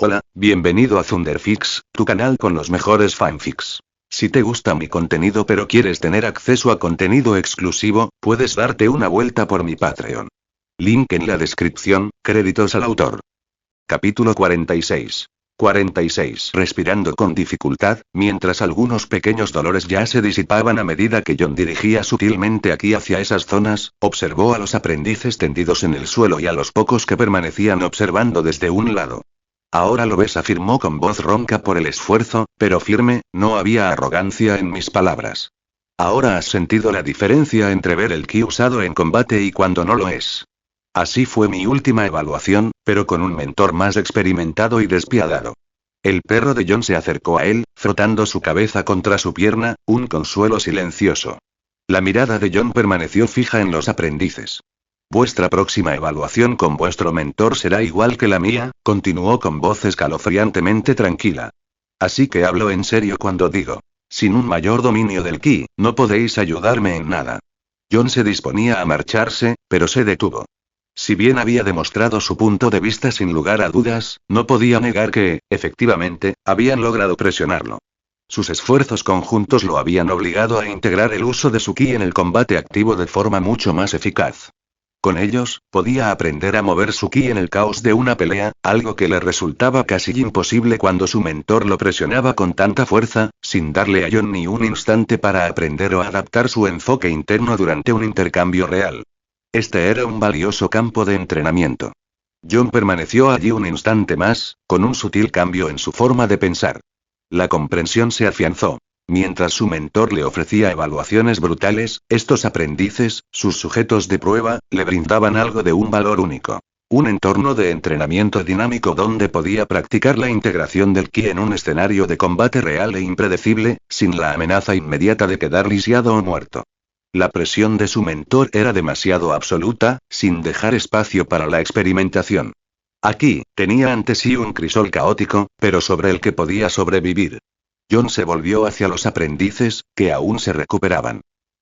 Hola, bienvenido a Thunderfix, tu canal con los mejores fanfics. Si te gusta mi contenido pero quieres tener acceso a contenido exclusivo, puedes darte una vuelta por mi Patreon. Link en la descripción, créditos al autor. Capítulo 46. 46. Respirando con dificultad, mientras algunos pequeños dolores ya se disipaban a medida que John dirigía sutilmente aquí hacia esas zonas, observó a los aprendices tendidos en el suelo y a los pocos que permanecían observando desde un lado. Ahora lo ves, afirmó con voz ronca por el esfuerzo, pero firme, no había arrogancia en mis palabras. Ahora has sentido la diferencia entre ver el ki usado en combate y cuando no lo es. Así fue mi última evaluación, pero con un mentor más experimentado y despiadado. El perro de John se acercó a él, frotando su cabeza contra su pierna, un consuelo silencioso. La mirada de John permaneció fija en los aprendices. Vuestra próxima evaluación con vuestro mentor será igual que la mía, continuó con voz escalofriantemente tranquila. Así que hablo en serio cuando digo, sin un mayor dominio del ki, no podéis ayudarme en nada. John se disponía a marcharse, pero se detuvo. Si bien había demostrado su punto de vista sin lugar a dudas, no podía negar que, efectivamente, habían logrado presionarlo. Sus esfuerzos conjuntos lo habían obligado a integrar el uso de su ki en el combate activo de forma mucho más eficaz. Con ellos, podía aprender a mover su ki en el caos de una pelea, algo que le resultaba casi imposible cuando su mentor lo presionaba con tanta fuerza, sin darle a John ni un instante para aprender o adaptar su enfoque interno durante un intercambio real. Este era un valioso campo de entrenamiento. John permaneció allí un instante más, con un sutil cambio en su forma de pensar. La comprensión se afianzó. Mientras su mentor le ofrecía evaluaciones brutales, estos aprendices, sus sujetos de prueba, le brindaban algo de un valor único. Un entorno de entrenamiento dinámico donde podía practicar la integración del ki en un escenario de combate real e impredecible, sin la amenaza inmediata de quedar lisiado o muerto. La presión de su mentor era demasiado absoluta, sin dejar espacio para la experimentación. Aquí, tenía ante sí un crisol caótico, pero sobre el que podía sobrevivir. John se volvió hacia los aprendices, que aún se recuperaban.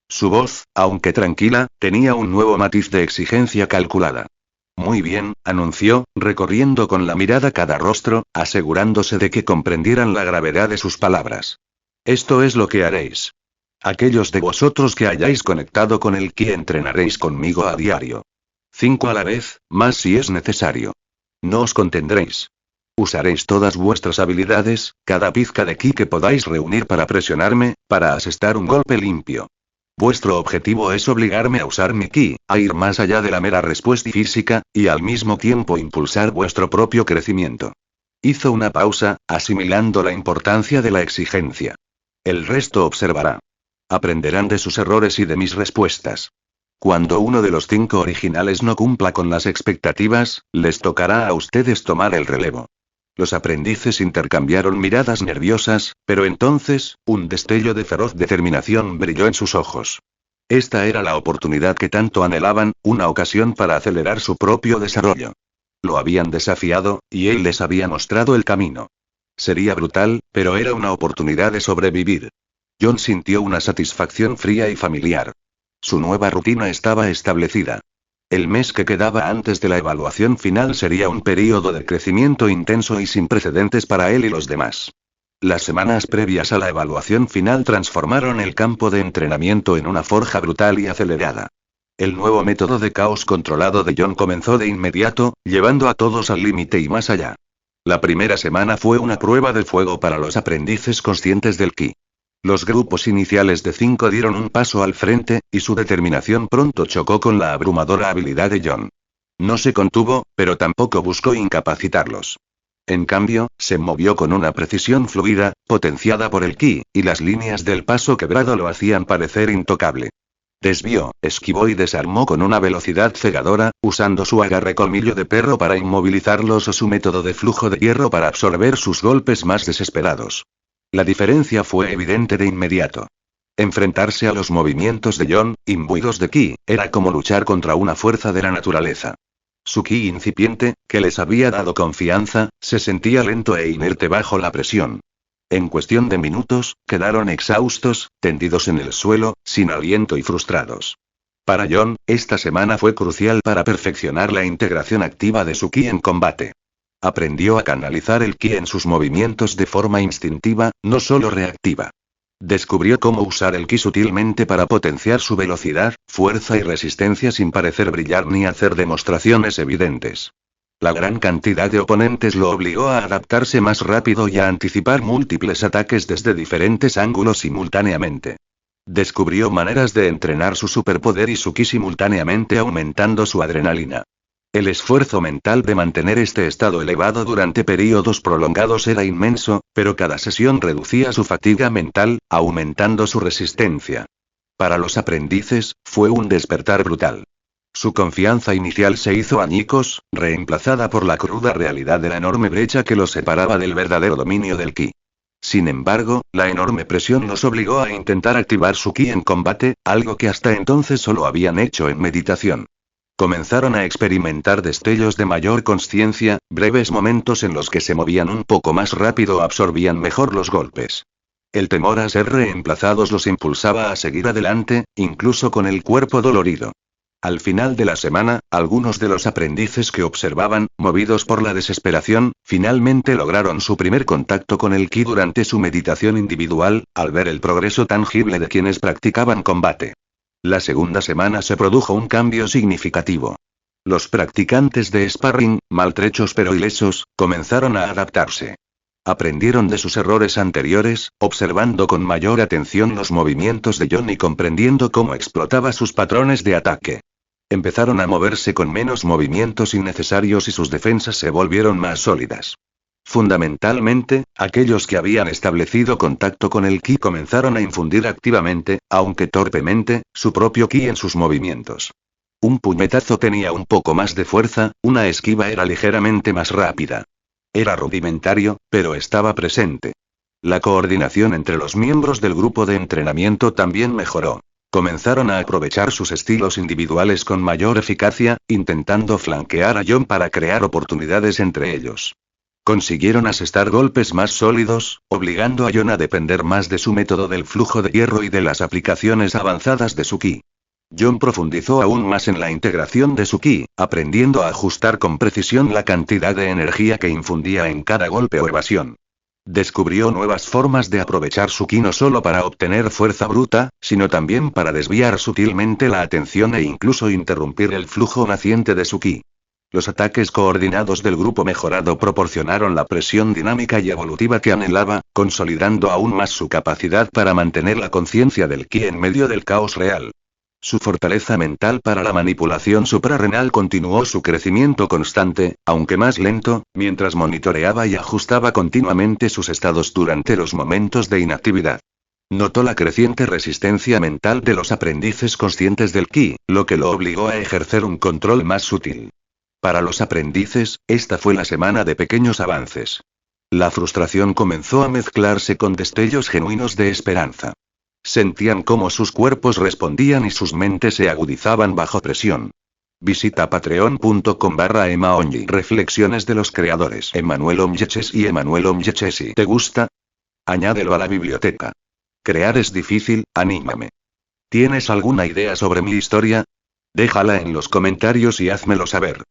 Su voz, aunque tranquila, tenía un nuevo matiz de exigencia calculada. Muy bien, anunció, recorriendo con la mirada cada rostro, asegurándose de que comprendieran la gravedad de sus palabras. Esto es lo que haréis. Aquellos de vosotros que hayáis conectado con el ki entrenaréis conmigo a diario. 5 a la vez, más si es necesario. No os contendréis. Usaréis todas vuestras habilidades, cada pizca de ki que podáis reunir para presionarme, para asestar un golpe limpio. Vuestro objetivo es obligarme a usar mi ki, a ir más allá de la mera respuesta física, y al mismo tiempo impulsar vuestro propio crecimiento. Hizo una pausa, asimilando la importancia de la exigencia. El resto observará. Aprenderán de sus errores y de mis respuestas. Cuando uno de los 5 originales no cumpla con las expectativas, les tocará a ustedes tomar el relevo. Los aprendices intercambiaron miradas nerviosas, pero entonces, un destello de feroz determinación brilló en sus ojos. Esta era la oportunidad que tanto anhelaban, una ocasión para acelerar su propio desarrollo. Lo habían desafiado, y él les había mostrado el camino. Sería brutal, pero era una oportunidad de sobrevivir. John sintió una satisfacción fría y familiar. Su nueva rutina estaba establecida. El mes que quedaba antes de la evaluación final sería un período de crecimiento intenso y sin precedentes para él y los demás. Las semanas previas a la evaluación final transformaron el campo de entrenamiento en una forja brutal y acelerada. El nuevo método de caos controlado de John comenzó de inmediato, llevando a todos al límite y más allá. La primera semana fue una prueba de fuego para los aprendices conscientes del ki. Los grupos iniciales de 5 dieron un paso al frente, y su determinación pronto chocó con la abrumadora habilidad de John. No se contuvo, pero tampoco buscó incapacitarlos. En cambio, se movió con una precisión fluida, potenciada por el ki, y las líneas del paso quebrado lo hacían parecer intocable. Desvió, esquivó y desarmó con una velocidad cegadora, usando su agarre colmillo de perro para inmovilizarlos o su método de flujo de hierro para absorber sus golpes más desesperados. La diferencia fue evidente de inmediato. Enfrentarse a los movimientos de John, imbuidos de ki, era como luchar contra una fuerza de la naturaleza. Su ki incipiente, que les había dado confianza, se sentía lento e inerte bajo la presión. En cuestión de minutos, quedaron exhaustos, tendidos en el suelo, sin aliento y frustrados. Para John, esta semana fue crucial para perfeccionar la integración activa de su ki en combate. Aprendió a canalizar el ki en sus movimientos de forma instintiva, no solo reactiva. Descubrió cómo usar el ki sutilmente para potenciar su velocidad, fuerza y resistencia sin parecer brillar ni hacer demostraciones evidentes. La gran cantidad de oponentes lo obligó a adaptarse más rápido y a anticipar múltiples ataques desde diferentes ángulos simultáneamente. Descubrió maneras de entrenar su superpoder y su ki simultáneamente, aumentando su adrenalina. El esfuerzo mental de mantener este estado elevado durante períodos prolongados era inmenso, pero cada sesión reducía su fatiga mental, aumentando su resistencia. Para los aprendices, fue un despertar brutal. Su confianza inicial se hizo añicos, reemplazada por la cruda realidad de la enorme brecha que los separaba del verdadero dominio del ki. Sin embargo, la enorme presión los obligó a intentar activar su ki en combate, algo que hasta entonces solo habían hecho en meditación. Comenzaron a experimentar destellos de mayor consciencia, breves momentos en los que se movían un poco más rápido o absorbían mejor los golpes. El temor a ser reemplazados los impulsaba a seguir adelante, incluso con el cuerpo dolorido. Al final de la semana, algunos de los aprendices que observaban, movidos por la desesperación, finalmente lograron su primer contacto con el ki durante su meditación individual, al ver el progreso tangible de quienes practicaban combate. La segunda semana se produjo un cambio significativo. Los practicantes de sparring, maltrechos pero ilesos, comenzaron a adaptarse. Aprendieron de sus errores anteriores, observando con mayor atención los movimientos de John y comprendiendo cómo explotaba sus patrones de ataque. Empezaron a moverse con menos movimientos innecesarios y sus defensas se volvieron más sólidas. Fundamentalmente, aquellos que habían establecido contacto con el ki comenzaron a infundir activamente, aunque torpemente, su propio ki en sus movimientos. Un puñetazo tenía un poco más de fuerza, una esquiva era ligeramente más rápida. Era rudimentario, pero estaba presente. La coordinación entre los miembros del grupo de entrenamiento también mejoró. Comenzaron a aprovechar sus estilos individuales con mayor eficacia, intentando flanquear a John para crear oportunidades entre ellos. Consiguieron asestar golpes más sólidos, obligando a John a depender más de su método del flujo de hierro y de las aplicaciones avanzadas de su ki. John profundizó aún más en la integración de su ki, aprendiendo a ajustar con precisión la cantidad de energía que infundía en cada golpe o evasión. Descubrió nuevas formas de aprovechar su ki no solo para obtener fuerza bruta, sino también para desviar sutilmente la atención e incluso interrumpir el flujo naciente de su ki. Los ataques coordinados del grupo mejorado proporcionaron la presión dinámica y evolutiva que anhelaba, consolidando aún más su capacidad para mantener la conciencia del ki en medio del caos real. Su fortaleza mental para la manipulación suprarrenal continuó su crecimiento constante, aunque más lento, mientras monitoreaba y ajustaba continuamente sus estados durante los momentos de inactividad. Notó la creciente resistencia mental de los aprendices conscientes del ki, lo que lo obligó a ejercer un control más sutil. Para los aprendices, esta fue la semana de pequeños avances. La frustración comenzó a mezclarse con destellos genuinos de esperanza. Sentían cómo sus cuerpos respondían y sus mentes se agudizaban bajo presión. Visita patreon.com/emaonly. Reflexiones de los creadores Emmanuel Omyeches y Emmanuel Omyeches. ¿Te gusta? Añádelo a la biblioteca. Crear es difícil, anímame. ¿Tienes alguna idea sobre mi historia? Déjala en los comentarios y házmelo saber.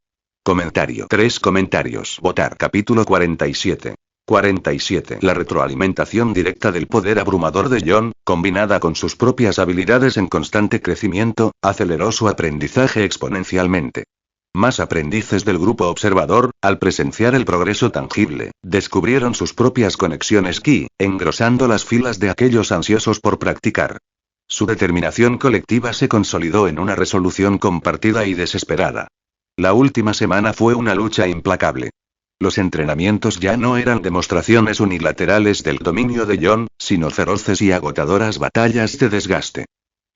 Comentario. 3 comentarios. Votar. Capítulo 47. 47. La retroalimentación directa del poder abrumador de John, combinada con sus propias habilidades en constante crecimiento, aceleró su aprendizaje exponencialmente. Más aprendices del grupo observador, al presenciar el progreso tangible, descubrieron sus propias conexiones ki, engrosando las filas de aquellos ansiosos por practicar. Su determinación colectiva se consolidó en una resolución compartida y desesperada. La última semana fue una lucha implacable. Los entrenamientos ya no eran demostraciones unilaterales del dominio de John, sino feroces y agotadoras batallas de desgaste.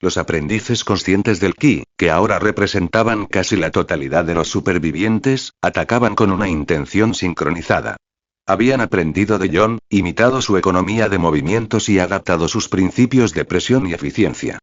Los aprendices conscientes del ki, que ahora representaban casi la totalidad de los supervivientes, atacaban con una intención sincronizada. Habían aprendido de John, imitado su economía de movimientos y adaptado sus principios de presión y eficiencia.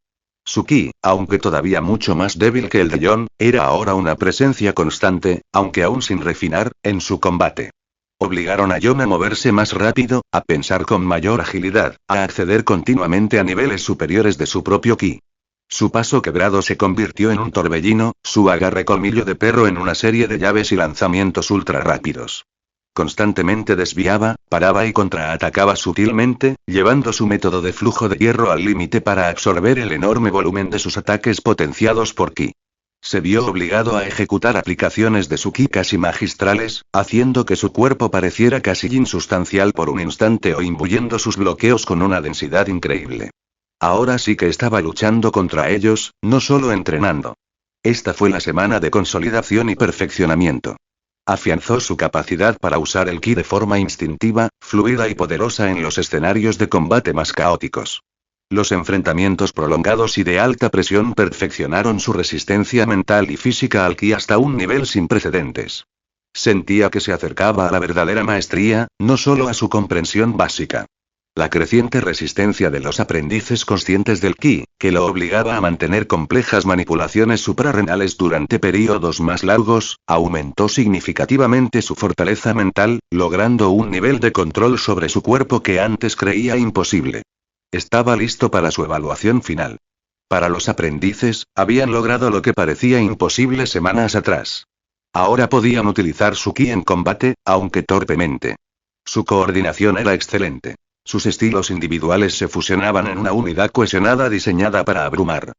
Su ki, aunque todavía mucho más débil que el de John, era ahora una presencia constante, aunque aún sin refinar, en su combate. Obligaron a John a moverse más rápido, a pensar con mayor agilidad, a acceder continuamente a niveles superiores de su propio ki. Su paso quebrado se convirtió en un torbellino, su agarre colmillo de perro en una serie de llaves y lanzamientos ultra rápidos. Constantemente desviaba, paraba y contraatacaba sutilmente, llevando su método de flujo de hierro al límite para absorber el enorme volumen de sus ataques potenciados por ki. Se vio obligado a ejecutar aplicaciones de su ki casi magistrales, haciendo que su cuerpo pareciera casi insustancial por un instante o imbuyendo sus bloqueos con una densidad increíble. Ahora sí que estaba luchando contra ellos, no solo entrenando. Esta fue la semana de consolidación y perfeccionamiento. Afianzó su capacidad para usar el ki de forma instintiva, fluida y poderosa en los escenarios de combate más caóticos. Los enfrentamientos prolongados y de alta presión perfeccionaron su resistencia mental y física al ki hasta un nivel sin precedentes. Sentía que se acercaba a la verdadera maestría, no solo a su comprensión básica. La creciente resistencia de los aprendices conscientes del ki, que lo obligaba a mantener complejas manipulaciones suprarrenales durante períodos más largos, aumentó significativamente su fortaleza mental, logrando un nivel de control sobre su cuerpo que antes creía imposible. Estaba listo para su evaluación final. Para los aprendices, habían logrado lo que parecía imposible semanas atrás. Ahora podían utilizar su ki en combate, aunque torpemente. Su coordinación era excelente. Sus estilos individuales se fusionaban en una unidad cohesionada diseñada para abrumar.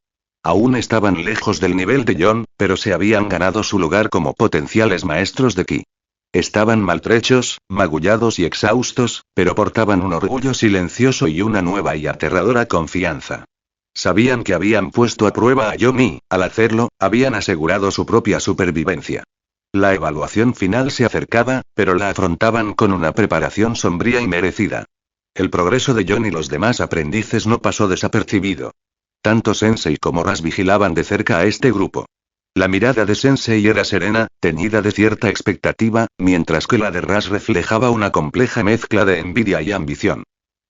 Aún estaban lejos del nivel de John, pero se habían ganado su lugar como potenciales maestros de ki. Estaban maltrechos, magullados y exhaustos, pero portaban un orgullo silencioso y una nueva y aterradora confianza. Sabían que habían puesto a prueba a John y, al hacerlo, habían asegurado su propia supervivencia. La evaluación final se acercaba, pero la afrontaban con una preparación sombría y merecida. El progreso de John y los demás aprendices no pasó desapercibido. Tanto Sensei como Ras vigilaban de cerca a este grupo. La mirada de Sensei era serena, teñida de cierta expectativa, mientras que la de Ras reflejaba una compleja mezcla de envidia y ambición.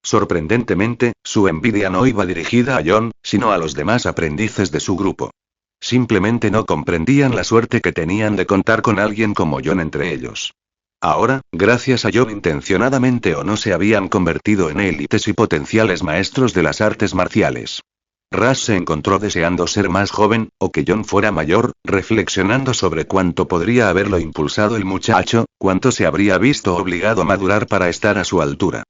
Sorprendentemente, su envidia no iba dirigida a John, sino a los demás aprendices de su grupo. Simplemente no comprendían la suerte que tenían de contar con alguien como John entre ellos. Ahora, gracias a John intencionadamente o no se habían convertido en élites y potenciales maestros de las artes marciales. Ras se encontró deseando ser más joven, o que John fuera mayor, reflexionando sobre cuánto podría haberlo impulsado el muchacho, cuánto se habría visto obligado a madurar para estar a su altura.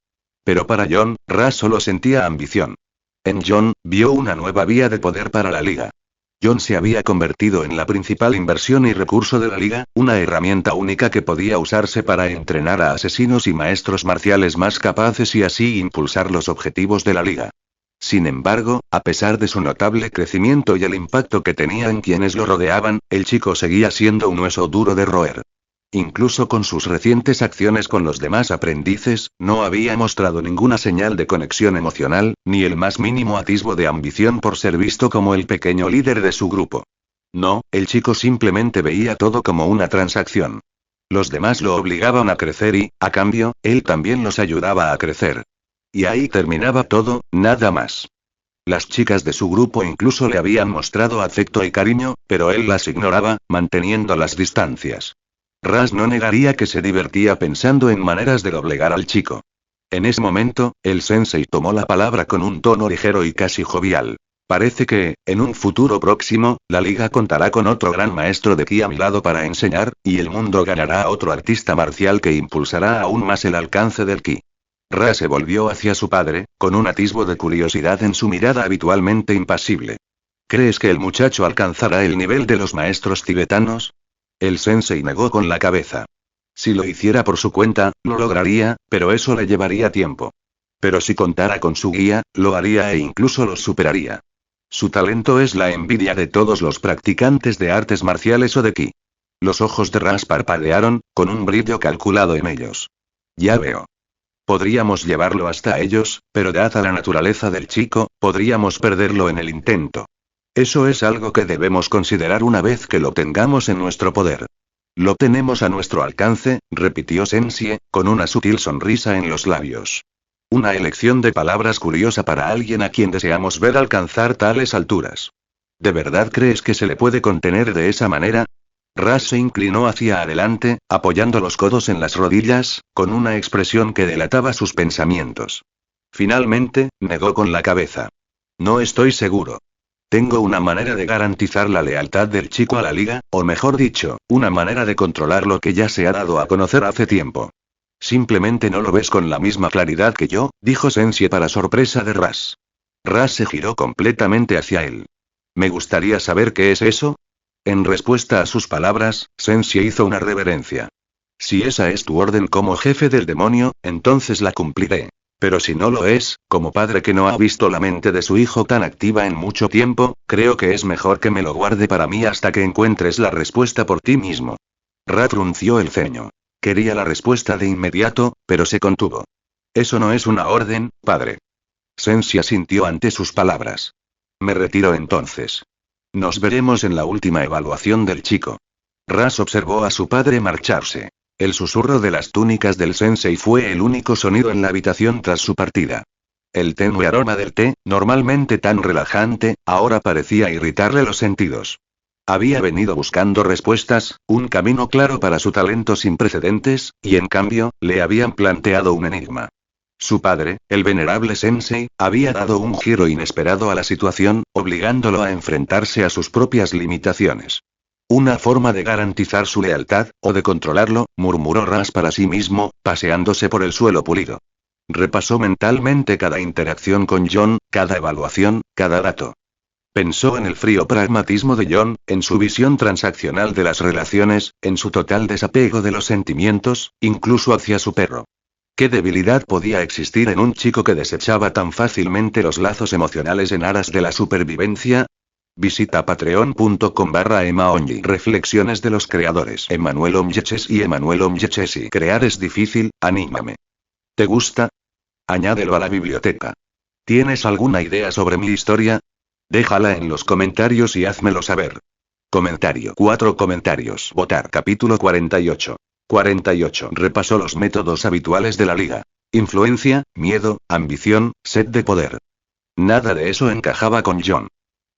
Pero para John, Ras solo sentía ambición. En John, vio una nueva vía de poder para la liga. John se había convertido en la principal inversión y recurso de la liga, una herramienta única que podía usarse para entrenar a asesinos y maestros marciales más capaces y así impulsar los objetivos de la liga. Sin embargo, a pesar de su notable crecimiento y el impacto que tenía en quienes lo rodeaban, el chico seguía siendo un hueso duro de roer. Incluso con sus recientes acciones con los demás aprendices, no había mostrado ninguna señal de conexión emocional, ni el más mínimo atisbo de ambición por ser visto como el pequeño líder de su grupo. No, el chico simplemente veía todo como una transacción. Los demás lo obligaban a crecer y, a cambio, él también los ayudaba a crecer. Y ahí terminaba todo, nada más. Las chicas de su grupo incluso le habían mostrado afecto y cariño, pero él las ignoraba, manteniendo las distancias. Ras no negaría que se divertía pensando en maneras de doblegar al chico. En ese momento, el sensei tomó la palabra con un tono ligero y casi jovial. Parece que, en un futuro próximo, la liga contará con otro gran maestro de ki a mi lado para enseñar, y el mundo ganará a otro artista marcial que impulsará aún más el alcance del ki. Ras se volvió hacia su padre, con un atisbo de curiosidad en su mirada habitualmente impasible. ¿Crees que el muchacho alcanzará el nivel de los maestros tibetanos? El sensei negó con la cabeza. Si lo hiciera por su cuenta, lo lograría, pero eso le llevaría tiempo. Pero si contara con su guía, lo haría e incluso los superaría. Su talento es la envidia de todos los practicantes de artes marciales o de ki. Los ojos de Ras parpadearon, con un brillo calculado en ellos. Ya veo. Podríamos llevarlo hasta ellos, pero dada la naturaleza del chico, podríamos perderlo en el intento. Eso es algo que debemos considerar una vez que lo tengamos en nuestro poder. Lo tenemos a nuestro alcance, repitió Sensei, con una sutil sonrisa en los labios. Una elección de palabras curiosa para alguien a quien deseamos ver alcanzar tales alturas. ¿De verdad crees que se le puede contener de esa manera? Ras se inclinó hacia adelante, apoyando los codos en las rodillas, con una expresión que delataba sus pensamientos. Finalmente, negó con la cabeza. No estoy seguro. Tengo una manera de garantizar la lealtad del chico a la liga, o mejor dicho, una manera de controlar lo que ya se ha dado a conocer hace tiempo. Simplemente no lo ves con la misma claridad que yo, dijo Sensei para sorpresa de Ras. Ras se giró completamente hacia él. Me gustaría saber qué es eso. En respuesta a sus palabras, Sensei hizo una reverencia. Si esa es tu orden como jefe del demonio, entonces la cumpliré. Pero si no lo es, como padre que no ha visto la mente de su hijo tan activa en mucho tiempo, creo que es mejor que me lo guarde para mí hasta que encuentres la respuesta por ti mismo. Ra frunció el ceño. Quería la respuesta de inmediato, pero se contuvo. Eso no es una orden, padre. Sensei asintió ante sus palabras. Me retiro entonces. Nos veremos en la última evaluación del chico. Ras observó a su padre marcharse. El susurro de las túnicas del sensei fue el único sonido en la habitación tras su partida. El tenue aroma del té, normalmente tan relajante, ahora parecía irritarle los sentidos. Había venido buscando respuestas, un camino claro para su talento sin precedentes, y en cambio, le habían planteado un enigma. Su padre, el venerable sensei, había dado un giro inesperado a la situación, obligándolo a enfrentarse a sus propias limitaciones. Una forma de garantizar su lealtad, o de controlarlo, murmuró Ras para sí mismo, paseándose por el suelo pulido. Repasó mentalmente cada interacción con John, cada evaluación, cada dato. Pensó en el frío pragmatismo de John, en su visión transaccional de las relaciones, en su total desapego de los sentimientos, incluso hacia su perro. ¿Qué debilidad podía existir en un chico que desechaba tan fácilmente los lazos emocionales en aras de la supervivencia? Visita patreon.com/emaonji. Reflexiones de los creadores Emanuel Omyeches y Emanuel Omyeches. Crear es difícil, anímame. ¿Te gusta? Añádelo a la biblioteca. ¿Tienes alguna idea sobre mi historia? Déjala en los comentarios y házmelo saber. Comentario. 4 comentarios. Votar. Capítulo 48. 48. Repasó los métodos habituales de la liga. Influencia, miedo, ambición, sed de poder. Nada de eso encajaba con John.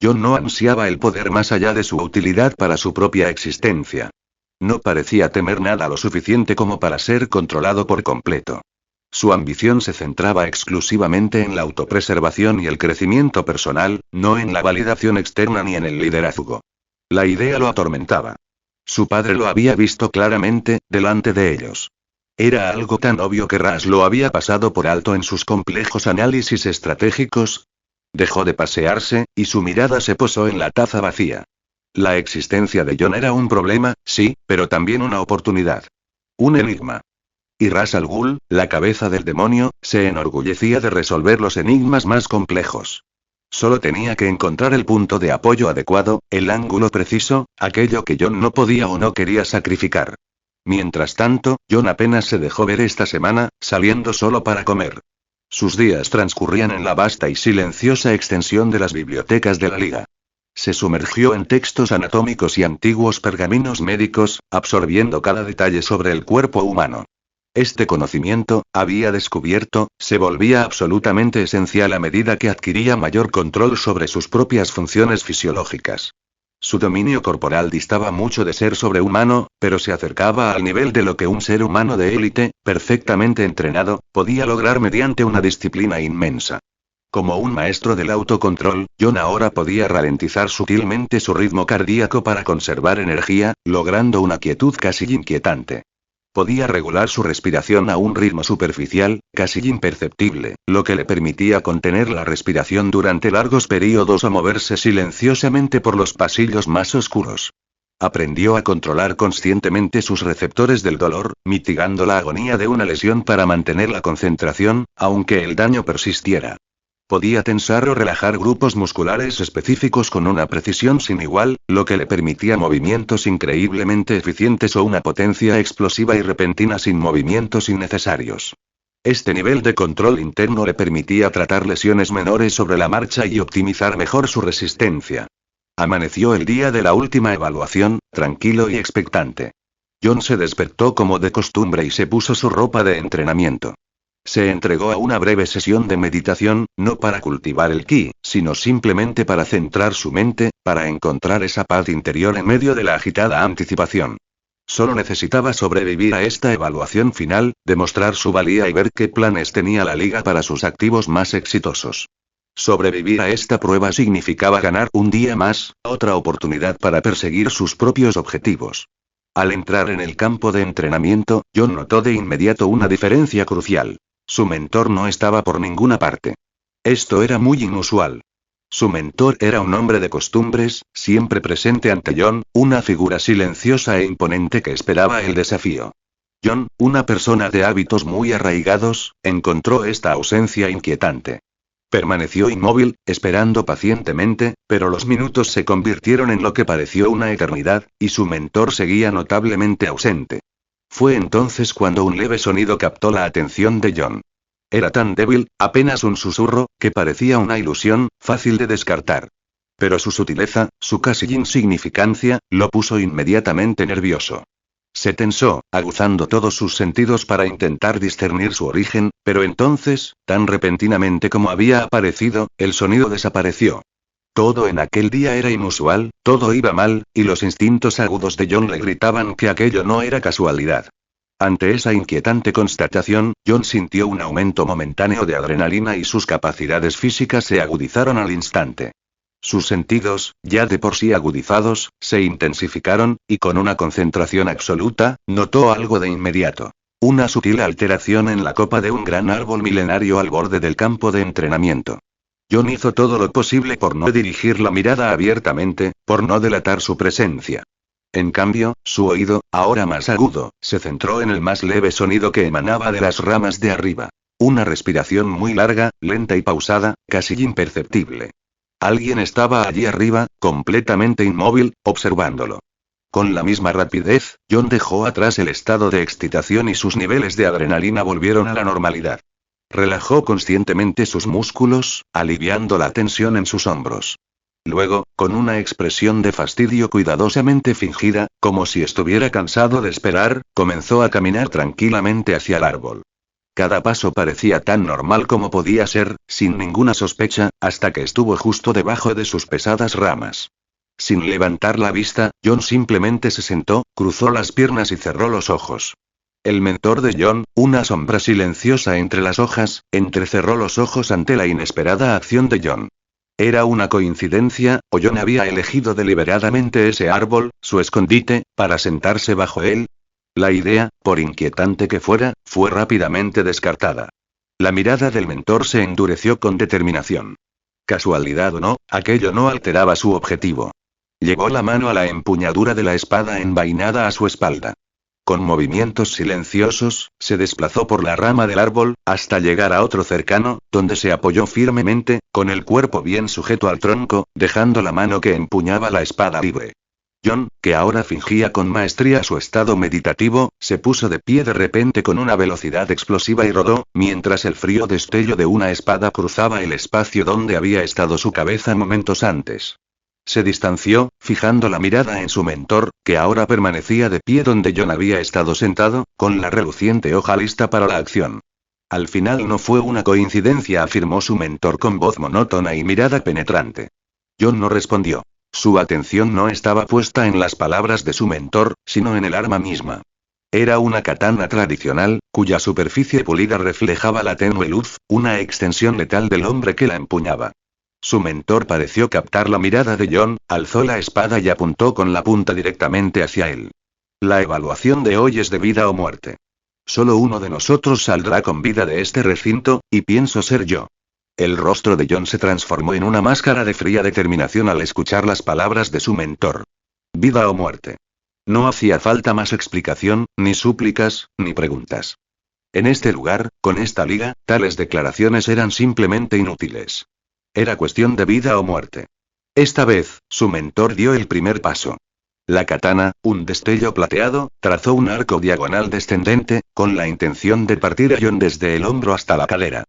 John no ansiaba el poder más allá de su utilidad para su propia existencia. No parecía temer nada lo suficiente como para ser controlado por completo. Su ambición se centraba exclusivamente en la autopreservación y el crecimiento personal, no en la validación externa ni en el liderazgo. La idea lo atormentaba. Su padre lo había visto claramente, delante de ellos. Era algo tan obvio que Ras lo había pasado por alto en sus complejos análisis estratégicos. Dejó de pasearse, y su mirada se posó en la taza vacía. La existencia de John era un problema, sí, pero también una oportunidad. Un enigma. Y Ras al Ghul, la cabeza del demonio, se enorgullecía de resolver los enigmas más complejos. Solo tenía que encontrar el punto de apoyo adecuado, el ángulo preciso, aquello que John no podía o no quería sacrificar. Mientras tanto, John apenas se dejó ver esta semana, saliendo solo para comer. Sus días transcurrían en la vasta y silenciosa extensión de las bibliotecas de la liga. Se sumergió en textos anatómicos y antiguos pergaminos médicos, absorbiendo cada detalle sobre el cuerpo humano. Este conocimiento, había descubierto, se volvía absolutamente esencial a medida que adquiría mayor control sobre sus propias funciones fisiológicas. Su dominio corporal distaba mucho de ser sobrehumano, pero se acercaba al nivel de lo que un ser humano de élite, perfectamente entrenado, podía lograr mediante una disciplina inmensa. Como un maestro del autocontrol, John ahora podía ralentizar sutilmente su ritmo cardíaco para conservar energía, logrando una quietud casi inquietante. Podía regular su respiración a un ritmo superficial, casi imperceptible, lo que le permitía contener la respiración durante largos periodos o moverse silenciosamente por los pasillos más oscuros. Aprendió a controlar conscientemente sus receptores del dolor, mitigando la agonía de una lesión para mantener la concentración, aunque el daño persistiera. Podía tensar o relajar grupos musculares específicos con una precisión sin igual, lo que le permitía movimientos increíblemente eficientes o una potencia explosiva y repentina sin movimientos innecesarios. Este nivel de control interno le permitía tratar lesiones menores sobre la marcha y optimizar mejor su resistencia. Amaneció el día de la última evaluación, tranquilo y expectante. John se despertó como de costumbre y se puso su ropa de entrenamiento. Se entregó a una breve sesión de meditación, no para cultivar el ki, sino simplemente para centrar su mente, para encontrar esa paz interior en medio de la agitada anticipación. Solo necesitaba sobrevivir a esta evaluación final, demostrar su valía y ver qué planes tenía la liga para sus activos más exitosos. Sobrevivir a esta prueba significaba ganar un día más, otra oportunidad para perseguir sus propios objetivos. Al entrar en el campo de entrenamiento, John notó de inmediato una diferencia crucial. Su mentor no estaba por ninguna parte. Esto era muy inusual. Su mentor era un hombre de costumbres, siempre presente ante John, una figura silenciosa e imponente que esperaba el desafío. John, una persona de hábitos muy arraigados, encontró esta ausencia inquietante. Permaneció inmóvil, esperando pacientemente, pero los minutos se convirtieron en lo que pareció una eternidad, y su mentor seguía notablemente ausente. Fue entonces cuando un leve sonido captó la atención de John. Era tan débil, apenas un susurro, que parecía una ilusión, fácil de descartar. Pero su sutileza, su casi insignificancia, lo puso inmediatamente nervioso. Se tensó, aguzando todos sus sentidos para intentar discernir su origen, pero entonces, tan repentinamente como había aparecido, el sonido desapareció. Todo en aquel día era inusual, todo iba mal, y los instintos agudos de John le gritaban que aquello no era casualidad. Ante esa inquietante constatación, John sintió un aumento momentáneo de adrenalina y sus capacidades físicas se agudizaron al instante. Sus sentidos, ya de por sí agudizados, se intensificaron, y con una concentración absoluta, notó algo de inmediato. Una sutil alteración en la copa de un gran árbol milenario al borde del campo de entrenamiento. John hizo todo lo posible por no dirigir la mirada abiertamente, por no delatar su presencia. En cambio, su oído, ahora más agudo, se centró en el más leve sonido que emanaba de las ramas de arriba. Una respiración muy larga, lenta y pausada, casi imperceptible. Alguien estaba allí arriba, completamente inmóvil, observándolo. Con la misma rapidez, John dejó atrás el estado de excitación y sus niveles de adrenalina volvieron a la normalidad. Relajó conscientemente sus músculos, aliviando la tensión en sus hombros. Luego, con una expresión de fastidio cuidadosamente fingida, como si estuviera cansado de esperar, comenzó a caminar tranquilamente hacia el árbol. Cada paso parecía tan normal como podía ser, sin ninguna sospecha, hasta que estuvo justo debajo de sus pesadas ramas. Sin levantar la vista, John simplemente se sentó, cruzó las piernas y cerró los ojos. El mentor de John, una sombra silenciosa entre las hojas, entrecerró los ojos ante la inesperada acción de John. ¿Era una coincidencia, o John había elegido deliberadamente ese árbol, su escondite, para sentarse bajo él? La idea, por inquietante que fuera, fue rápidamente descartada. La mirada del mentor se endureció con determinación. Casualidad o no, aquello no alteraba su objetivo. Llevó la mano a la empuñadura de la espada envainada a su espalda. Con movimientos silenciosos, se desplazó por la rama del árbol, hasta llegar a otro cercano, donde se apoyó firmemente, con el cuerpo bien sujeto al tronco, dejando la mano que empuñaba la espada libre. John, que ahora fingía con maestría su estado meditativo, se puso de pie de repente con una velocidad explosiva y rodó, mientras el frío destello de una espada cruzaba el espacio donde había estado su cabeza momentos antes. Se distanció, fijando la mirada en su mentor, que ahora permanecía de pie donde John había estado sentado, con la reluciente hoja lista para la acción. Al final no fue una coincidencia, afirmó su mentor con voz monótona y mirada penetrante. John no respondió. Su atención no estaba puesta en las palabras de su mentor, sino en el arma misma. Era una katana tradicional, cuya superficie pulida reflejaba la tenue luz, una extensión letal del hombre que la empuñaba. Su mentor pareció captar la mirada de John, alzó la espada y apuntó con la punta directamente hacia él. La evaluación de hoy es de vida o muerte. Solo uno de nosotros saldrá con vida de este recinto, y pienso ser yo. El rostro de John se transformó en una máscara de fría determinación al escuchar las palabras de su mentor. Vida o muerte. No hacía falta más explicación, ni súplicas, ni preguntas. En este lugar, con esta liga, tales declaraciones eran simplemente inútiles. Era cuestión de vida o muerte. Esta vez, su mentor dio el primer paso. La katana, un destello plateado, trazó un arco diagonal descendente, con la intención de partir a John desde el hombro hasta la cadera.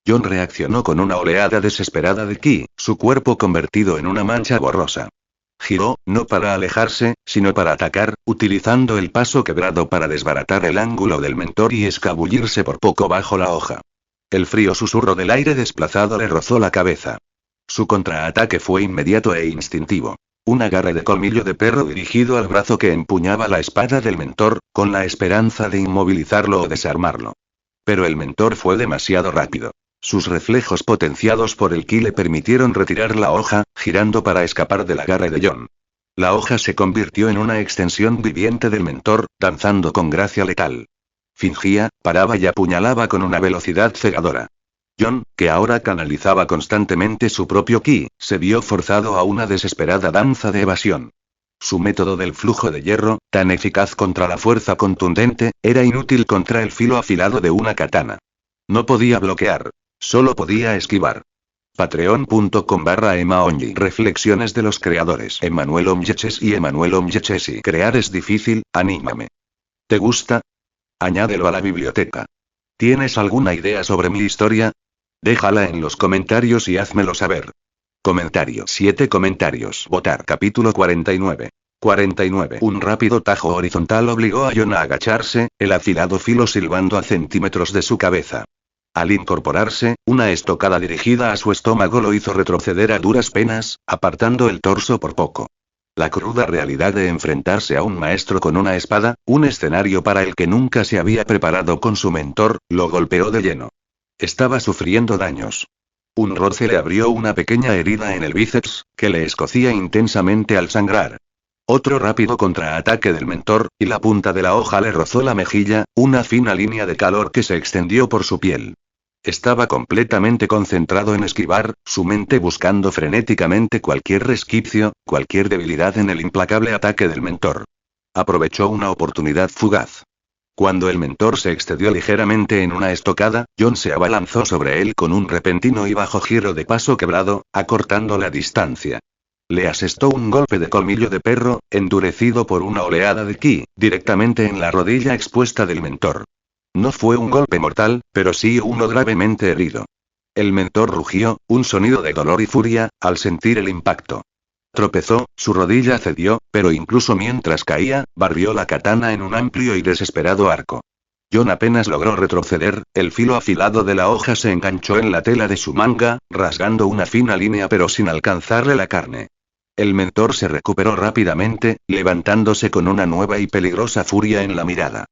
John reaccionó con una oleada desesperada de ki, su cuerpo convertido en una mancha borrosa. Giró, no para alejarse, sino para atacar, utilizando el paso quebrado para desbaratar el ángulo del mentor y escabullirse por poco bajo la hoja. El frío susurro del aire desplazado le rozó la cabeza. Su contraataque fue inmediato e instintivo. Un agarre de colmillo de perro dirigido al brazo que empuñaba la espada del mentor, con la esperanza de inmovilizarlo o desarmarlo. Pero el mentor fue demasiado rápido. Sus reflejos potenciados por el ki le permitieron retirar la hoja, girando para escapar del agarre de John. La hoja se convirtió en una extensión viviente del mentor, danzando con gracia letal. Fingía, paraba y apuñalaba con una velocidad cegadora. Jon, que ahora canalizaba constantemente su propio ki, se vio forzado a una desesperada danza de evasión. Su método del flujo de hierro, tan eficaz contra la fuerza contundente, era inútil contra el filo afilado de una katana. No podía bloquear. Solo podía esquivar. Patreon.com/emaonji. Reflexiones de los creadores Emanuel Omyeches y Emanuel Omyechesi. Crear es difícil, anímame. ¿Te gusta? Añádelo a la biblioteca. ¿Tienes alguna idea sobre mi historia? Déjala en los comentarios y házmelo saber. Comentario. 7 comentarios. Votar. Capítulo 49. 49. Un rápido tajo horizontal obligó a Jon a agacharse, el afilado filo silbando a centímetros de su cabeza. Al incorporarse, una estocada dirigida a su estómago lo hizo retroceder a duras penas, apartando el torso por poco. La cruda realidad de enfrentarse a un maestro con una espada, un escenario para el que nunca se había preparado con su mentor, lo golpeó de lleno. Estaba sufriendo daños. Un roce le abrió una pequeña herida en el bíceps, que le escocía intensamente al sangrar. Otro rápido contraataque del mentor, y la punta de la hoja le rozó la mejilla, una fina línea de calor que se extendió por su piel. Estaba completamente concentrado en esquivar, su mente buscando frenéticamente cualquier resquicio, cualquier debilidad en el implacable ataque del mentor. Aprovechó una oportunidad fugaz. Cuando el mentor se excedió ligeramente en una estocada, Jon se abalanzó sobre él con un repentino y bajo giro de paso quebrado, acortando la distancia. Le asestó un golpe de colmillo de perro, endurecido por una oleada de ki, directamente en la rodilla expuesta del mentor. No fue un golpe mortal, pero sí uno gravemente herido. El mentor rugió, un sonido de dolor y furia, al sentir el impacto. Tropezó, su rodilla cedió, pero incluso mientras caía, barrió la katana en un amplio y desesperado arco. Jon apenas logró retroceder, el filo afilado de la hoja se enganchó en la tela de su manga, rasgando una fina línea pero sin alcanzarle la carne. El mentor se recuperó rápidamente, levantándose con una nueva y peligrosa furia en la mirada.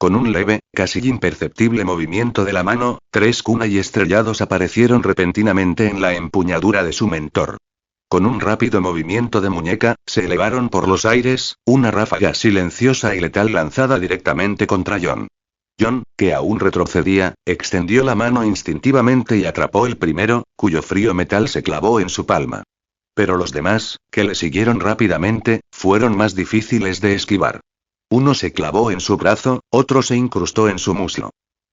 Con un leve, casi imperceptible movimiento de la mano, 3 kunai estrellados aparecieron repentinamente en la empuñadura de su mentor. Con un rápido movimiento de muñeca, se elevaron por los aires, una ráfaga silenciosa y letal lanzada directamente contra Jon. Jon, que aún retrocedía, extendió la mano instintivamente y atrapó el primero, cuyo frío metal se clavó en su palma. Pero los demás, que le siguieron rápidamente, fueron más difíciles de esquivar. Uno se clavó en su brazo, otro se incrustó en su muslo.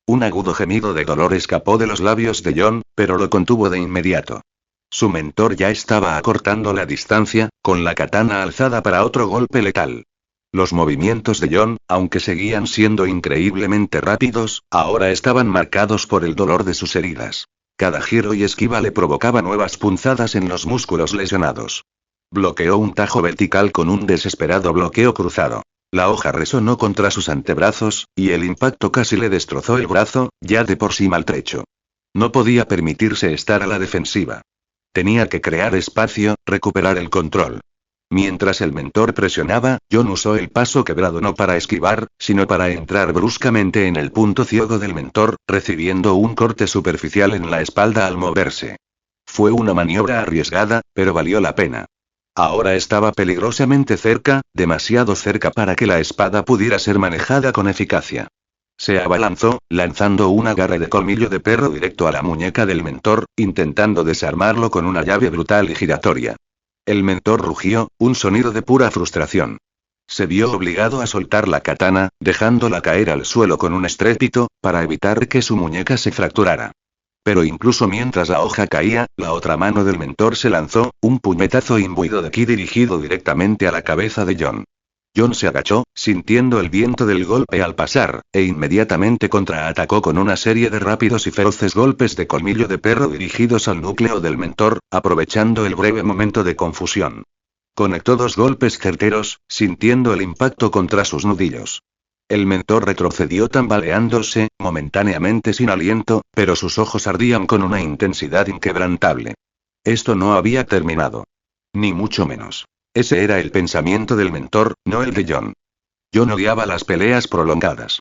Un agudo gemido de dolor escapó de los labios de Jon, pero lo contuvo de inmediato. Su mentor ya estaba acortando la distancia, con la katana alzada para otro golpe letal. Los movimientos de Jon, aunque seguían siendo increíblemente rápidos, ahora estaban marcados por el dolor de sus heridas. Cada giro y esquiva le provocaba nuevas punzadas en los músculos lesionados. Bloqueó un tajo vertical con un desesperado bloqueo cruzado. La hoja resonó contra sus antebrazos, y el impacto casi le destrozó el brazo, ya de por sí maltrecho. No podía permitirse estar a la defensiva. Tenía que crear espacio, recuperar el control. Mientras el mentor presionaba, Jon usó el paso quebrado no para esquivar, sino para entrar bruscamente en el punto ciego del mentor, recibiendo un corte superficial en la espalda al moverse. Fue una maniobra arriesgada, pero valió la pena. Ahora estaba peligrosamente cerca, demasiado cerca para que la espada pudiera ser manejada con eficacia. Se abalanzó, lanzando un agarre de colmillo de perro directo a la muñeca del mentor, intentando desarmarlo con una llave brutal y giratoria. El mentor rugió, un sonido de pura frustración. Se vio obligado a soltar la katana, dejándola caer al suelo con un estrépito, para evitar que su muñeca se fracturara. Pero incluso mientras la hoja caía, la otra mano del mentor se lanzó, un puñetazo imbuido de ki dirigido directamente a la cabeza de Jon. Jon se agachó, sintiendo el viento del golpe al pasar, e inmediatamente contraatacó con una serie de rápidos y feroces golpes de colmillo de perro dirigidos al núcleo del mentor, aprovechando el breve momento de confusión. Conectó 2 golpes certeros, sintiendo el impacto contra sus nudillos. El mentor retrocedió tambaleándose, momentáneamente sin aliento, pero sus ojos ardían con una intensidad inquebrantable. Esto no había terminado. Ni mucho menos. Ese era el pensamiento del mentor, no el de Jon. Jon odiaba las peleas prolongadas.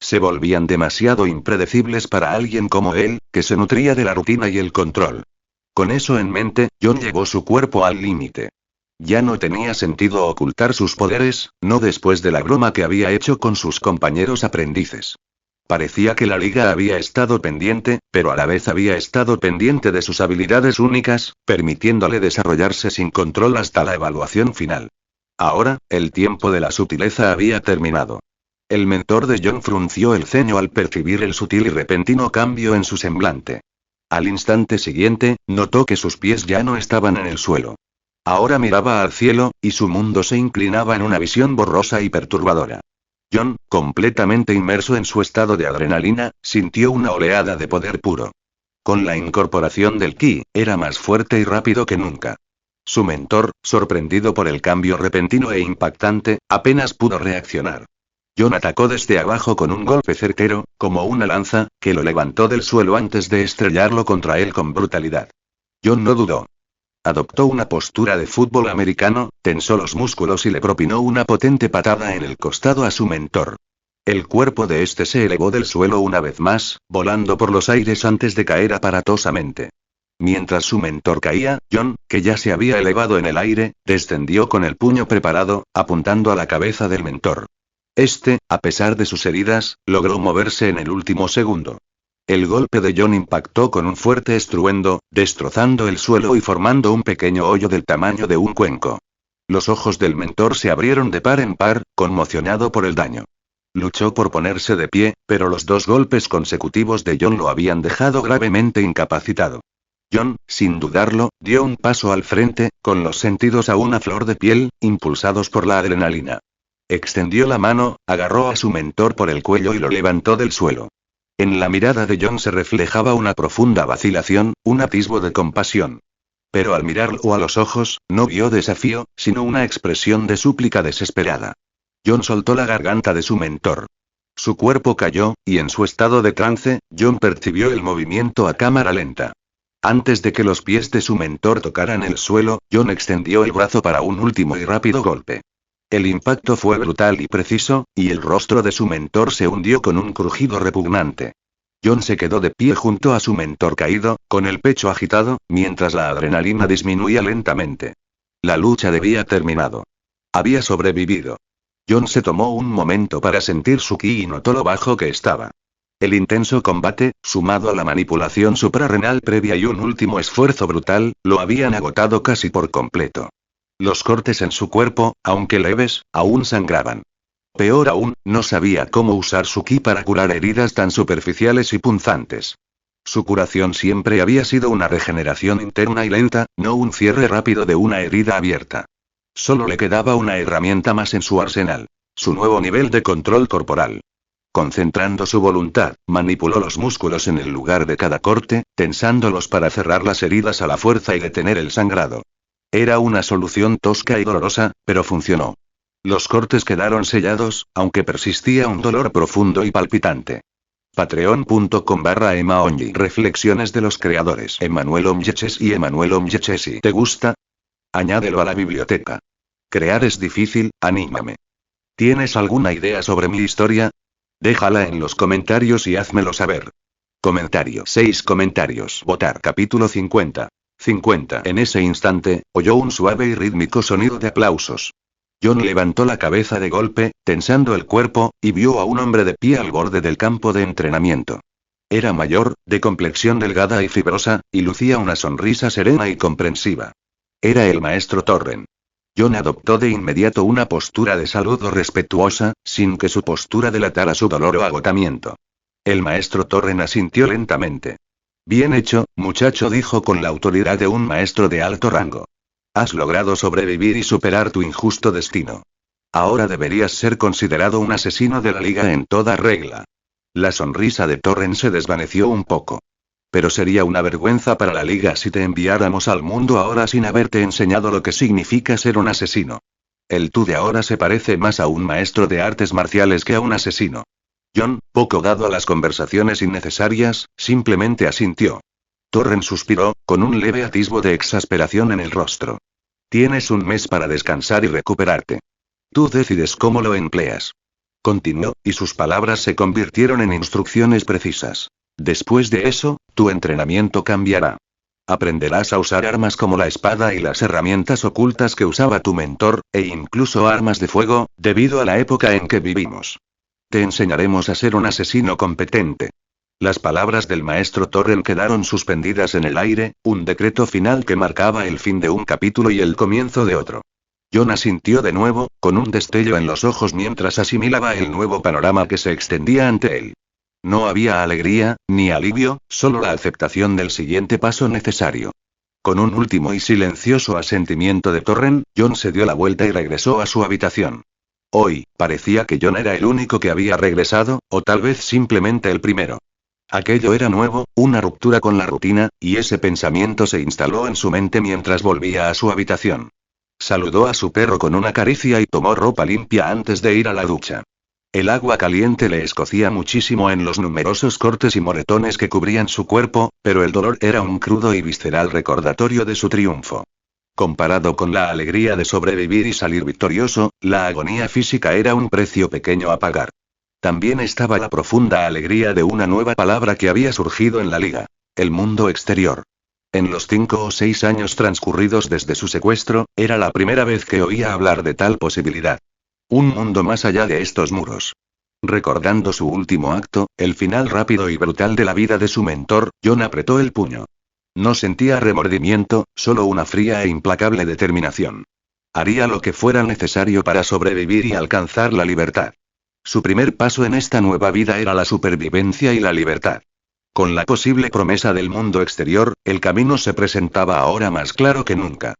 Se volvían demasiado impredecibles para alguien como él, que se nutría de la rutina y el control. Con eso en mente, Jon llevó su cuerpo al límite. Ya no tenía sentido ocultar sus poderes, no después de la broma que había hecho con sus compañeros aprendices. Parecía que la liga había estado pendiente, pero a la vez había estado pendiente de sus habilidades únicas, permitiéndole desarrollarse sin control hasta la evaluación final. Ahora, el tiempo de la sutileza había terminado. El mentor de John frunció el ceño al percibir el sutil y repentino cambio en su semblante. Al instante siguiente, notó que sus pies ya no estaban en el suelo. Ahora miraba al cielo, y su mundo se inclinaba en una visión borrosa y perturbadora. John, completamente inmerso en su estado de adrenalina, sintió una oleada de poder puro. Con la incorporación del ki, era más fuerte y rápido que nunca. Su mentor, sorprendido por el cambio repentino e impactante, apenas pudo reaccionar. John atacó desde abajo con un golpe certero, como una lanza, que lo levantó del suelo antes de estrellarlo contra él con brutalidad. John no dudó. Adoptó una postura de fútbol americano, tensó los músculos y le propinó una potente patada en el costado a su mentor. El cuerpo de este se elevó del suelo una vez más, volando por los aires antes de caer aparatosamente. Mientras su mentor caía, John, que ya se había elevado en el aire, descendió con el puño preparado, apuntando a la cabeza del mentor. Este, a pesar de sus heridas, logró moverse en el último segundo. El golpe de John impactó con un fuerte estruendo, destrozando el suelo y formando un pequeño hoyo del tamaño de un cuenco. Los ojos del mentor se abrieron de par en par, conmocionado por el daño. Luchó por ponerse de pie, pero los dos golpes consecutivos de John lo habían dejado gravemente incapacitado. John, sin dudarlo, dio un paso al frente, con los sentidos aún a flor de piel, impulsados por la adrenalina. Extendió la mano, agarró a su mentor por el cuello y lo levantó del suelo. En la mirada de John se reflejaba una profunda vacilación, un atisbo de compasión. Pero al mirarlo a los ojos, no vio desafío, sino una expresión de súplica desesperada. John soltó la garganta de su mentor. Su cuerpo cayó, y en su estado de trance, John percibió el movimiento a cámara lenta. Antes de que los pies de su mentor tocaran el suelo, John extendió el brazo para un último y rápido golpe. El impacto fue brutal y preciso, y el rostro de su mentor se hundió con un crujido repugnante. John se quedó de pie junto a su mentor caído, con el pecho agitado, mientras la adrenalina disminuía lentamente. La lucha debía terminado. Había sobrevivido. John se tomó un momento para sentir su ki y notó lo bajo que estaba. El intenso combate, sumado a la manipulación suprarrenal previa y un último esfuerzo brutal, lo habían agotado casi por completo. Los cortes en su cuerpo, aunque leves, aún sangraban. Peor aún, no sabía cómo usar su ki para curar heridas tan superficiales y punzantes. Su curación siempre había sido una regeneración interna y lenta, no un cierre rápido de una herida abierta. Solo le quedaba una herramienta más en su arsenal: su nuevo nivel de control corporal. Concentrando su voluntad, manipuló los músculos en el lugar de cada corte, tensándolos para cerrar las heridas a la fuerza y detener el sangrado. Era una solución tosca y dolorosa, pero funcionó. Los cortes quedaron sellados, aunque persistía un dolor profundo y palpitante. Patreon.com/emaonji. Reflexiones de los creadores Emanuel Omyeches y Emanuel Omyechesi. ¿Te gusta? Añádelo a la biblioteca. Crear es difícil, anímame. ¿Tienes alguna idea sobre mi historia? Déjala en los comentarios y házmelo saber. Comentario. 6 comentarios. Votar. Capítulo 50. 50. En ese instante, oyó un suave y rítmico sonido de aplausos. John levantó la cabeza de golpe, tensando el cuerpo, y vio a un hombre de pie al borde del campo de entrenamiento. Era mayor, de complexión delgada y fibrosa, y lucía una sonrisa serena y comprensiva. Era el maestro Torren. John adoptó de inmediato una postura de saludo respetuosa, sin que su postura delatara su dolor o agotamiento. El maestro Torren asintió lentamente. Bien hecho, muchacho, dijo con la autoridad de un maestro de alto rango. Has logrado sobrevivir y superar tu injusto destino. Ahora deberías ser considerado un asesino de la liga en toda regla. La sonrisa de Torren se desvaneció un poco. Pero sería una vergüenza para la liga si te enviáramos al mundo ahora sin haberte enseñado lo que significa ser un asesino. El tú de ahora se parece más a un maestro de artes marciales que a un asesino. John, poco dado a las conversaciones innecesarias, simplemente asintió. Torren suspiró, con un leve atisbo de exasperación en el rostro. Tienes un mes para descansar y recuperarte. Tú decides cómo lo empleas. Continuó, y sus palabras se convirtieron en instrucciones precisas. Después de eso, tu entrenamiento cambiará. Aprenderás a usar armas como la espada y las herramientas ocultas que usaba tu mentor, e incluso armas de fuego, debido a la época en que vivimos. Te enseñaremos a ser un asesino competente. Las palabras del maestro Torren quedaron suspendidas en el aire, un decreto final que marcaba el fin de un capítulo y el comienzo de otro. Jon asintió de nuevo, con un destello en los ojos mientras asimilaba el nuevo panorama que se extendía ante él. No había alegría, ni alivio, solo la aceptación del siguiente paso necesario. Con un último y silencioso asentimiento de Torren, Jon se dio la vuelta y regresó a su habitación. Hoy, parecía que Jon era el único que había regresado, o tal vez simplemente el primero. Aquello era nuevo, una ruptura con la rutina, y ese pensamiento se instaló en su mente mientras volvía a su habitación. Saludó a su perro con una caricia y tomó ropa limpia antes de ir a la ducha. El agua caliente le escocía muchísimo en los numerosos cortes y moretones que cubrían su cuerpo, pero el dolor era un crudo y visceral recordatorio de su triunfo. Comparado con la alegría de sobrevivir y salir victorioso, la agonía física era un precio pequeño a pagar. También estaba la profunda alegría de una nueva palabra que había surgido en la liga: el mundo exterior. En los 5 o 6 años transcurridos desde su secuestro, era la primera vez que oía hablar de tal posibilidad. Un mundo más allá de estos muros. Recordando su último acto, el final rápido y brutal de la vida de su mentor, Jon apretó el puño. No sentía remordimiento, solo una fría e implacable determinación. Haría lo que fuera necesario para sobrevivir y alcanzar la libertad. Su primer paso en esta nueva vida era la supervivencia y la libertad. Con la posible promesa del mundo exterior, el camino se presentaba ahora más claro que nunca.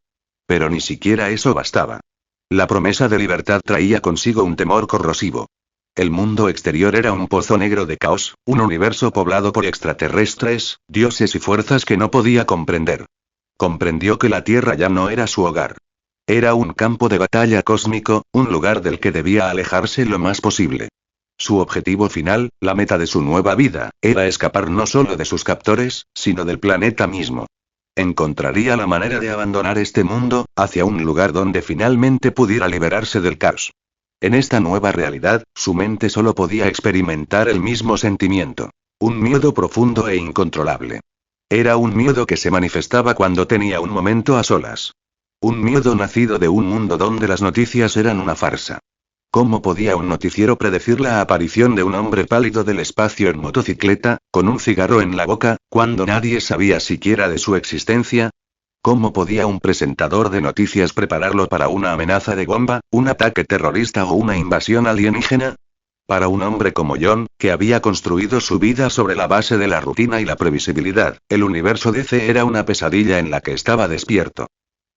Pero ni siquiera eso bastaba. La promesa de libertad traía consigo un temor corrosivo. El mundo exterior era un pozo negro de caos, un universo poblado por extraterrestres, dioses y fuerzas que no podía comprender. Comprendió que la Tierra ya no era su hogar. Era un campo de batalla cósmico, un lugar del que debía alejarse lo más posible. Su objetivo final, la meta de su nueva vida, era escapar no solo de sus captores, sino del planeta mismo. Encontraría la manera de abandonar este mundo, hacia un lugar donde finalmente pudiera liberarse del caos. En esta nueva realidad, su mente solo podía experimentar el mismo sentimiento. Un miedo profundo e incontrolable. Era un miedo que se manifestaba cuando tenía un momento a solas. Un miedo nacido de un mundo donde las noticias eran una farsa. ¿Cómo podía un noticiero predecir la aparición de un hombre pálido del espacio en motocicleta, con un cigarro en la boca, cuando nadie sabía siquiera de su existencia? ¿Cómo podía un presentador de noticias prepararlo para una amenaza de bomba, un ataque terrorista o una invasión alienígena? Para un hombre como Jon, que había construido su vida sobre la base de la rutina y la previsibilidad, el universo DC era una pesadilla en la que estaba despierto.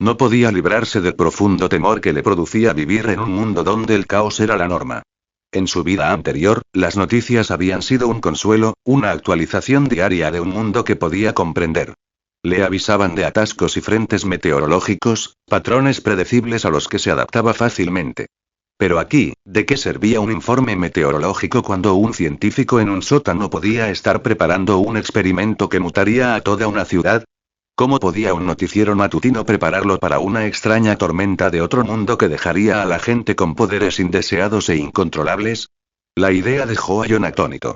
No podía librarse del profundo temor que le producía vivir en un mundo donde el caos era la norma. En su vida anterior, las noticias habían sido un consuelo, una actualización diaria de un mundo que podía comprender. Le avisaban de atascos y frentes meteorológicos, patrones predecibles a los que se adaptaba fácilmente. Pero aquí, ¿de qué servía un informe meteorológico cuando un científico en un sótano podía estar preparando un experimento que mutaría a toda una ciudad? ¿Cómo podía un noticiero matutino prepararlo para una extraña tormenta de otro mundo que dejaría a la gente con poderes indeseados e incontrolables? La idea dejó a Jon atónito.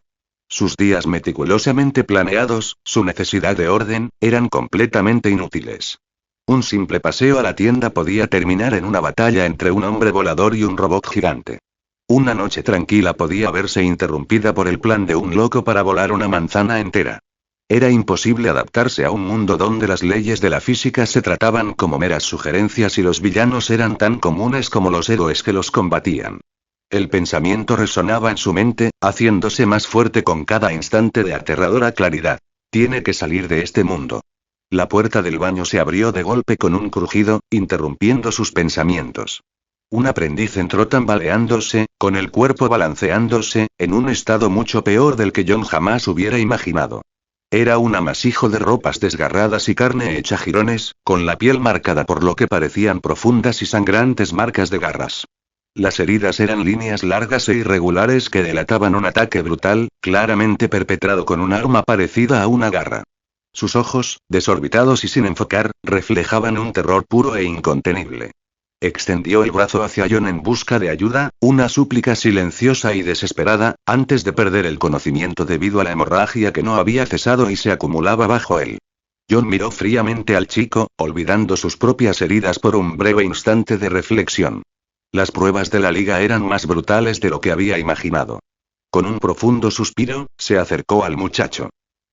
Sus días meticulosamente planeados, su necesidad de orden, eran completamente inútiles. Un simple paseo a la tienda podía terminar en una batalla entre un hombre volador y un robot gigante. Una noche tranquila podía verse interrumpida por el plan de un loco para volar una manzana entera. Era imposible adaptarse a un mundo donde las leyes de la física se trataban como meras sugerencias y los villanos eran tan comunes como los héroes que los combatían. El pensamiento resonaba en su mente, haciéndose más fuerte con cada instante de aterradora claridad. Tiene que salir de este mundo. La puerta del baño se abrió de golpe con un crujido, interrumpiendo sus pensamientos. Un aprendiz entró tambaleándose, con el cuerpo balanceándose, en un estado mucho peor del que Jon jamás hubiera imaginado. Era un amasijo de ropas desgarradas y carne hecha jirones, con la piel marcada por lo que parecían profundas y sangrantes marcas de garras. Las heridas eran líneas largas e irregulares que delataban un ataque brutal, claramente perpetrado con un arma parecida a una garra. Sus ojos, desorbitados y sin enfocar, reflejaban un terror puro e incontenible. Extendió el brazo hacia Jon en busca de ayuda, una súplica silenciosa y desesperada, antes de perder el conocimiento debido a la hemorragia que no había cesado y se acumulaba bajo él. John miró fríamente al chico, olvidando sus propias heridas por un breve instante de reflexión. Las pruebas de la liga eran más brutales de lo que había imaginado. Con un profundo suspiro, se acercó al muchacho.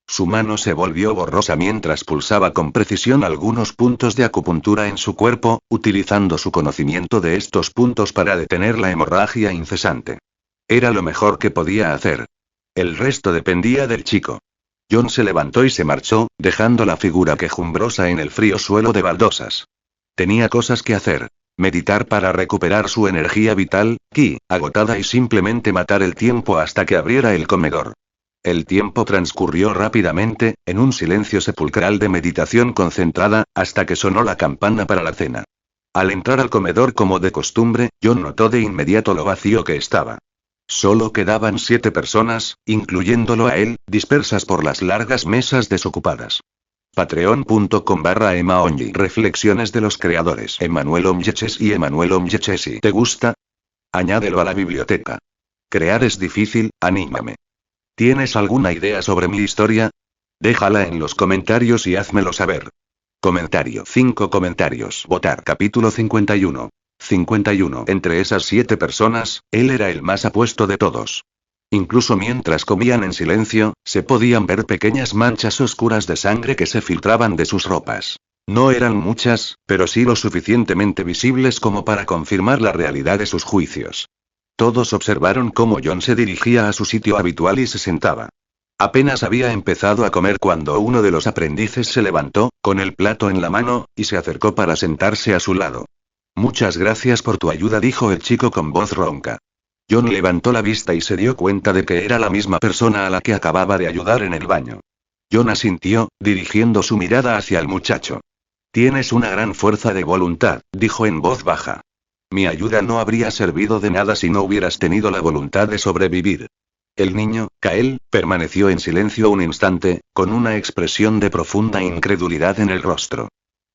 Su mano se volvió borrosa mientras pulsaba con precisión algunos puntos de acupuntura en su cuerpo, utilizando su conocimiento de estos puntos para detener la hemorragia incesante. Era lo mejor que podía hacer. El resto dependía del chico. John se levantó y se marchó, dejando la figura quejumbrosa en el frío suelo de baldosas. Tenía cosas que hacer. Meditar para recuperar su energía vital, ki, agotada, y simplemente matar el tiempo hasta que abriera el comedor. El tiempo transcurrió rápidamente, en un silencio sepulcral de meditación concentrada, hasta que sonó la campana para la cena. Al entrar al comedor como de costumbre, John notó de inmediato lo vacío que estaba. Solo quedaban 7 personas, incluyéndolo a él, dispersas por las largas mesas desocupadas. Patreon.com/emaonly. Reflexiones de los creadores Emanuel Omyechesi y Emanuel Omyechesi. ¿Te gusta? Añádelo a la biblioteca. Crear es difícil, anímame. ¿Tienes alguna idea sobre mi historia? Déjala en los comentarios y házmelo saber. Comentario. 5 comentarios. Votar. Capítulo 51. 51. Entre esas 7 personas, él era el más apuesto de todos. Incluso mientras comían en silencio, se podían ver pequeñas manchas oscuras de sangre que se filtraban de sus ropas. No eran muchas, pero sí lo suficientemente visibles como para confirmar la realidad de sus juicios. Todos observaron cómo John se dirigía a su sitio habitual y se sentaba. Apenas había empezado a comer cuando uno de los aprendices se levantó, con el plato en la mano, y se acercó para sentarse a su lado. Muchas gracias por tu ayuda, dijo el chico con voz ronca. John levantó la vista y se dio cuenta de que era la misma persona a la que acababa de ayudar en el baño. John asintió, dirigiendo su mirada hacia el muchacho. Tienes una gran fuerza de voluntad, dijo en voz baja. Mi ayuda no habría servido de nada si no hubieras tenido la voluntad de sobrevivir. El niño, Kael, permaneció en silencio un instante, con una expresión de profunda incredulidad en el rostro.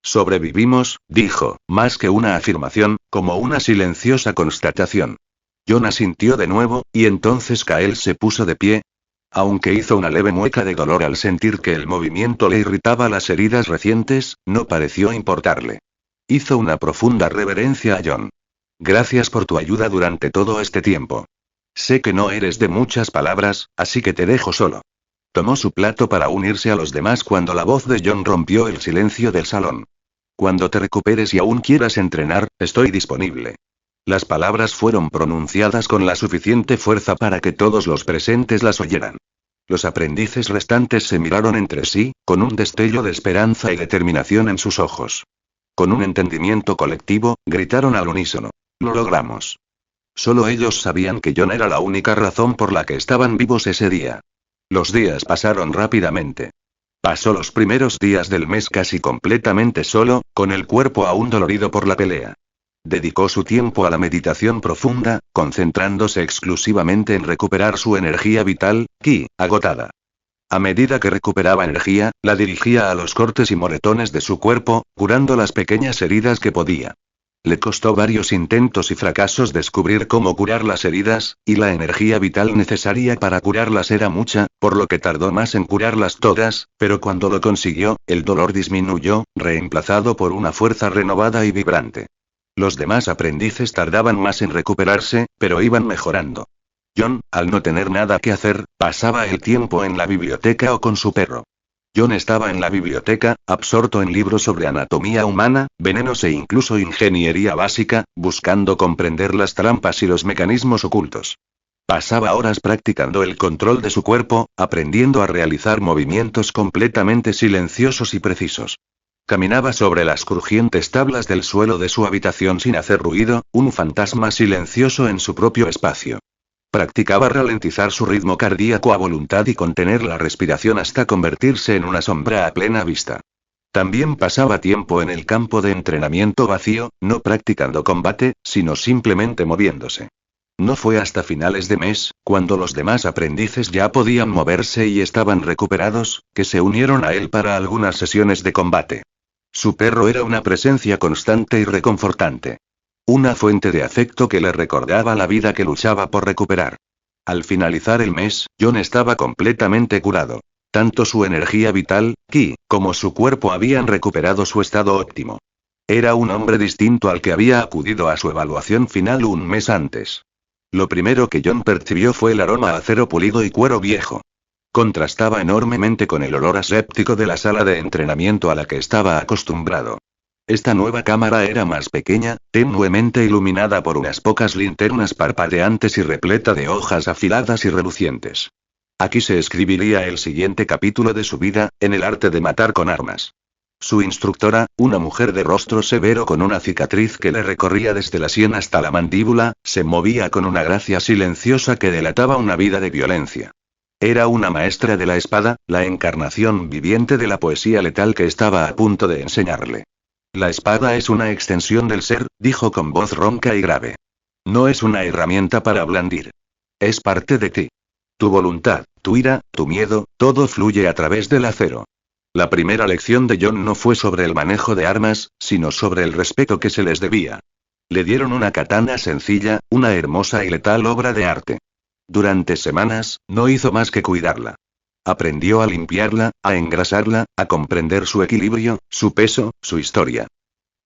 Sobrevivimos, dijo, más que una afirmación, como una silenciosa constatación. John asintió de nuevo, y entonces Kael se puso de pie. Aunque hizo una leve mueca de dolor al sentir que el movimiento le irritaba las heridas recientes, no pareció importarle. Hizo una profunda reverencia a John. Gracias por tu ayuda durante todo este tiempo. Sé que no eres de muchas palabras, así que te dejo solo. Tomó su plato para unirse a los demás cuando la voz de John rompió el silencio del salón. Cuando te recuperes y aún quieras entrenar, estoy disponible. Las palabras fueron pronunciadas con la suficiente fuerza para que todos los presentes las oyeran. Los aprendices restantes se miraron entre sí, con un destello de esperanza y determinación en sus ojos. Con un entendimiento colectivo, gritaron al unísono. Lo logramos. Solo ellos sabían que John era la única razón por la que estaban vivos ese día. Los días pasaron rápidamente. Pasó los primeros días del mes casi completamente solo, con el cuerpo aún dolorido por la pelea. Dedicó su tiempo a la meditación profunda, concentrándose exclusivamente en recuperar su energía vital, ki, agotada. A medida que recuperaba energía, la dirigía a los cortes y moretones de su cuerpo, curando las pequeñas heridas que podía. Le costó varios intentos y fracasos descubrir cómo curar las heridas, y la energía vital necesaria para curarlas era mucha, por lo que tardó más en curarlas todas, pero cuando lo consiguió, el dolor disminuyó, reemplazado por una fuerza renovada y vibrante. Los demás aprendices tardaban más en recuperarse, pero iban mejorando. John, al no tener nada que hacer, pasaba el tiempo en la biblioteca o con su perro. John estaba en la biblioteca, absorto en libros sobre anatomía humana, venenos e incluso ingeniería básica, buscando comprender las trampas y los mecanismos ocultos. Pasaba horas practicando el control de su cuerpo, aprendiendo a realizar movimientos completamente silenciosos y precisos. Caminaba sobre las crujientes tablas del suelo de su habitación sin hacer ruido, un fantasma silencioso en su propio espacio. Practicaba ralentizar su ritmo cardíaco a voluntad y contener la respiración hasta convertirse en una sombra a plena vista. También pasaba tiempo en el campo de entrenamiento vacío, no practicando combate, sino simplemente moviéndose. No fue hasta finales de mes, cuando los demás aprendices ya podían moverse y estaban recuperados, que se unieron a él para algunas sesiones de combate. Su perro era una presencia constante y reconfortante. Una fuente de afecto que le recordaba la vida que luchaba por recuperar. Al finalizar el mes, John estaba completamente curado. Tanto su energía vital, ki, como su cuerpo habían recuperado su estado óptimo. Era un hombre distinto al que había acudido a su evaluación final un mes antes. Lo primero que John percibió fue el aroma a acero pulido y cuero viejo. Contrastaba enormemente con el olor aséptico de la sala de entrenamiento a la que estaba acostumbrado. Esta nueva cámara era más pequeña, tenuemente iluminada por unas pocas linternas parpadeantes y repleta de hojas afiladas y relucientes. Aquí se escribiría el siguiente capítulo de su vida, en el arte de matar con armas. Su instructora, una mujer de rostro severo con una cicatriz que le recorría desde la sien hasta la mandíbula, se movía con una gracia silenciosa que delataba una vida de violencia. Era una maestra de la espada, la encarnación viviente de la poesía letal que estaba a punto de enseñarle. La espada es una extensión del ser, dijo con voz ronca y grave. No es una herramienta para blandir. Es parte de ti. Tu voluntad, tu ira, tu miedo, todo fluye a través del acero. La primera lección de John no fue sobre el manejo de armas, sino sobre el respeto que se les debía. Le dieron una katana sencilla, una hermosa y letal obra de arte. Durante semanas, no hizo más que cuidarla. Aprendió a limpiarla, a engrasarla, a comprender su equilibrio, su peso, su historia.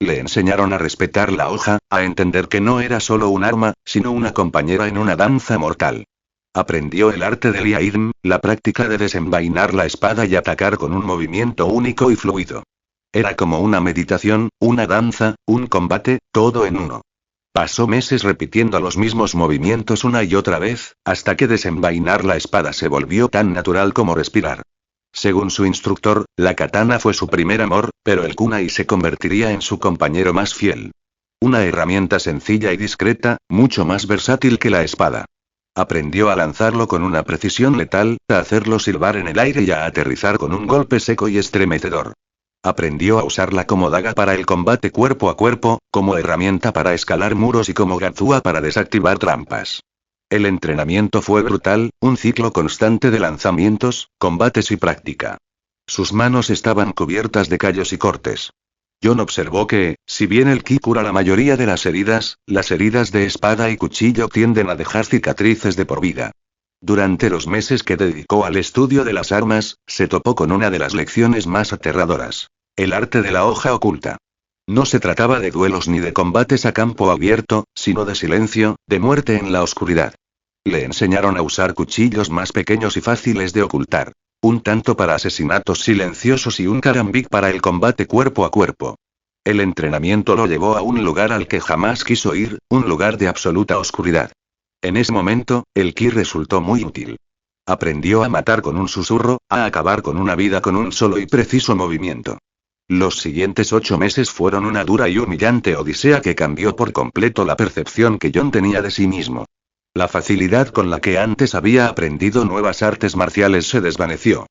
Le enseñaron a respetar la hoja, a entender que no era solo un arma, sino una compañera en una danza mortal. Aprendió el arte del Iaidm, la práctica de desenvainar la espada y atacar con un movimiento único y fluido. Era como una meditación, una danza, un combate, todo en uno. Pasó meses repitiendo los mismos movimientos una y otra vez, hasta que desenvainar la espada se volvió tan natural como respirar. Según su instructor, la katana fue su primer amor, pero el kunai se convertiría en su compañero más fiel. Una herramienta sencilla y discreta, mucho más versátil que la espada. Aprendió a lanzarlo con una precisión letal, a hacerlo silbar en el aire y a aterrizar con un golpe seco y estremecedor. Aprendió a usarla como daga para el combate cuerpo a cuerpo, como herramienta para escalar muros y como ganzúa para desactivar trampas. El entrenamiento fue brutal, un ciclo constante de lanzamientos, combates y práctica. Sus manos estaban cubiertas de callos y cortes. John observó que, si bien el ki cura la mayoría de las heridas de espada y cuchillo tienden a dejar cicatrices de por vida. Durante los meses que dedicó al estudio de las armas, se topó con una de las lecciones más aterradoras. El arte de la hoja oculta. No se trataba de duelos ni de combates a campo abierto, sino de silencio, de muerte en la oscuridad. Le enseñaron a usar cuchillos más pequeños y fáciles de ocultar. Un tanto para asesinatos silenciosos y un karambik para el combate cuerpo a cuerpo. El entrenamiento lo llevó a un lugar al que jamás quiso ir, un lugar de absoluta oscuridad. En ese momento, el ki resultó muy útil. Aprendió a matar con un susurro, a acabar con una vida con un solo y preciso movimiento. Los siguientes 8 meses fueron una dura y humillante odisea que cambió por completo la percepción que John tenía de sí mismo. La facilidad con la que antes había aprendido nuevas artes marciales se desvaneció.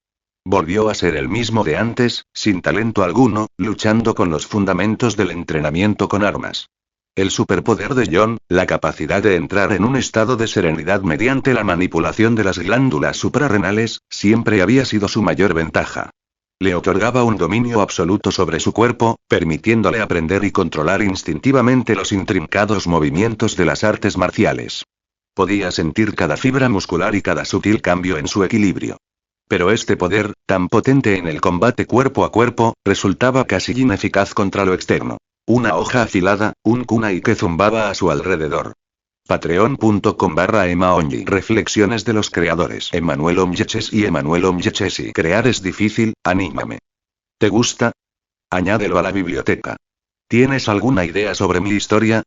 Volvió a ser el mismo de antes, sin talento alguno, luchando con los fundamentos del entrenamiento con armas. El superpoder de John, la capacidad de entrar en un estado de serenidad mediante la manipulación de las glándulas suprarrenales, siempre había sido su mayor ventaja. Le otorgaba un dominio absoluto sobre su cuerpo, permitiéndole aprender y controlar instintivamente los intrincados movimientos de las artes marciales. Podía sentir cada fibra muscular y cada sutil cambio en su equilibrio. Pero este poder, tan potente en el combate cuerpo a cuerpo, resultaba casi ineficaz contra lo externo. Una hoja afilada, un kunai que zumbaba a su alrededor. Patreon.com/emaonji. Reflexiones de los creadores Emanuel Omyeches y Emanuel Omyechesi. Crear es difícil, anímame. ¿Te gusta? Añádelo a la biblioteca. ¿Tienes alguna idea sobre mi historia?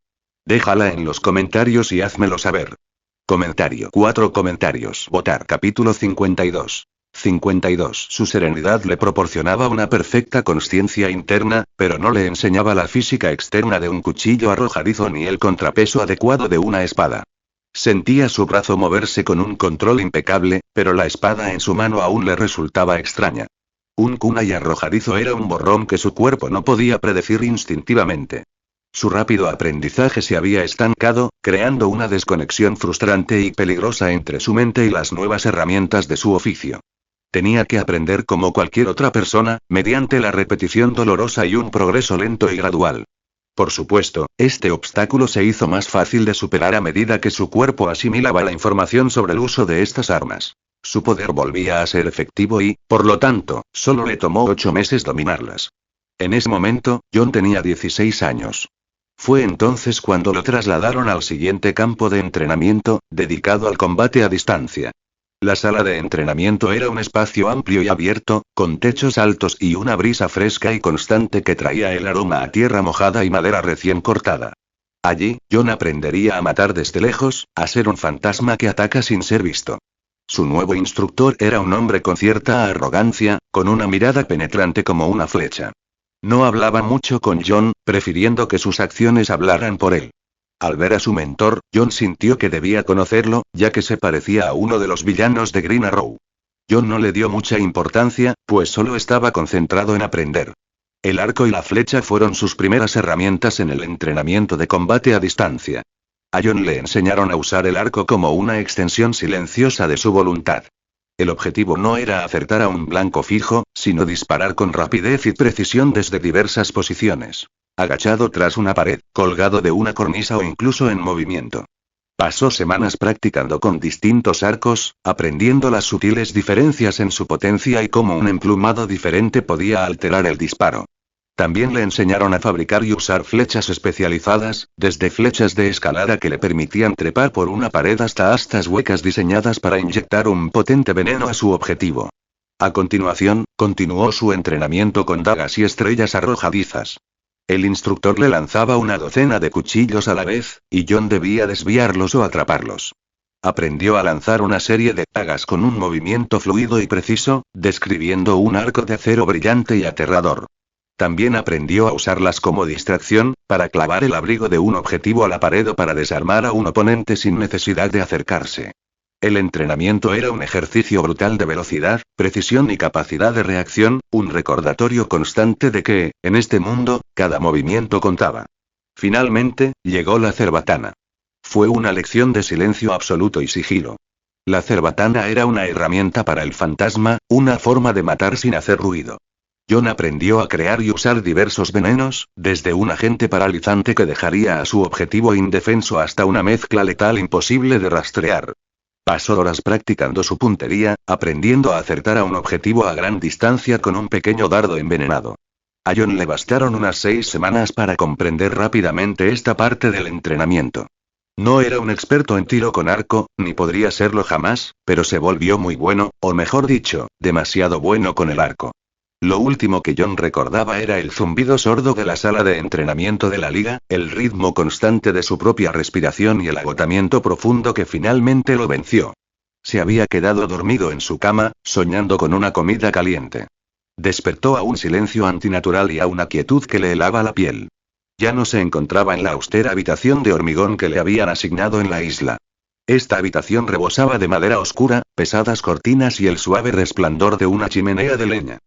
Déjala en los comentarios y házmelo saber. Comentario. 4 comentarios. Votar. Capítulo 52. 52. Su serenidad le proporcionaba una perfecta consciencia interna, pero no le enseñaba la física externa de un cuchillo arrojadizo ni el contrapeso adecuado de una espada. Sentía su brazo moverse con un control impecable, pero la espada en su mano aún le resultaba extraña. Un kunai arrojadizo era un borrón que su cuerpo no podía predecir instintivamente. Su rápido aprendizaje se había estancado, creando una desconexión frustrante y peligrosa entre su mente y las nuevas herramientas de su oficio. Tenía que aprender como cualquier otra persona, mediante la repetición dolorosa y un progreso lento y gradual. Por supuesto, este obstáculo se hizo más fácil de superar a medida que su cuerpo asimilaba la información sobre el uso de estas armas. Su poder volvía a ser efectivo y, por lo tanto, solo le tomó 8 meses dominarlas. En ese momento, John tenía 16 años. Fue entonces cuando lo trasladaron al siguiente campo de entrenamiento, dedicado al combate a distancia. La sala de entrenamiento era un espacio amplio y abierto, con techos altos y una brisa fresca y constante que traía el aroma a tierra mojada y madera recién cortada. Allí, John aprendería a matar desde lejos, a ser un fantasma que ataca sin ser visto. Su nuevo instructor era un hombre con cierta arrogancia, con una mirada penetrante como una flecha. No hablaba mucho con John, prefiriendo que sus acciones hablaran por él. Al ver a su mentor, John sintió que debía conocerlo, ya que se parecía a uno de los villanos de Green Arrow. John no le dio mucha importancia, pues solo estaba concentrado en aprender. El arco y la flecha fueron sus primeras herramientas en el entrenamiento de combate a distancia. A John le enseñaron a usar el arco como una extensión silenciosa de su voluntad. El objetivo no era acertar a un blanco fijo, sino disparar con rapidez y precisión desde diversas posiciones. Agachado tras una pared, colgado de una cornisa o incluso en movimiento. Pasó semanas practicando con distintos arcos, aprendiendo las sutiles diferencias en su potencia y cómo un emplumado diferente podía alterar el disparo. También le enseñaron a fabricar y usar flechas especializadas, desde flechas de escalada que le permitían trepar por una pared hasta astas huecas diseñadas para inyectar un potente veneno a su objetivo. A continuación, continuó su entrenamiento con dagas y estrellas arrojadizas. El instructor le lanzaba una docena de cuchillos a la vez, y John debía desviarlos o atraparlos. Aprendió a lanzar una serie de dagas con un movimiento fluido y preciso, describiendo un arco de acero brillante y aterrador. También aprendió a usarlas como distracción, para clavar el abrigo de un objetivo a la pared o para desarmar a un oponente sin necesidad de acercarse. El entrenamiento era un ejercicio brutal de velocidad, precisión y capacidad de reacción, un recordatorio constante de que, en este mundo, cada movimiento contaba. Finalmente, llegó la cerbatana. Fue una lección de silencio absoluto y sigilo. La cerbatana era una herramienta para el fantasma, una forma de matar sin hacer ruido. John aprendió a crear y usar diversos venenos, desde un agente paralizante que dejaría a su objetivo indefenso hasta una mezcla letal imposible de rastrear. Pasó horas practicando su puntería, aprendiendo a acertar a un objetivo a gran distancia con un pequeño dardo envenenado. A John le bastaron unas 6 semanas para comprender rápidamente esta parte del entrenamiento. No era un experto en tiro con arco, ni podría serlo jamás, pero se volvió muy bueno, o mejor dicho, demasiado bueno con el arco. Lo último que John recordaba era el zumbido sordo de la sala de entrenamiento de la liga, el ritmo constante de su propia respiración y el agotamiento profundo que finalmente lo venció. Se había quedado dormido en su cama, soñando con una comida caliente. Despertó a un silencio antinatural y a una quietud que le helaba la piel. Ya no se encontraba en la austera habitación de hormigón que le habían asignado en la isla. Esta habitación rebosaba de madera oscura, pesadas cortinas y el suave resplandor de una chimenea de leña.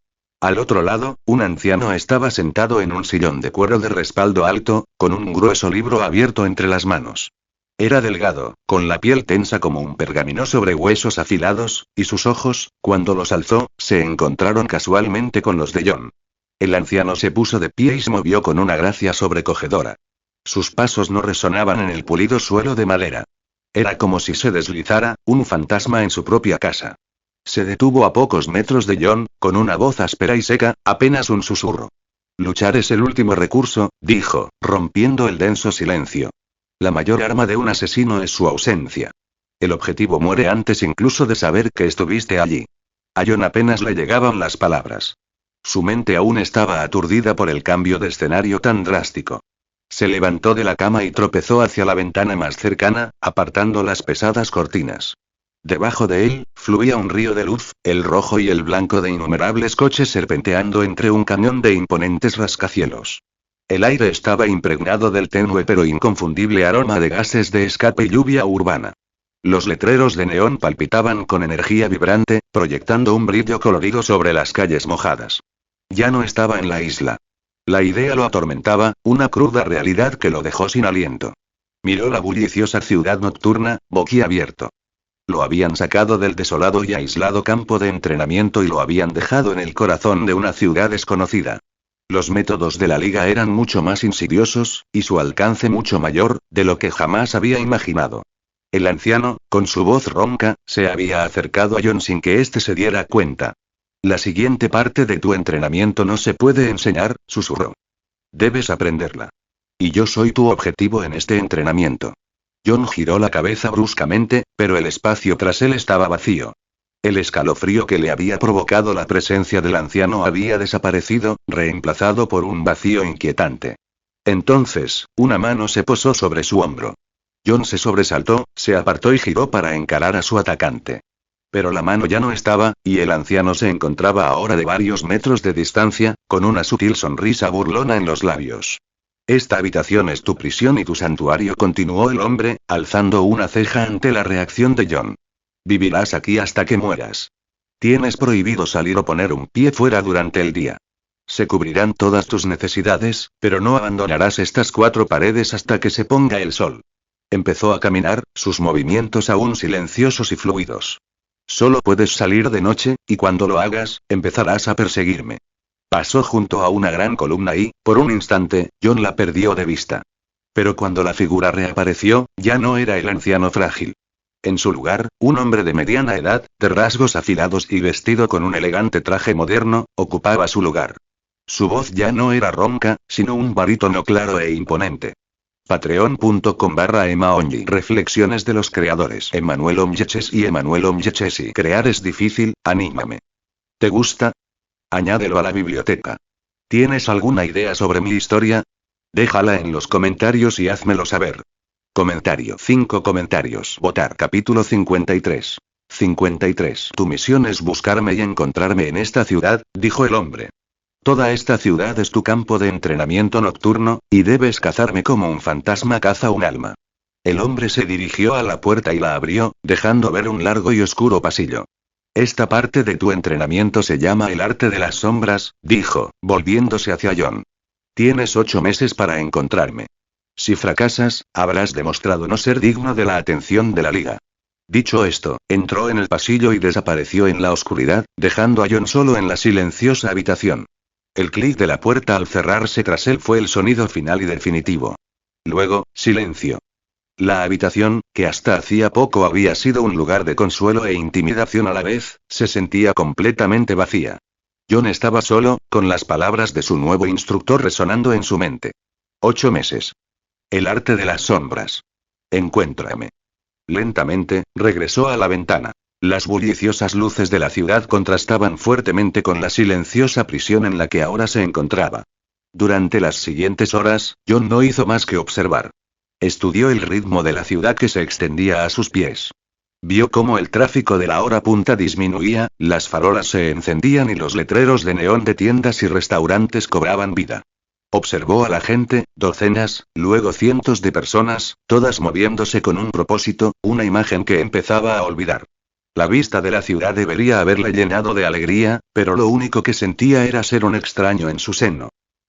Al otro lado, un anciano estaba sentado en un sillón de cuero de respaldo alto, con un grueso libro abierto entre las manos. Era delgado, con la piel tensa como un pergamino sobre huesos afilados, y sus ojos, cuando los alzó, se encontraron casualmente con los de John. El anciano se puso de pie y se movió con una gracia sobrecogedora. Sus pasos no resonaban en el pulido suelo de madera. Era como si se deslizara, un fantasma en su propia casa. Se detuvo a pocos metros de John, con una voz áspera y seca, apenas un susurro. Luchar es el último recurso, dijo, rompiendo el denso silencio. La mayor arma de un asesino es su ausencia. El objetivo muere antes incluso de saber que estuviste allí. A John apenas le llegaban las palabras. Su mente aún estaba aturdida por el cambio de escenario tan drástico. Se levantó de la cama y tropezó hacia la ventana más cercana, apartando las pesadas cortinas. Debajo de él, fluía un río de luz, el rojo y el blanco de innumerables coches serpenteando entre un cañón de imponentes rascacielos. El aire estaba impregnado del tenue pero inconfundible aroma de gases de escape y lluvia urbana. Los letreros de neón palpitaban con energía vibrante, proyectando un brillo colorido sobre las calles mojadas. Ya no estaba en la isla. La idea lo atormentaba, una cruda realidad que lo dejó sin aliento. Miró la bulliciosa ciudad nocturna, boquiabierto. Lo habían sacado del desolado y aislado campo de entrenamiento y lo habían dejado en el corazón de una ciudad desconocida. Los métodos de la Liga eran mucho más insidiosos, y su alcance mucho mayor, de lo que jamás había imaginado. El anciano, con su voz ronca, se había acercado a John sin que éste se diera cuenta. La siguiente parte de tu entrenamiento no se puede enseñar, susurró. Debes aprenderla. Y yo soy tu objetivo en este entrenamiento. John giró la cabeza bruscamente, pero el espacio tras él estaba vacío. El escalofrío que le había provocado la presencia del anciano había desaparecido, reemplazado por un vacío inquietante. Entonces, una mano se posó sobre su hombro. John se sobresaltó, se apartó y giró para encarar a su atacante. Pero la mano ya no estaba, y el anciano se encontraba ahora de varios metros de distancia, con una sutil sonrisa burlona en los labios. Esta habitación es tu prisión y tu santuario, continuó el hombre, alzando una ceja ante la reacción de John. Vivirás aquí hasta que mueras. Tienes prohibido salir o poner un pie fuera durante el día. Se cubrirán todas tus necesidades, pero no abandonarás estas 4 paredes hasta que se ponga el sol. Empezó a caminar, sus movimientos aún silenciosos y fluidos. Solo puedes salir de noche, y cuando lo hagas, empezarás a perseguirme. Pasó junto a una gran columna y, por un instante, John la perdió de vista. Pero cuando la figura reapareció, ya no era el anciano frágil. En su lugar, un hombre de mediana edad, de rasgos afilados y vestido con un elegante traje moderno, ocupaba su lugar. Su voz ya no era ronca, sino un barítono claro e imponente. Patreon.com/Emma-Only. Reflexiones de los creadores Emmanuel Omyeches y Emmanuel Omyeches. Crear es difícil, anímame. ¿Te gusta? Añádelo a la biblioteca. ¿Tienes alguna idea sobre mi historia? Déjala en los comentarios y házmelo saber. Comentario. 5 comentarios. Votar. Capítulo 53. 53. Tu misión es buscarme y encontrarme en esta ciudad, dijo el hombre. Toda esta ciudad es tu campo de entrenamiento nocturno, y debes cazarme como un fantasma caza un alma. El hombre se dirigió a la puerta y la abrió, dejando ver un largo y oscuro pasillo. Esta parte de tu entrenamiento se llama el arte de las sombras, dijo, volviéndose hacia John. Tienes 8 meses para encontrarme. Si fracasas, habrás demostrado no ser digno de la atención de la Liga. Dicho esto, entró en el pasillo y desapareció en la oscuridad, dejando a John solo en la silenciosa habitación. El clic de la puerta al cerrarse tras él fue el sonido final y definitivo. Luego, silencio. La habitación, que hasta hacía poco había sido un lugar de consuelo e intimidación a la vez, se sentía completamente vacía. John estaba solo, con las palabras de su nuevo instructor resonando en su mente. 8 meses. El arte de las sombras. Encuéntrame. Lentamente, regresó a la ventana. Las bulliciosas luces de la ciudad contrastaban fuertemente con la silenciosa prisión en la que ahora se encontraba. Durante las siguientes horas, John no hizo más que observar. Estudió el ritmo de la ciudad que se extendía a sus pies. Vio cómo el tráfico de la hora punta disminuía, las farolas se encendían y los letreros de neón de tiendas y restaurantes cobraban vida. Observó a la gente, docenas, luego cientos de personas, todas moviéndose con un propósito, una imagen que empezaba a olvidar. La vista de la ciudad debería haberle llenado de alegría, pero lo único que sentía era ser un extraño en su seno.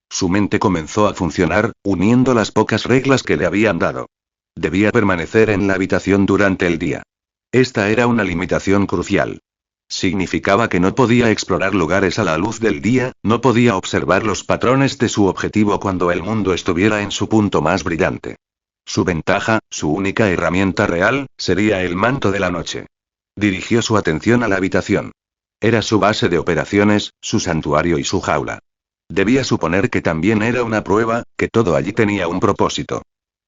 Su mente comenzó a funcionar, uniendo las pocas reglas que le habían dado. Debía permanecer en la habitación durante el día. Esta era una limitación crucial. Significaba que no podía explorar lugares a la luz del día, no podía observar los patrones de su objetivo cuando el mundo estuviera en su punto más brillante. Su ventaja, su única herramienta real, sería el manto de la noche. Dirigió su atención a la habitación. Era su base de operaciones, su santuario y su jaula. Debía suponer que también era una prueba, que todo allí tenía un propósito.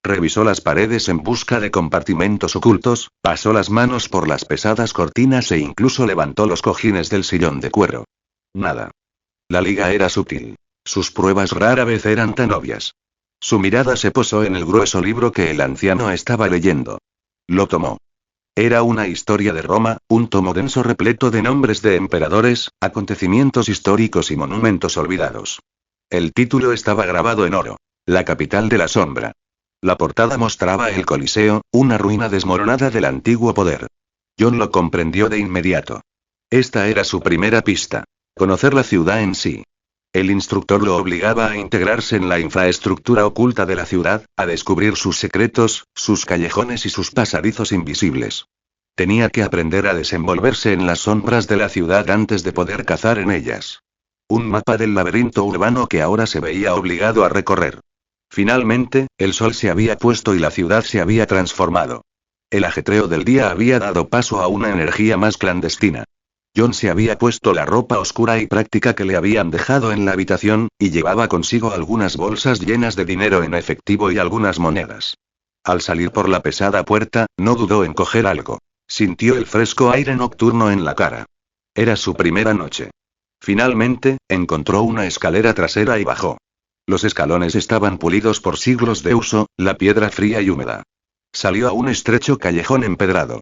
Revisó las paredes en busca de compartimentos ocultos, pasó las manos por las pesadas cortinas e incluso levantó los cojines del sillón de cuero. Nada. La liga era sutil. Sus pruebas rara vez eran tan obvias. Su mirada se posó en el grueso libro que el anciano estaba leyendo. Lo tomó. Era una historia de Roma, un tomo denso repleto de nombres de emperadores, acontecimientos históricos y monumentos olvidados. El título estaba grabado en oro. La capital de la sombra. La portada mostraba el Coliseo, una ruina desmoronada del antiguo poder. John lo comprendió de inmediato. Esta era su primera pista. Conocer la ciudad en sí. El instructor lo obligaba a integrarse en la infraestructura oculta de la ciudad, a descubrir sus secretos, sus callejones y sus pasadizos invisibles. Tenía que aprender a desenvolverse en las sombras de la ciudad antes de poder cazar en ellas. Un mapa del laberinto urbano que ahora se veía obligado a recorrer. Finalmente, el sol se había puesto y la ciudad se había transformado. El ajetreo del día había dado paso a una energía más clandestina. John se había puesto la ropa oscura y práctica que le habían dejado en la habitación, y llevaba consigo algunas bolsas llenas de dinero en efectivo y algunas monedas. Al salir por la pesada puerta, no dudó en coger algo. Sintió el fresco aire nocturno en la cara. Era su primera noche. Finalmente, encontró una escalera trasera y bajó. Los escalones estaban pulidos por siglos de uso, la piedra fría y húmeda. Salió a un estrecho callejón empedrado.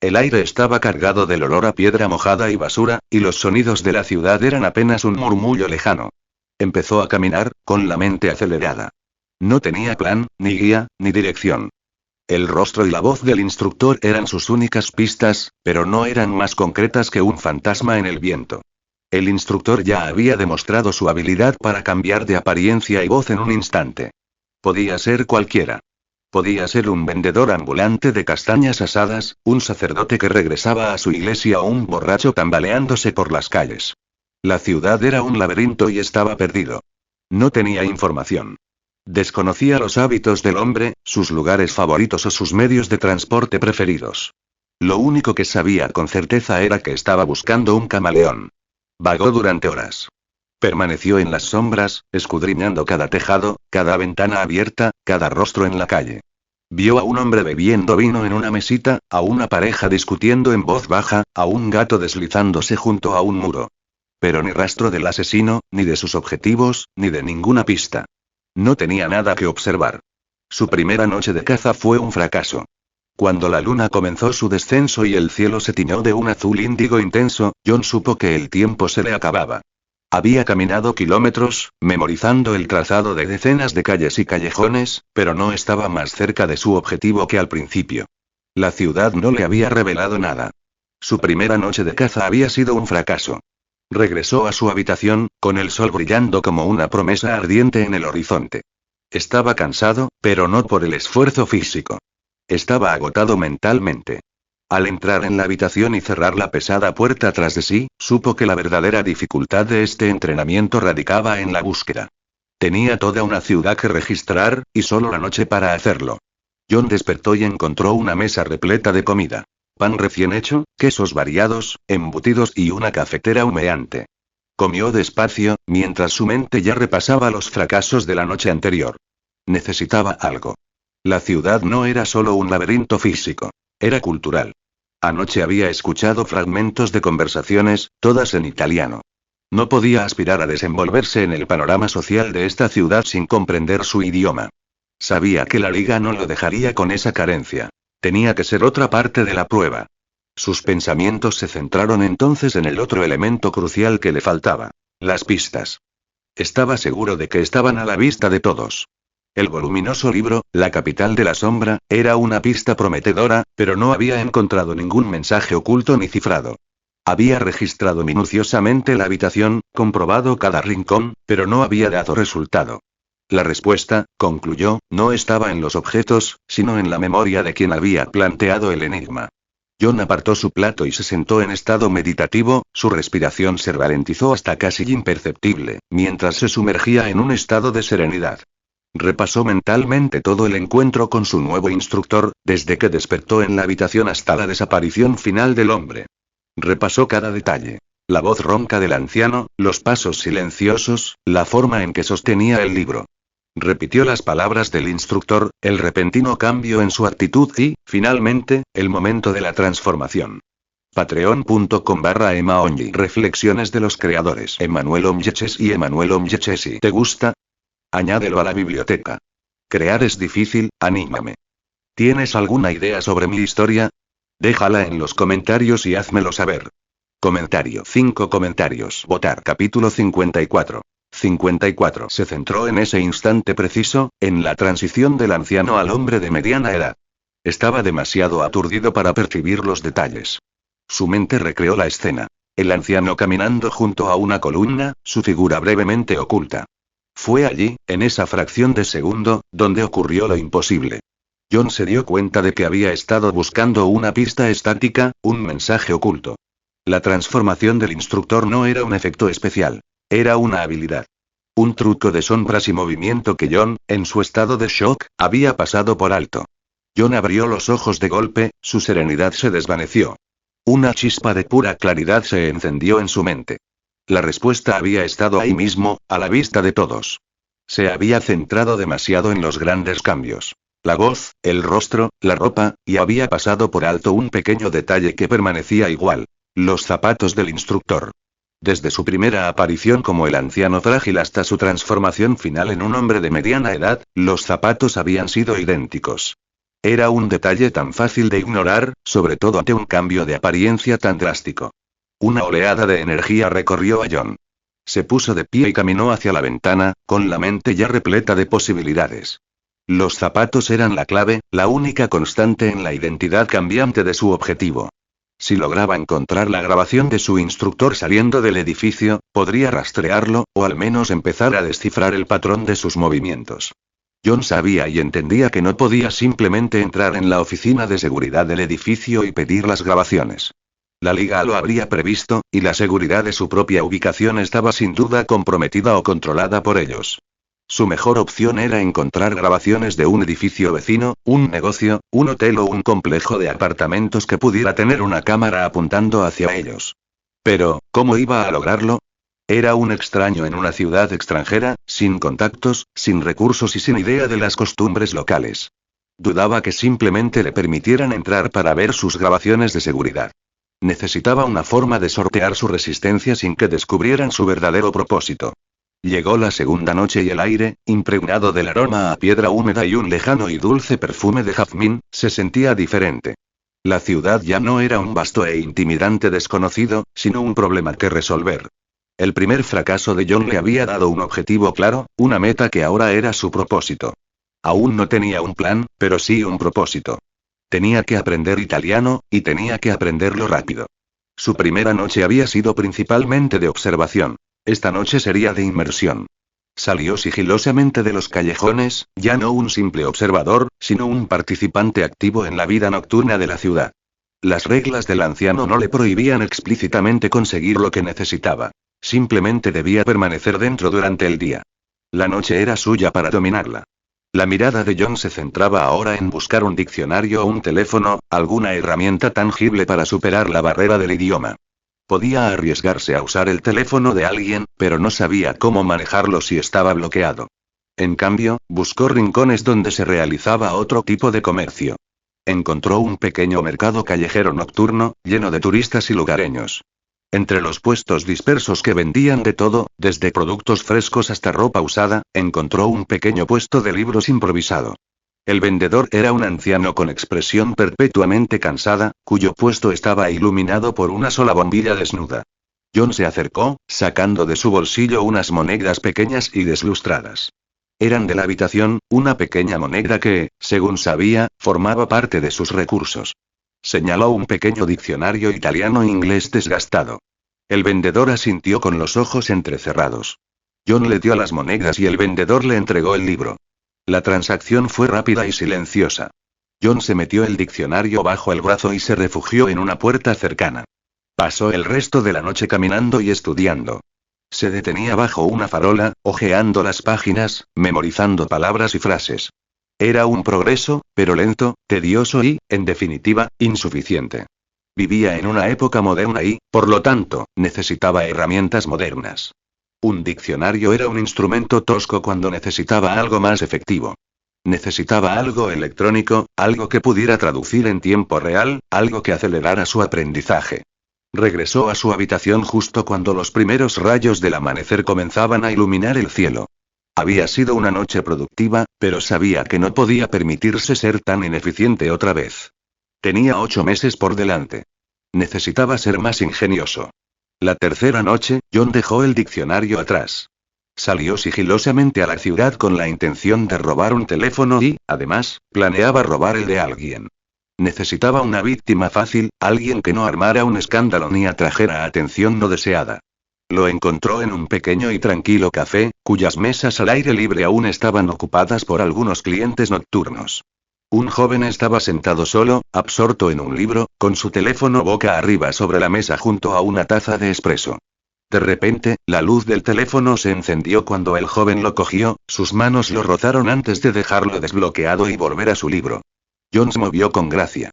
El aire estaba cargado del olor a piedra mojada y basura, y los sonidos de la ciudad eran apenas un murmullo lejano. Empezó a caminar, con la mente acelerada. No tenía plan, ni guía, ni dirección. El rostro y la voz del instructor eran sus únicas pistas, pero no eran más concretas que un fantasma en el viento. El instructor ya había demostrado su habilidad para cambiar de apariencia y voz en un instante. Podía ser cualquiera. Podía ser un vendedor ambulante de castañas asadas, un sacerdote que regresaba a su iglesia o un borracho tambaleándose por las calles. La ciudad era un laberinto y estaba perdido. No tenía información. Desconocía los hábitos del hombre, sus lugares favoritos o sus medios de transporte preferidos. Lo único que sabía con certeza era que estaba buscando un camaleón. Vagó durante horas. Permaneció en las sombras, escudriñando cada tejado, cada ventana abierta, cada rostro en la calle. Vio a un hombre bebiendo vino en una mesita, a una pareja discutiendo en voz baja, a un gato deslizándose junto a un muro. Pero ni rastro del asesino, ni de sus objetivos, ni de ninguna pista. No tenía nada que observar. Su primera noche de caza fue un fracaso. Cuando la luna comenzó su descenso y el cielo se tiñó de un azul índigo intenso, John supo que el tiempo se le acababa. Había caminado kilómetros, memorizando el trazado de decenas de calles y callejones, pero no estaba más cerca de su objetivo que al principio. La ciudad no le había revelado nada. Su primera noche de caza había sido un fracaso. Regresó a su habitación, con el sol brillando como una promesa ardiente en el horizonte. Estaba cansado, pero no por el esfuerzo físico. Estaba agotado mentalmente. Al entrar en la habitación y cerrar la pesada puerta tras de sí, supo que la verdadera dificultad de este entrenamiento radicaba en la búsqueda. Tenía toda una ciudad que registrar, y solo la noche para hacerlo. John despertó y encontró una mesa repleta de comida. Pan recién hecho, quesos variados, embutidos y una cafetera humeante. Comió despacio, mientras su mente ya repasaba los fracasos de la noche anterior. Necesitaba algo. La ciudad no era solo un laberinto físico. Era cultural. Anoche había escuchado fragmentos de conversaciones, todas en italiano. No podía aspirar a desenvolverse en el panorama social de esta ciudad sin comprender su idioma. Sabía que la liga no lo dejaría con esa carencia. Tenía que ser otra parte de la prueba. Sus pensamientos se centraron entonces en el otro elemento crucial que le faltaba: las pistas. Estaba seguro de que estaban a la vista de todos. El voluminoso libro, La capital de la sombra, era una pista prometedora, pero no había encontrado ningún mensaje oculto ni cifrado. Había registrado minuciosamente la habitación, comprobado cada rincón, pero no había dado resultado. La respuesta, concluyó, no estaba en los objetos, sino en la memoria de quien había planteado el enigma. John apartó su plato y se sentó en estado meditativo, su respiración se ralentizó hasta casi imperceptible, mientras se sumergía en un estado de serenidad. Repasó mentalmente todo el encuentro con su nuevo instructor, desde que despertó en la habitación hasta la desaparición final del hombre. Repasó cada detalle. La voz ronca del anciano, los pasos silenciosos, la forma en que sostenía el libro. Repitió las palabras del instructor, el repentino cambio en su actitud y, finalmente, el momento de la transformación. Patreon.com/EmaOnly. Reflexiones de los creadores Emanuel Omyeches y Emanuel Omyechesi. ¿Te gusta? Añádelo a la biblioteca. Crear es difícil, anímame. ¿Tienes alguna idea sobre mi historia? Déjala en los comentarios y házmelo saber. Comentario. 5 comentarios. Votar. Capítulo 54. 54. Se centró en ese instante preciso, en la transición del anciano al hombre de mediana edad. Estaba demasiado aturdido para percibir los detalles. Su mente recreó la escena. El anciano caminando junto a una columna, su figura brevemente oculta. Fue allí, en esa fracción de segundo, donde ocurrió lo imposible. John se dio cuenta de que había estado buscando una pista estática, un mensaje oculto. La transformación del instructor no era un efecto especial. Era una habilidad. Un truco de sombras y movimiento que John, en su estado de shock, había pasado por alto. John abrió los ojos de golpe, su serenidad se desvaneció. Una chispa de pura claridad se encendió en su mente. La respuesta había estado ahí mismo, a la vista de todos. Se había centrado demasiado en los grandes cambios. La voz, el rostro, la ropa, y había pasado por alto un pequeño detalle que permanecía igual. Los zapatos del instructor. Desde su primera aparición como el anciano frágil hasta su transformación final en un hombre de mediana edad, los zapatos habían sido idénticos. Era un detalle tan fácil de ignorar, sobre todo ante un cambio de apariencia tan drástico. Una oleada de energía recorrió a John. Se puso de pie y caminó hacia la ventana, con la mente ya repleta de posibilidades. Los zapatos eran la clave, la única constante en la identidad cambiante de su objetivo. Si lograba encontrar la grabación de su instructor saliendo del edificio, podría rastrearlo, o al menos empezar a descifrar el patrón de sus movimientos. John sabía y entendía que no podía simplemente entrar en la oficina de seguridad del edificio y pedir las grabaciones. La liga lo habría previsto, y la seguridad de su propia ubicación estaba sin duda comprometida o controlada por ellos. Su mejor opción era encontrar grabaciones de un edificio vecino, un negocio, un hotel o un complejo de apartamentos que pudiera tener una cámara apuntando hacia ellos. Pero, ¿cómo iba a lograrlo? Era un extraño en una ciudad extranjera, sin contactos, sin recursos y sin idea de las costumbres locales. Dudaba que simplemente le permitieran entrar para ver sus grabaciones de seguridad. Necesitaba una forma de sortear su resistencia sin que descubrieran su verdadero propósito. Llegó la segunda noche y el aire, impregnado del aroma a piedra húmeda y un lejano y dulce perfume de jazmín, se sentía diferente. La ciudad ya no era un vasto e intimidante desconocido, sino un problema que resolver. El primer fracaso de John le había dado un objetivo claro, una meta que ahora era su propósito. Aún no tenía un plan, pero sí un propósito. Tenía que aprender italiano, y tenía que aprenderlo rápido. Su primera noche había sido principalmente de observación. Esta noche sería de inmersión. Salió sigilosamente de los callejones, ya no un simple observador, sino un participante activo en la vida nocturna de la ciudad. Las reglas del anciano no le prohibían explícitamente conseguir lo que necesitaba. Simplemente debía permanecer dentro durante el día. La noche era suya para dominarla. La mirada de John se centraba ahora en buscar un diccionario o un teléfono, alguna herramienta tangible para superar la barrera del idioma. Podía arriesgarse a usar el teléfono de alguien, pero no sabía cómo manejarlo si estaba bloqueado. En cambio, buscó rincones donde se realizaba otro tipo de comercio. Encontró un pequeño mercado callejero nocturno, lleno de turistas y lugareños. Entre los puestos dispersos que vendían de todo, desde productos frescos hasta ropa usada, encontró un pequeño puesto de libros improvisado. El vendedor era un anciano con expresión perpetuamente cansada, cuyo puesto estaba iluminado por una sola bombilla desnuda. John se acercó, sacando de su bolsillo unas monedas pequeñas y deslustradas. Eran de la habitación, una pequeña moneda que, según sabía, formaba parte de sus recursos. Señaló un pequeño diccionario italiano-inglés desgastado. El vendedor asintió con los ojos entrecerrados. John le dio las monedas y el vendedor le entregó el libro. La transacción fue rápida y silenciosa. John se metió el diccionario bajo el brazo y se refugió en una puerta cercana. Pasó el resto de la noche caminando y estudiando. Se detenía bajo una farola, hojeando las páginas, memorizando palabras y frases. Era un progreso, pero lento, tedioso y, en definitiva, insuficiente. Vivía en una época moderna y, por lo tanto, necesitaba herramientas modernas. Un diccionario era un instrumento tosco cuando necesitaba algo más efectivo. Necesitaba algo electrónico, algo que pudiera traducir en tiempo real, algo que acelerara su aprendizaje. Regresó a su habitación justo cuando los primeros rayos del amanecer comenzaban a iluminar el cielo. Había sido una noche productiva, pero sabía que no podía permitirse ser tan ineficiente otra vez. Tenía 8 meses por delante. Necesitaba ser más ingenioso. La tercera noche, John dejó el diccionario atrás. Salió sigilosamente a la ciudad con la intención de robar un teléfono y, además, planeaba robar el de alguien. Necesitaba una víctima fácil, alguien que no armara un escándalo ni atrajera atención no deseada. Lo encontró en un pequeño y tranquilo café, cuyas mesas al aire libre aún estaban ocupadas por algunos clientes nocturnos. Un joven estaba sentado solo, absorto en un libro, con su teléfono boca arriba sobre la mesa junto a una taza de espresso. De repente, la luz del teléfono se encendió cuando el joven lo cogió, sus manos lo rozaron antes de dejarlo desbloqueado y volver a su libro. John se movió con gracia.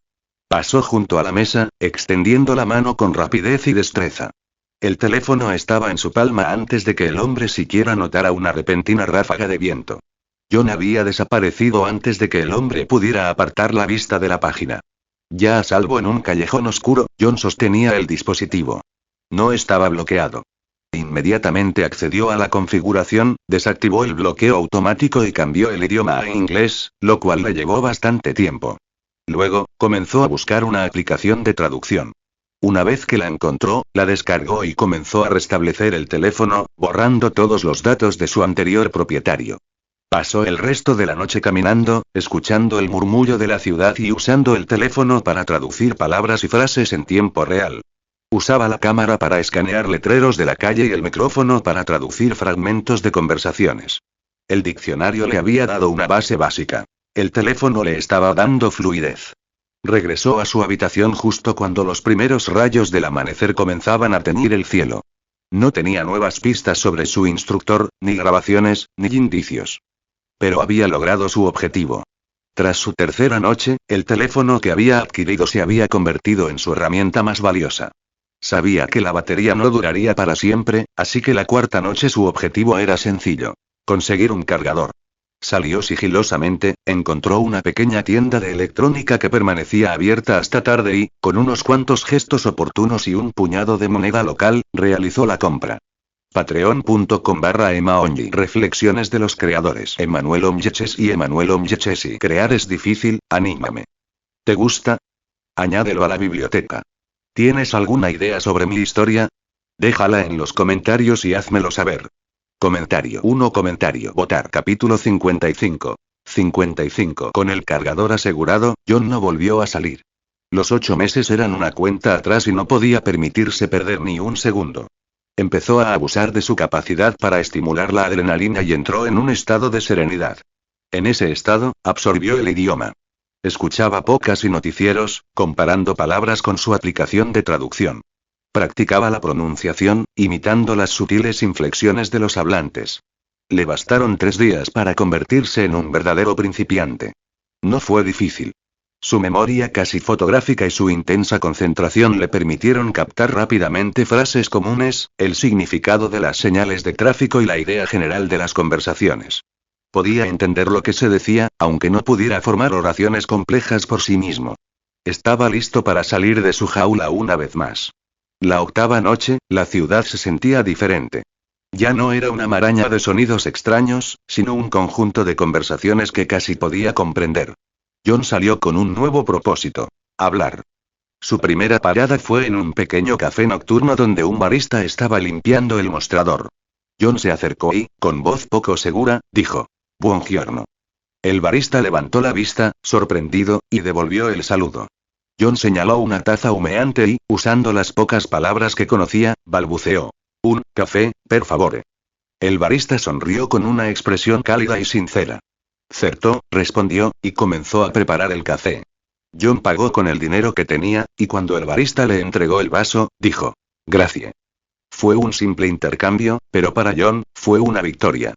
Pasó junto a la mesa, extendiendo la mano con rapidez y destreza. El teléfono estaba en su palma antes de que el hombre siquiera notara una repentina ráfaga de viento. John había desaparecido antes de que el hombre pudiera apartar la vista de la página. Ya a salvo en un callejón oscuro, John sostenía el dispositivo. No estaba bloqueado. Inmediatamente accedió a la configuración, desactivó el bloqueo automático y cambió el idioma a inglés, lo cual le llevó bastante tiempo. Luego, comenzó a buscar una aplicación de traducción. Una vez que la encontró, la descargó y comenzó a restablecer el teléfono, borrando todos los datos de su anterior propietario. Pasó el resto de la noche caminando, escuchando el murmullo de la ciudad y usando el teléfono para traducir palabras y frases en tiempo real. Usaba la cámara para escanear letreros de la calle y el micrófono para traducir fragmentos de conversaciones. El diccionario le había dado una base básica. El teléfono le estaba dando fluidez. Regresó a su habitación justo cuando los primeros rayos del amanecer comenzaban a teñir el cielo. No tenía nuevas pistas sobre su instructor, ni grabaciones, ni indicios. Pero había logrado su objetivo. Tras su tercera noche, el teléfono que había adquirido se había convertido en su herramienta más valiosa. Sabía que la batería no duraría para siempre, así que la cuarta noche su objetivo era sencillo: conseguir un cargador. Salió sigilosamente, encontró una pequeña tienda de electrónica que permanecía abierta hasta tarde y, con unos cuantos gestos oportunos y un puñado de moneda local, realizó la compra. Patreon.com/EmaOnly. Reflexiones de los creadores Emmanuel Omyeches y Emmanuel Omyeches. Crear es difícil, anímame. ¿Te gusta? Añádelo a la biblioteca. ¿Tienes alguna idea sobre mi historia? Déjala en los comentarios y házmelo saber. Comentario 1. Votar. Capítulo 55. 55. Con el cargador asegurado, John no volvió a salir. Los 8 meses eran una cuenta atrás y no podía permitirse perder ni un segundo. Empezó a abusar de su capacidad para estimular la adrenalina y entró en un estado de serenidad. En ese estado, absorbió el idioma. Escuchaba podcasts y noticieros, comparando palabras con su aplicación de traducción. Practicaba la pronunciación, imitando las sutiles inflexiones de los hablantes. Le bastaron 3 días para convertirse en un verdadero principiante. No fue difícil. Su memoria casi fotográfica y su intensa concentración le permitieron captar rápidamente frases comunes, el significado de las señales de tráfico y la idea general de las conversaciones. Podía entender lo que se decía, aunque no pudiera formar oraciones complejas por sí mismo. Estaba listo para salir de su jaula una vez más. La 8ª noche, la ciudad se sentía diferente. Ya no era una maraña de sonidos extraños, sino un conjunto de conversaciones que casi podía comprender. John salió con un nuevo propósito: hablar. Su primera parada fue en un pequeño café nocturno donde un barista estaba limpiando el mostrador. John se acercó y, con voz poco segura, dijo: «Buongiorno». El barista levantó la vista, sorprendido, y devolvió el saludo. John señaló una taza humeante y, usando las pocas palabras que conocía, balbuceó: «Un café, per favore». El barista sonrió con una expresión cálida y sincera. «Certo», respondió, y comenzó a preparar el café. John pagó con el dinero que tenía, y cuando el barista le entregó el vaso, dijo: «Gracias». Fue un simple intercambio, pero para John, fue una victoria.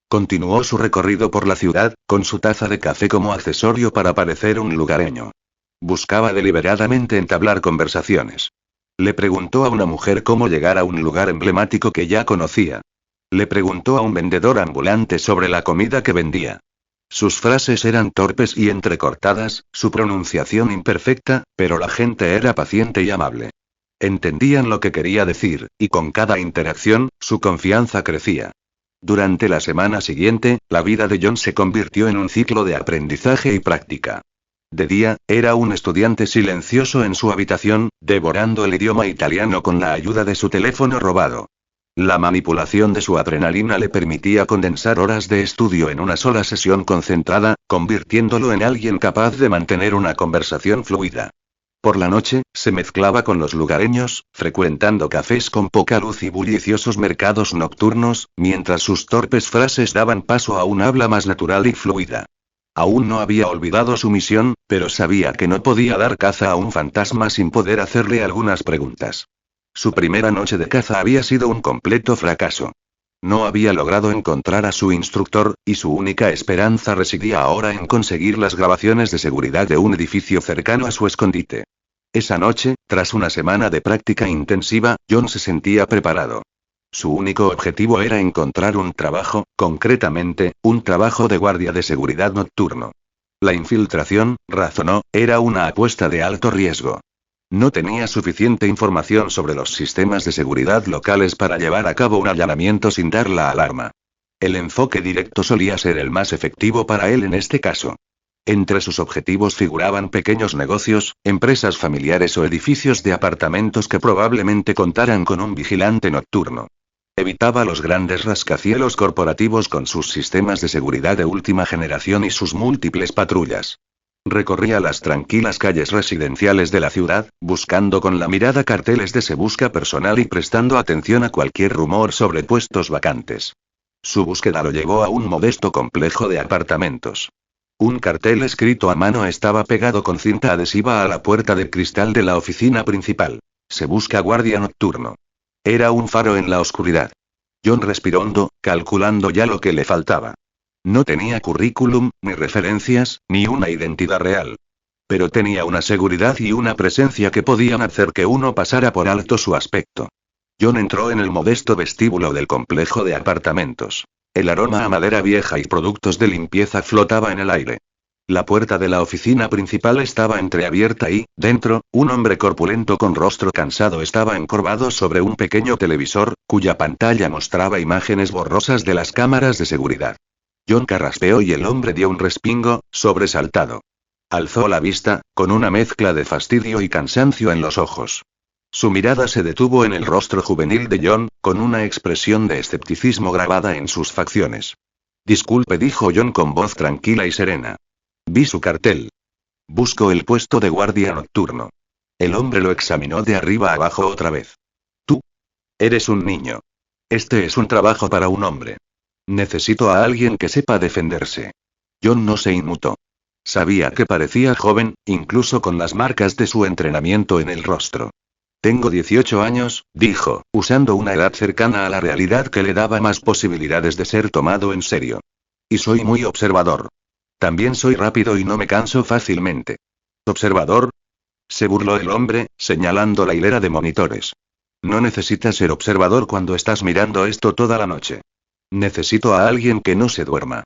Continuó su recorrido por la ciudad, con su taza de café como accesorio para parecer un lugareño. Buscaba deliberadamente entablar conversaciones. Le preguntó a una mujer cómo llegar a un lugar emblemático que ya conocía. Le preguntó a un vendedor ambulante sobre la comida que vendía. Sus frases eran torpes y entrecortadas, su pronunciación imperfecta, pero la gente era paciente y amable. Entendían lo que quería decir, y con cada interacción, su confianza crecía. Durante la semana siguiente, la vida de John se convirtió en un ciclo de aprendizaje y práctica. De día, era un estudiante silencioso en su habitación, devorando el idioma italiano con la ayuda de su teléfono robado. La manipulación de su adrenalina le permitía condensar horas de estudio en una sola sesión concentrada, convirtiéndolo en alguien capaz de mantener una conversación fluida. Por la noche, se mezclaba con los lugareños, frecuentando cafés con poca luz y bulliciosos mercados nocturnos, mientras sus torpes frases daban paso a un habla más natural y fluida. Aún no había olvidado su misión, pero sabía que no podía dar caza a un fantasma sin poder hacerle algunas preguntas. Su primera noche de caza había sido un completo fracaso. No había logrado encontrar a su instructor, y su única esperanza residía ahora en conseguir las grabaciones de seguridad de un edificio cercano a su escondite. Esa noche, tras una semana de práctica intensiva, John se sentía preparado. Su único objetivo era encontrar un trabajo, concretamente, un trabajo de guardia de seguridad nocturno. La infiltración, razonó, era una apuesta de alto riesgo. No tenía suficiente información sobre los sistemas de seguridad locales para llevar a cabo un allanamiento sin dar la alarma. El enfoque directo solía ser el más efectivo para él en este caso. Entre sus objetivos figuraban pequeños negocios, empresas familiares o edificios de apartamentos que probablemente contaran con un vigilante nocturno. Evitaba los grandes rascacielos corporativos con sus sistemas de seguridad de última generación y sus múltiples patrullas. Recorría las tranquilas calles residenciales de la ciudad, buscando con la mirada carteles de se busca personal y prestando atención a cualquier rumor sobre puestos vacantes. Su búsqueda lo llevó a un modesto complejo de apartamentos. Un cartel escrito a mano estaba pegado con cinta adhesiva a la puerta de cristal de la oficina principal. Se busca guardia nocturno. Era un faro en la oscuridad. John respiró hondo, calculando ya lo que le faltaba. No tenía currículum, ni referencias, ni una identidad real. Pero tenía una seguridad y una presencia que podían hacer que uno pasara por alto su aspecto. John entró en el modesto vestíbulo del complejo de apartamentos. El aroma a madera vieja y productos de limpieza flotaba en el aire. La puerta de la oficina principal estaba entreabierta y, dentro, un hombre corpulento con rostro cansado estaba encorvado sobre un pequeño televisor, cuya pantalla mostraba imágenes borrosas de las cámaras de seguridad. John carraspeó y el hombre dio un respingo, sobresaltado. Alzó la vista, con una mezcla de fastidio y cansancio en los ojos. Su mirada se detuvo en el rostro juvenil de John, con una expresión de escepticismo grabada en sus facciones. Disculpe, dijo John con voz tranquila y serena. Vi su cartel. Busco el puesto de guardia nocturno. El hombre lo examinó de arriba a abajo otra vez. Tú. Eres un niño. Este es un trabajo para un hombre. Necesito a alguien que sepa defenderse. John no se inmutó. Sabía que parecía joven, incluso con las marcas de su entrenamiento en el rostro. Tengo 18 años, dijo, usando una edad cercana a la realidad que le daba más posibilidades de ser tomado en serio. Y soy muy observador. También soy rápido y no me canso fácilmente. ¿Observador? Se burló el hombre, señalando la hilera de monitores. No necesitas ser observador cuando estás mirando esto toda la noche. Necesito a alguien que no se duerma.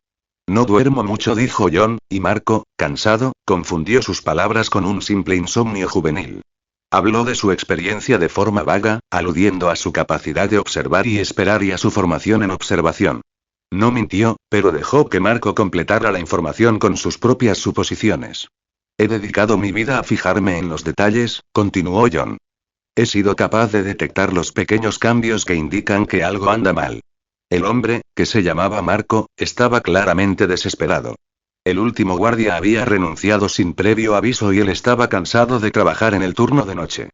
No duermo mucho, dijo John, y Marco, cansado, confundió sus palabras con un simple insomnio juvenil. Habló de su experiencia de forma vaga, aludiendo a su capacidad de observar y esperar y a su formación en observación. No mintió, pero dejó que Marco completara la información con sus propias suposiciones. He dedicado mi vida a fijarme en los detalles, continuó John. He sido capaz de detectar los pequeños cambios que indican que algo anda mal. El hombre, que se llamaba Marco, estaba claramente desesperado. El último guardia había renunciado sin previo aviso y él estaba cansado de trabajar en el turno de noche.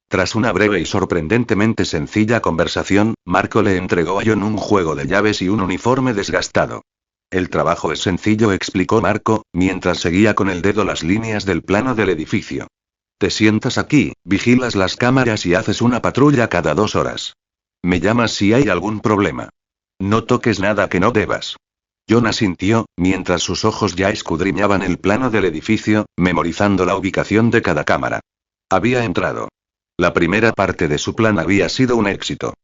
Tras una breve y sorprendentemente sencilla conversación, Marco le entregó a John un juego de llaves y un uniforme desgastado. El trabajo es sencillo, explicó Marco, mientras seguía con el dedo las líneas del plano del edificio. Te sientas aquí, vigilas las cámaras y haces una patrulla cada 2 horas. Me llamas si hay algún problema. No toques nada que no debas. John asintió, mientras sus ojos ya escudriñaban el plano del edificio, memorizando la ubicación de cada cámara. Había entrado. La primera parte de su plan había sido un éxito.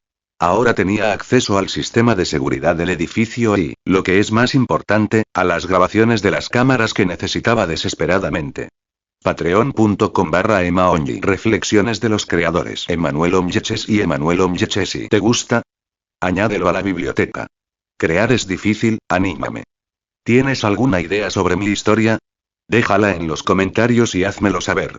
Ahora tenía acceso al sistema de seguridad del edificio y, lo que es más importante, a las grabaciones de las cámaras que necesitaba desesperadamente. Patreon.com/EmaOnly. Reflexiones de los creadores Emanuel Omyeches y Emanuel Omyechesi. ¿Te gusta? Añádelo a la biblioteca. Crear es difícil, anímame. ¿Tienes alguna idea sobre mi historia? Déjala en los comentarios y házmelo saber.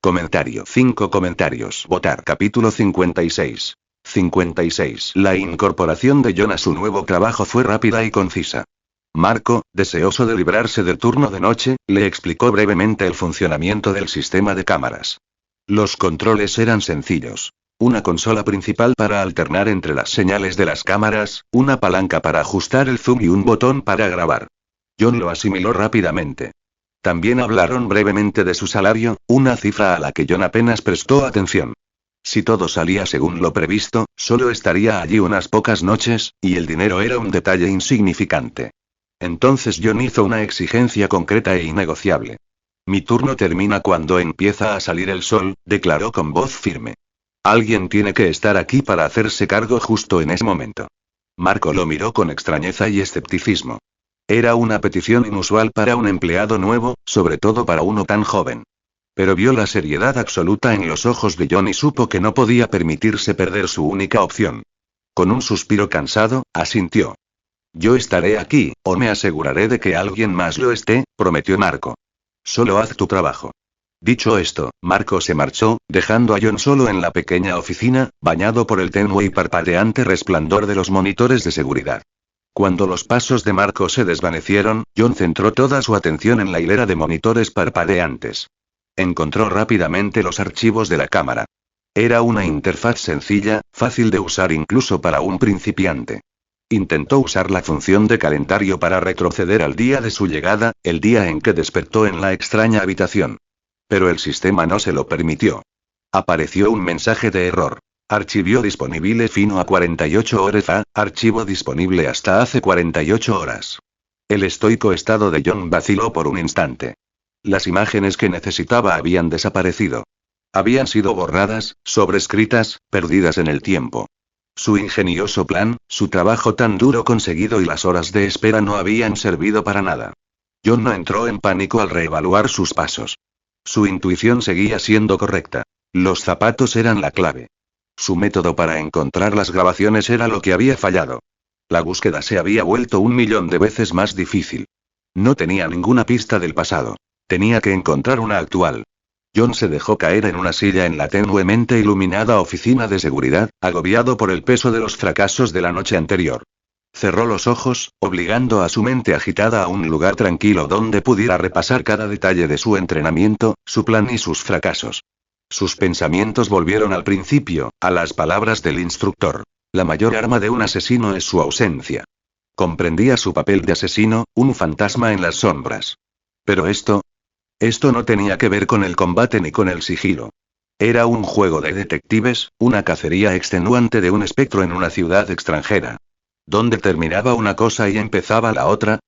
Comentario. 5 comentarios. Votar. Capítulo 56. 56. La incorporación de John a su nuevo trabajo fue rápida y concisa. Marco, deseoso de librarse del turno de noche, le explicó brevemente el funcionamiento del sistema de cámaras. Los controles eran sencillos. Una consola principal para alternar entre las señales de las cámaras, una palanca para ajustar el zoom y un botón para grabar. John lo asimiló rápidamente. También hablaron brevemente de su salario, una cifra a la que John apenas prestó atención. Si todo salía según lo previsto, solo estaría allí unas pocas noches, y el dinero era un detalle insignificante. Entonces John hizo una exigencia concreta e innegociable. Mi turno termina cuando empieza a salir el sol, declaró con voz firme. Alguien tiene que estar aquí para hacerse cargo justo en ese momento. Marco lo miró con extrañeza y escepticismo. Era una petición inusual para un empleado nuevo, sobre todo para uno tan joven. Pero vio la seriedad absoluta en los ojos de John y supo que no podía permitirse perder su única opción. Con un suspiro cansado, asintió. Yo estaré aquí, o me aseguraré de que alguien más lo esté, prometió Marco. Solo haz tu trabajo. Dicho esto, Marco se marchó, dejando a John solo en la pequeña oficina, bañado por el tenue y parpadeante resplandor de los monitores de seguridad. Cuando los pasos de Marco se desvanecieron, John centró toda su atención en la hilera de monitores parpadeantes. Encontró rápidamente los archivos de la cámara. Era una interfaz sencilla, fácil de usar incluso para un principiante. Intentó usar la función de calendario para retroceder al día de su llegada, el día en que despertó en la extraña habitación. Pero el sistema no se lo permitió. Apareció un mensaje de error. Archivo disponible fino a 48 horas. Archivo disponible hasta hace 48 horas. El estoico estado de John vaciló por un instante. Las imágenes que necesitaba habían desaparecido. Habían sido borradas, sobrescritas, perdidas en el tiempo. Su ingenioso plan, su trabajo tan duro conseguido y las horas de espera no habían servido para nada. John no entró en pánico al reevaluar sus pasos. Su intuición seguía siendo correcta. Los zapatos eran la clave. Su método para encontrar las grabaciones era lo que había fallado. La búsqueda se había vuelto 1.000.000 de veces más difícil. No tenía ninguna pista del pasado. Tenía que encontrar una actual. John se dejó caer en una silla en la tenuemente iluminada oficina de seguridad, agobiado por el peso de los fracasos de la noche anterior. Cerró los ojos, obligando a su mente agitada a un lugar tranquilo donde pudiera repasar cada detalle de su entrenamiento, su plan y sus fracasos. Sus pensamientos volvieron al principio, a las palabras del instructor. La mayor arma de un asesino es su ausencia. Comprendía su papel de asesino, un fantasma en las sombras. Pero esto no tenía que ver con el combate ni con el sigilo. Era un juego de detectives, una cacería extenuante de un espectro en una ciudad extranjera. ¿Dónde terminaba una cosa y empezaba la otra?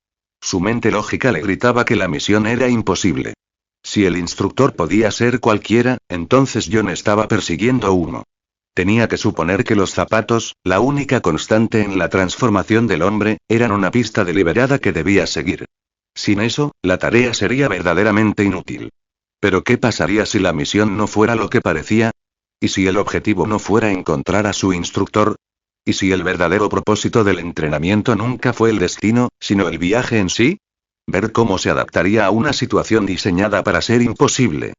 Su mente lógica le gritaba que la misión era imposible. Si el instructor podía ser cualquiera, entonces John estaba persiguiendo uno. Tenía que suponer que los zapatos, la única constante en la transformación del hombre, eran una pista deliberada que debía seguir. Sin eso, la tarea sería verdaderamente inútil. Pero ¿qué pasaría si la misión no fuera lo que parecía? ¿Y si el objetivo no fuera encontrar a su instructor? ¿Y si el verdadero propósito del entrenamiento nunca fue el destino, sino el viaje en sí? Ver cómo se adaptaría a una situación diseñada para ser imposible.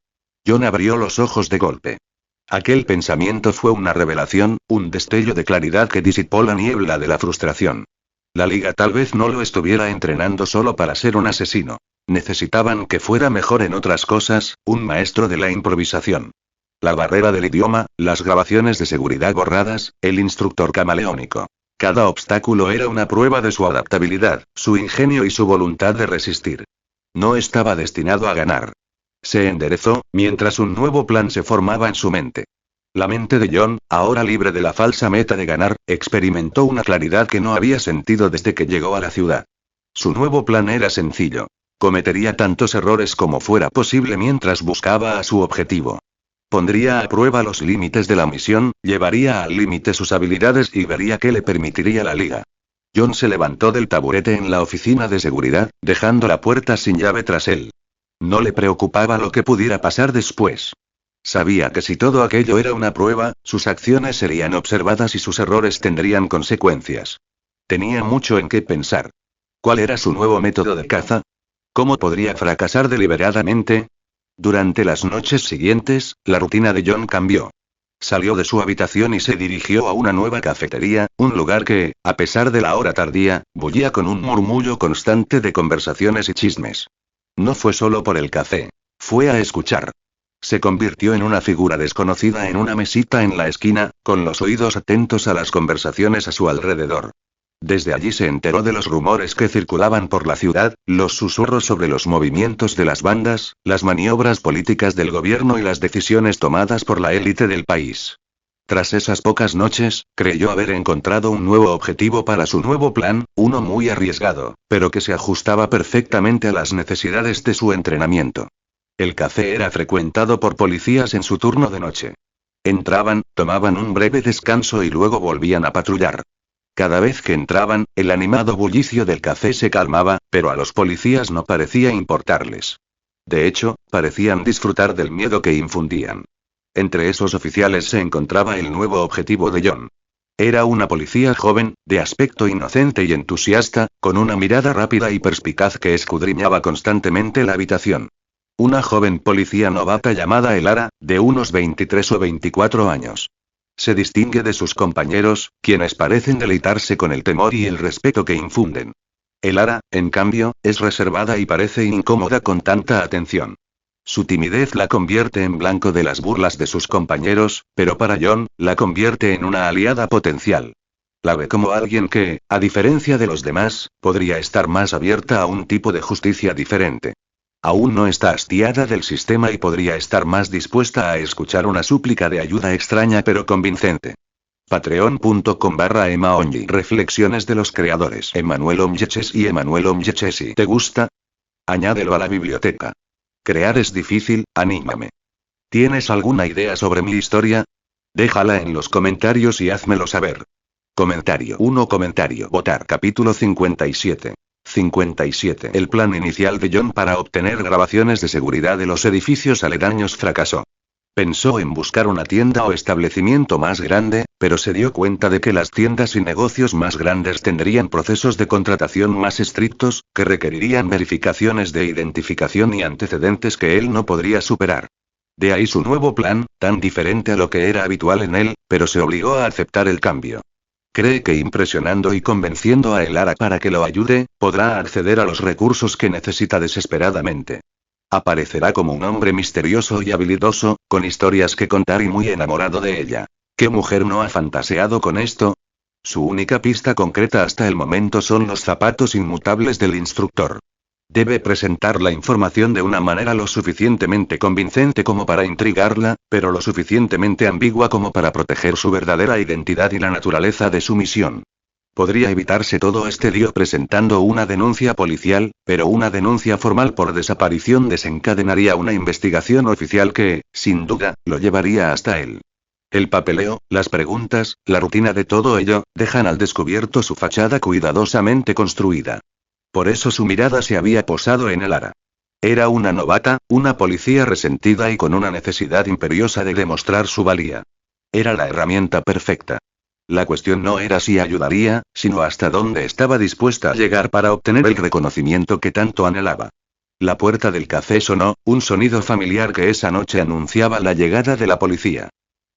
John abrió los ojos de golpe. Aquel pensamiento fue una revelación, un destello de claridad que disipó la niebla de la frustración. La liga tal vez no lo estuviera entrenando solo para ser un asesino. Necesitaban que fuera mejor en otras cosas, un maestro de la improvisación. La barrera del idioma, las grabaciones de seguridad borradas, el instructor camaleónico. Cada obstáculo era una prueba de su adaptabilidad, su ingenio y su voluntad de resistir. No estaba destinado a ganar. Se enderezó, mientras un nuevo plan se formaba en su mente. La mente de John, ahora libre de la falsa meta de ganar, experimentó una claridad que no había sentido desde que llegó a la ciudad. Su nuevo plan era sencillo. Cometería tantos errores como fuera posible mientras buscaba a su objetivo. Pondría a prueba los límites de la misión, llevaría al límite sus habilidades y vería qué le permitiría la liga. John se levantó del taburete en la oficina de seguridad, dejando la puerta sin llave tras él. No le preocupaba lo que pudiera pasar después. Sabía que si todo aquello era una prueba, sus acciones serían observadas y sus errores tendrían consecuencias. Tenía mucho en qué pensar. ¿Cuál era su nuevo método de caza? ¿Cómo podría fracasar deliberadamente? Durante las noches siguientes, la rutina de John cambió. Salió de su habitación y se dirigió a una nueva cafetería, un lugar que, a pesar de la hora tardía, bullía con un murmullo constante de conversaciones y chismes. No fue solo por el café. Fue a escuchar. Se convirtió en una figura desconocida en una mesita en la esquina, con los oídos atentos a las conversaciones a su alrededor. Desde allí se enteró de los rumores que circulaban por la ciudad, los susurros sobre los movimientos de las bandas, las maniobras políticas del gobierno y las decisiones tomadas por la élite del país. Tras esas pocas noches, creyó haber encontrado un nuevo objetivo para su nuevo plan, uno muy arriesgado, pero que se ajustaba perfectamente a las necesidades de su entrenamiento. El café era frecuentado por policías en su turno de noche. Entraban, tomaban un breve descanso y luego volvían a patrullar. Cada vez que entraban, el animado bullicio del café se calmaba, pero a los policías no parecía importarles. De hecho, parecían disfrutar del miedo que infundían. Entre esos oficiales se encontraba el nuevo objetivo de John. Era una policía joven, de aspecto inocente y entusiasta, con una mirada rápida y perspicaz que escudriñaba constantemente la habitación. Una joven policía novata llamada Elara, de unos 23 o 24 años. Se distingue de sus compañeros, quienes parecen deleitarse con el temor y el respeto que infunden. Elara, en cambio, es reservada y parece incómoda con tanta atención. Su timidez la convierte en blanco de las burlas de sus compañeros, pero para John, la convierte en una aliada potencial. La ve como alguien que, a diferencia de los demás, podría estar más abierta a un tipo de justicia diferente. Aún no está hastiada del sistema y podría estar más dispuesta a escuchar una súplica de ayuda extraña pero convincente. Patreon.com/EmaOnly. Reflexiones de los creadores Emanuel Omyeches y Emanuel Omyechesi. ¿Te gusta? Añádelo a la biblioteca. Crear es difícil, anímame. ¿Tienes alguna idea sobre mi historia? Déjala en los comentarios y házmelo saber. Comentario 1. Comentario. Votar. Capítulo 57. 57. El plan inicial de John para obtener grabaciones de seguridad de los edificios aledaños fracasó. Pensó en buscar una tienda o establecimiento más grande, pero se dio cuenta de que las tiendas y negocios más grandes tendrían procesos de contratación más estrictos, que requerirían verificaciones de identificación y antecedentes que él no podría superar. De ahí su nuevo plan, tan diferente a lo que era habitual en él, pero se obligó a aceptar el cambio. Cree que impresionando y convenciendo a Elara para que lo ayude, podrá acceder a los recursos que necesita desesperadamente. Aparecerá como un hombre misterioso y habilidoso, con historias que contar y muy enamorado de ella. ¿Qué mujer no ha fantaseado con esto? Su única pista concreta hasta el momento son los zapatos inmutables del instructor. Debe presentar la información de una manera lo suficientemente convincente como para intrigarla, pero lo suficientemente ambigua como para proteger su verdadera identidad y la naturaleza de su misión. Podría evitarse todo este lío presentando una denuncia policial, pero una denuncia formal por desaparición desencadenaría una investigación oficial que, sin duda, lo llevaría hasta él. El papeleo, las preguntas, la rutina de todo ello, dejan al descubierto su fachada cuidadosamente construida. Por eso su mirada se había posado en Elara. Era una novata, una policía resentida y con una necesidad imperiosa de demostrar su valía. Era la herramienta perfecta. La cuestión no era si ayudaría, sino hasta dónde estaba dispuesta a llegar para obtener el reconocimiento que tanto anhelaba. La puerta del café sonó, un sonido familiar que esa noche anunciaba la llegada de la policía.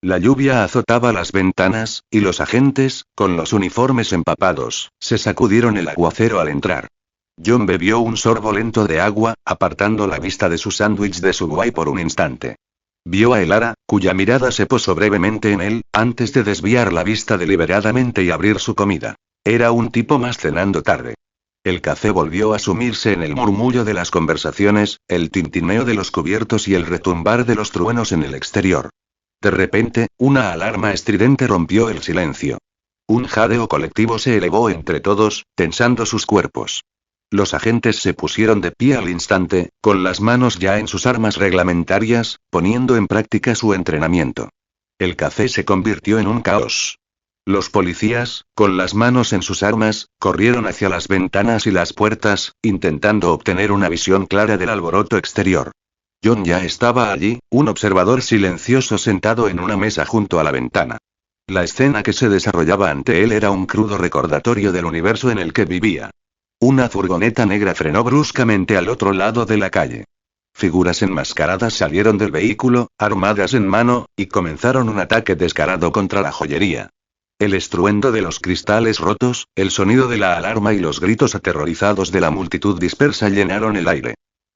La lluvia azotaba las ventanas, y los agentes, con los uniformes empapados, se sacudieron el aguacero al entrar. John bebió un sorbo lento de agua, apartando la vista de su sándwich de Subway por un instante. Vio a Elara, cuya mirada se posó brevemente en él, antes de desviar la vista deliberadamente y abrir su comida. Era un tipo más cenando tarde. El café volvió a sumirse en el murmullo de las conversaciones, el tintineo de los cubiertos y el retumbar de los truenos en el exterior. De repente, una alarma estridente rompió el silencio. Un jadeo colectivo se elevó entre todos, tensando sus cuerpos. Los agentes se pusieron de pie al instante, con las manos ya en sus armas reglamentarias, poniendo en práctica su entrenamiento. El café se convirtió en un caos. Los policías, con las manos en sus armas, corrieron hacia las ventanas y las puertas, intentando obtener una visión clara del alboroto exterior. John ya estaba allí, un observador silencioso sentado en una mesa junto a la ventana. La escena que se desarrollaba ante él era un crudo recordatorio del universo en el que vivía. Una furgoneta negra frenó bruscamente al otro lado de la calle. Figuras enmascaradas salieron del vehículo, armadas en mano, y comenzaron un ataque descarado contra la joyería. El estruendo de los cristales rotos, el sonido de la alarma y los gritos aterrorizados de la multitud dispersa llenaron el aire.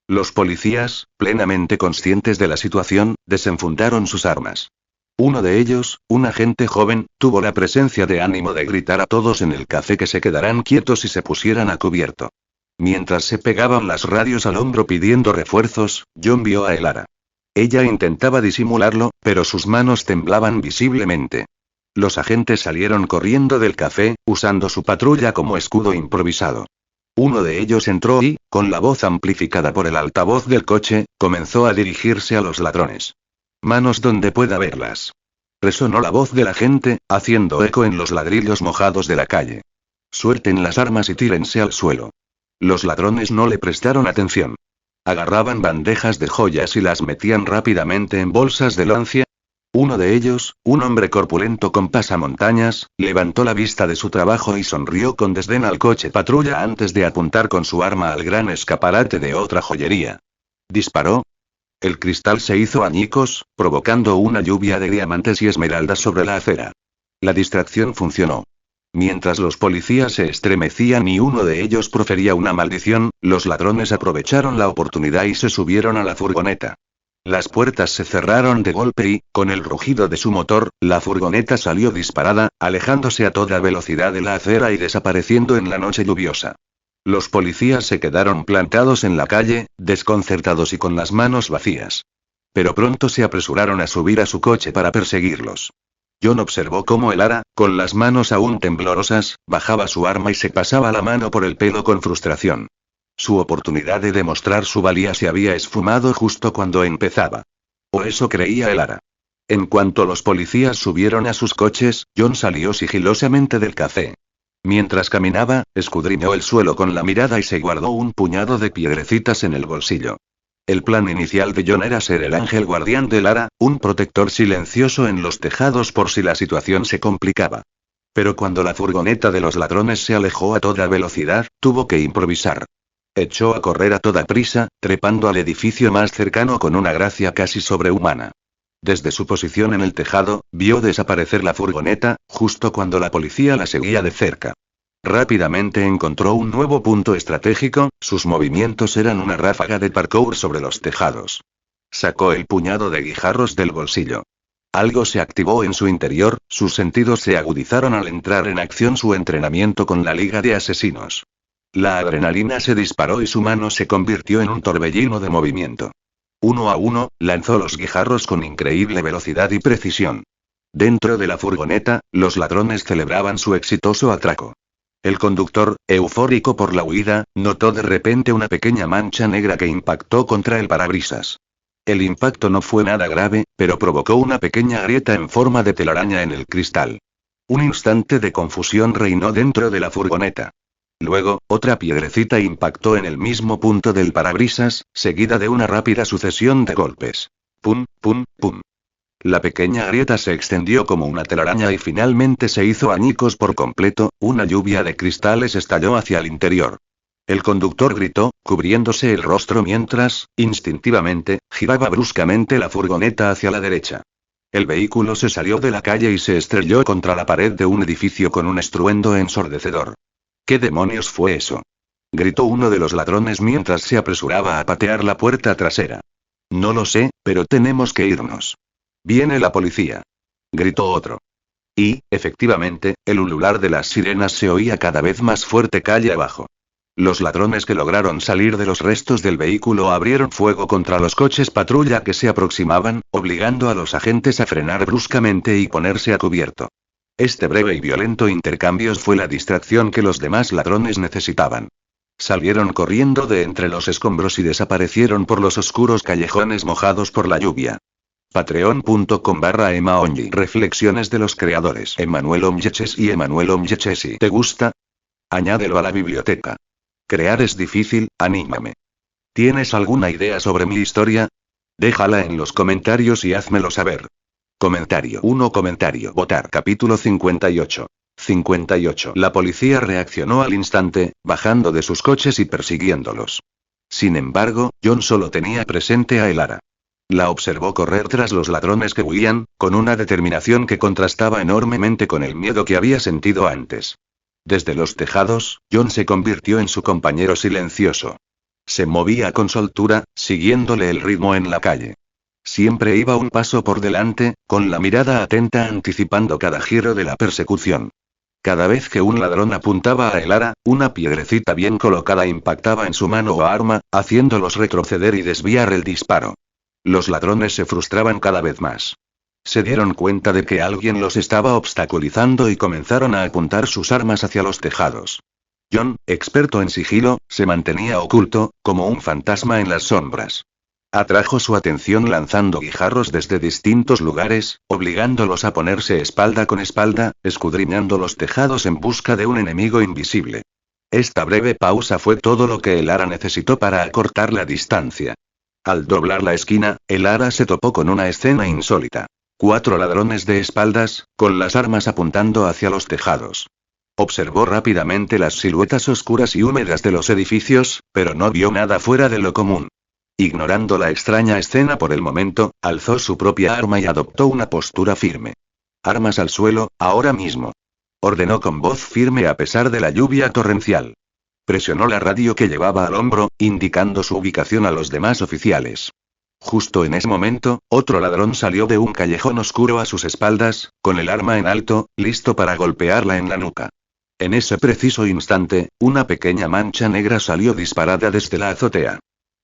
Los policías, plenamente conscientes de la situación, desenfundaron sus armas. Uno de ellos, un agente joven, tuvo la presencia de ánimo de gritar a todos en el café que se quedaran quietos y se pusieran a cubierto. Mientras se pegaban las radios al hombro pidiendo refuerzos, John vio a Elara. Ella intentaba disimularlo, pero sus manos temblaban visiblemente. Los agentes salieron corriendo del café, usando su patrulla como escudo improvisado. Uno de ellos entró y, con la voz amplificada por el altavoz del coche, comenzó a dirigirse a los ladrones. Manos donde pueda verlas. Resonó la voz del agente, haciendo eco en los ladrillos mojados de la calle. Suelten las armas y tírense al suelo. Los ladrones no le prestaron atención. Agarraban bandejas de joyas y las metían rápidamente en bolsas de lancia. Uno de ellos, un hombre corpulento con pasamontañas, levantó la vista de su trabajo y sonrió con desdén al coche patrulla antes de apuntar con su arma al gran escaparate de otra joyería. Disparó. El cristal se hizo añicos, provocando una lluvia de diamantes y esmeraldas sobre la acera. La distracción funcionó. Mientras los policías se estremecían y uno de ellos profería una maldición, los ladrones aprovecharon la oportunidad y se subieron a la furgoneta. Las puertas se cerraron de golpe y, con el rugido de su motor, la furgoneta salió disparada, alejándose a toda velocidad de la acera y desapareciendo en la noche lluviosa. Los policías se quedaron plantados en la calle, desconcertados y con las manos vacías. Pero pronto se apresuraron a subir a su coche para perseguirlos. John observó cómo el Ara, con las manos aún temblorosas, bajaba su arma y se pasaba la mano por el pelo con frustración. Su oportunidad de demostrar su valía se había esfumado justo cuando empezaba. O eso creía el Ara. En cuanto los policías subieron a sus coches, John salió sigilosamente del café. Mientras caminaba, escudriñó el suelo con la mirada y se guardó un puñado de piedrecitas en el bolsillo. El plan inicial de John era ser el ángel guardián de Lara, un protector silencioso en los tejados por si la situación se complicaba. Pero cuando la furgoneta de los ladrones se alejó a toda velocidad, tuvo que improvisar. Echó a correr a toda prisa, trepando al edificio más cercano con una gracia casi sobrehumana. Desde su posición en el tejado, vio desaparecer la furgoneta, justo cuando la policía la seguía de cerca. Rápidamente encontró un nuevo punto estratégico, sus movimientos eran una ráfaga de parkour sobre los tejados. Sacó el puñado de guijarros del bolsillo. Algo se activó en su interior, sus sentidos se agudizaron al entrar en acción su entrenamiento con la Liga de Asesinos. La adrenalina se disparó y su mano se convirtió en un torbellino de movimiento. Uno a uno, lanzó los guijarros con increíble velocidad y precisión. Dentro de la furgoneta, los ladrones celebraban su exitoso atraco. El conductor, eufórico por la huida, notó de repente una pequeña mancha negra que impactó contra el parabrisas. El impacto no fue nada grave, pero provocó una pequeña grieta en forma de telaraña en el cristal. Un instante de confusión reinó dentro de la furgoneta. Luego, otra piedrecita impactó en el mismo punto del parabrisas, seguida de una rápida sucesión de golpes. Pum, pum, pum. La pequeña grieta se extendió como una telaraña y finalmente se hizo añicos por completo, una lluvia de cristales estalló hacia el interior. El conductor gritó, cubriéndose el rostro mientras, instintivamente, giraba bruscamente la furgoneta hacia la derecha. El vehículo se salió de la calle y se estrelló contra la pared de un edificio con un estruendo ensordecedor. ¿Qué demonios fue eso?, gritó uno de los ladrones mientras se apresuraba a patear la puerta trasera. No lo sé, pero tenemos que irnos. Viene la policía, gritó otro. Y, efectivamente, el ulular de las sirenas se oía cada vez más fuerte calle abajo. Los ladrones que lograron salir de los restos del vehículo abrieron fuego contra los coches patrulla que se aproximaban, obligando a los agentes a frenar bruscamente y ponerse a cubierto. Este breve y violento intercambio fue la distracción que los demás ladrones necesitaban. Salieron corriendo de entre los escombros y desaparecieron por los oscuros callejones mojados por la lluvia. Patreon.com/emaonji. Reflexiones de los creadores Emanuel Omyeches y Emanuel Omyechesi. ¿Te gusta? Añádelo a la biblioteca. Crear es difícil, anímame. ¿Tienes alguna idea sobre mi historia? Déjala en los comentarios y házmelo saber. Comentario 1. Comentario. Votar. Capítulo 58. 58. La policía reaccionó al instante, bajando de sus coches y persiguiéndolos. Sin embargo, John solo tenía presente a Elara. La observó correr tras los ladrones que huían, con una determinación que contrastaba enormemente con el miedo que había sentido antes. Desde los tejados, John se convirtió en su compañero silencioso. Se movía con soltura, siguiéndole el ritmo en la calle. Siempre iba un paso por delante, con la mirada atenta anticipando cada giro de la persecución. Cada vez que un ladrón apuntaba a Elara, una piedrecita bien colocada impactaba en su mano o arma, haciéndolos retroceder y desviar el disparo. Los ladrones se frustraban cada vez más. Se dieron cuenta de que alguien los estaba obstaculizando y comenzaron a apuntar sus armas hacia los tejados. John, experto en sigilo, se mantenía oculto, como un fantasma en las sombras. Atrajo su atención lanzando guijarros desde distintos lugares, obligándolos a ponerse espalda con espalda, escudriñando los tejados en busca de un enemigo invisible. Esta breve pausa fue todo lo que el ara necesitó para acortar la distancia. Al doblar la esquina, el ara se topó con una escena insólita. 4 ladrones de espaldas, con las armas apuntando hacia los tejados. Observó rápidamente las siluetas oscuras y húmedas de los edificios, pero no vio nada fuera de lo común. Ignorando la extraña escena por el momento, alzó su propia arma y adoptó una postura firme. Armas al suelo, ahora mismo. Ordenó con voz firme a pesar de la lluvia torrencial. Presionó la radio que llevaba al hombro, indicando su ubicación a los demás oficiales. Justo en ese momento, otro ladrón salió de un callejón oscuro a sus espaldas, con el arma en alto, listo para golpearla en la nuca. En ese preciso instante, una pequeña mancha negra salió disparada desde la azotea.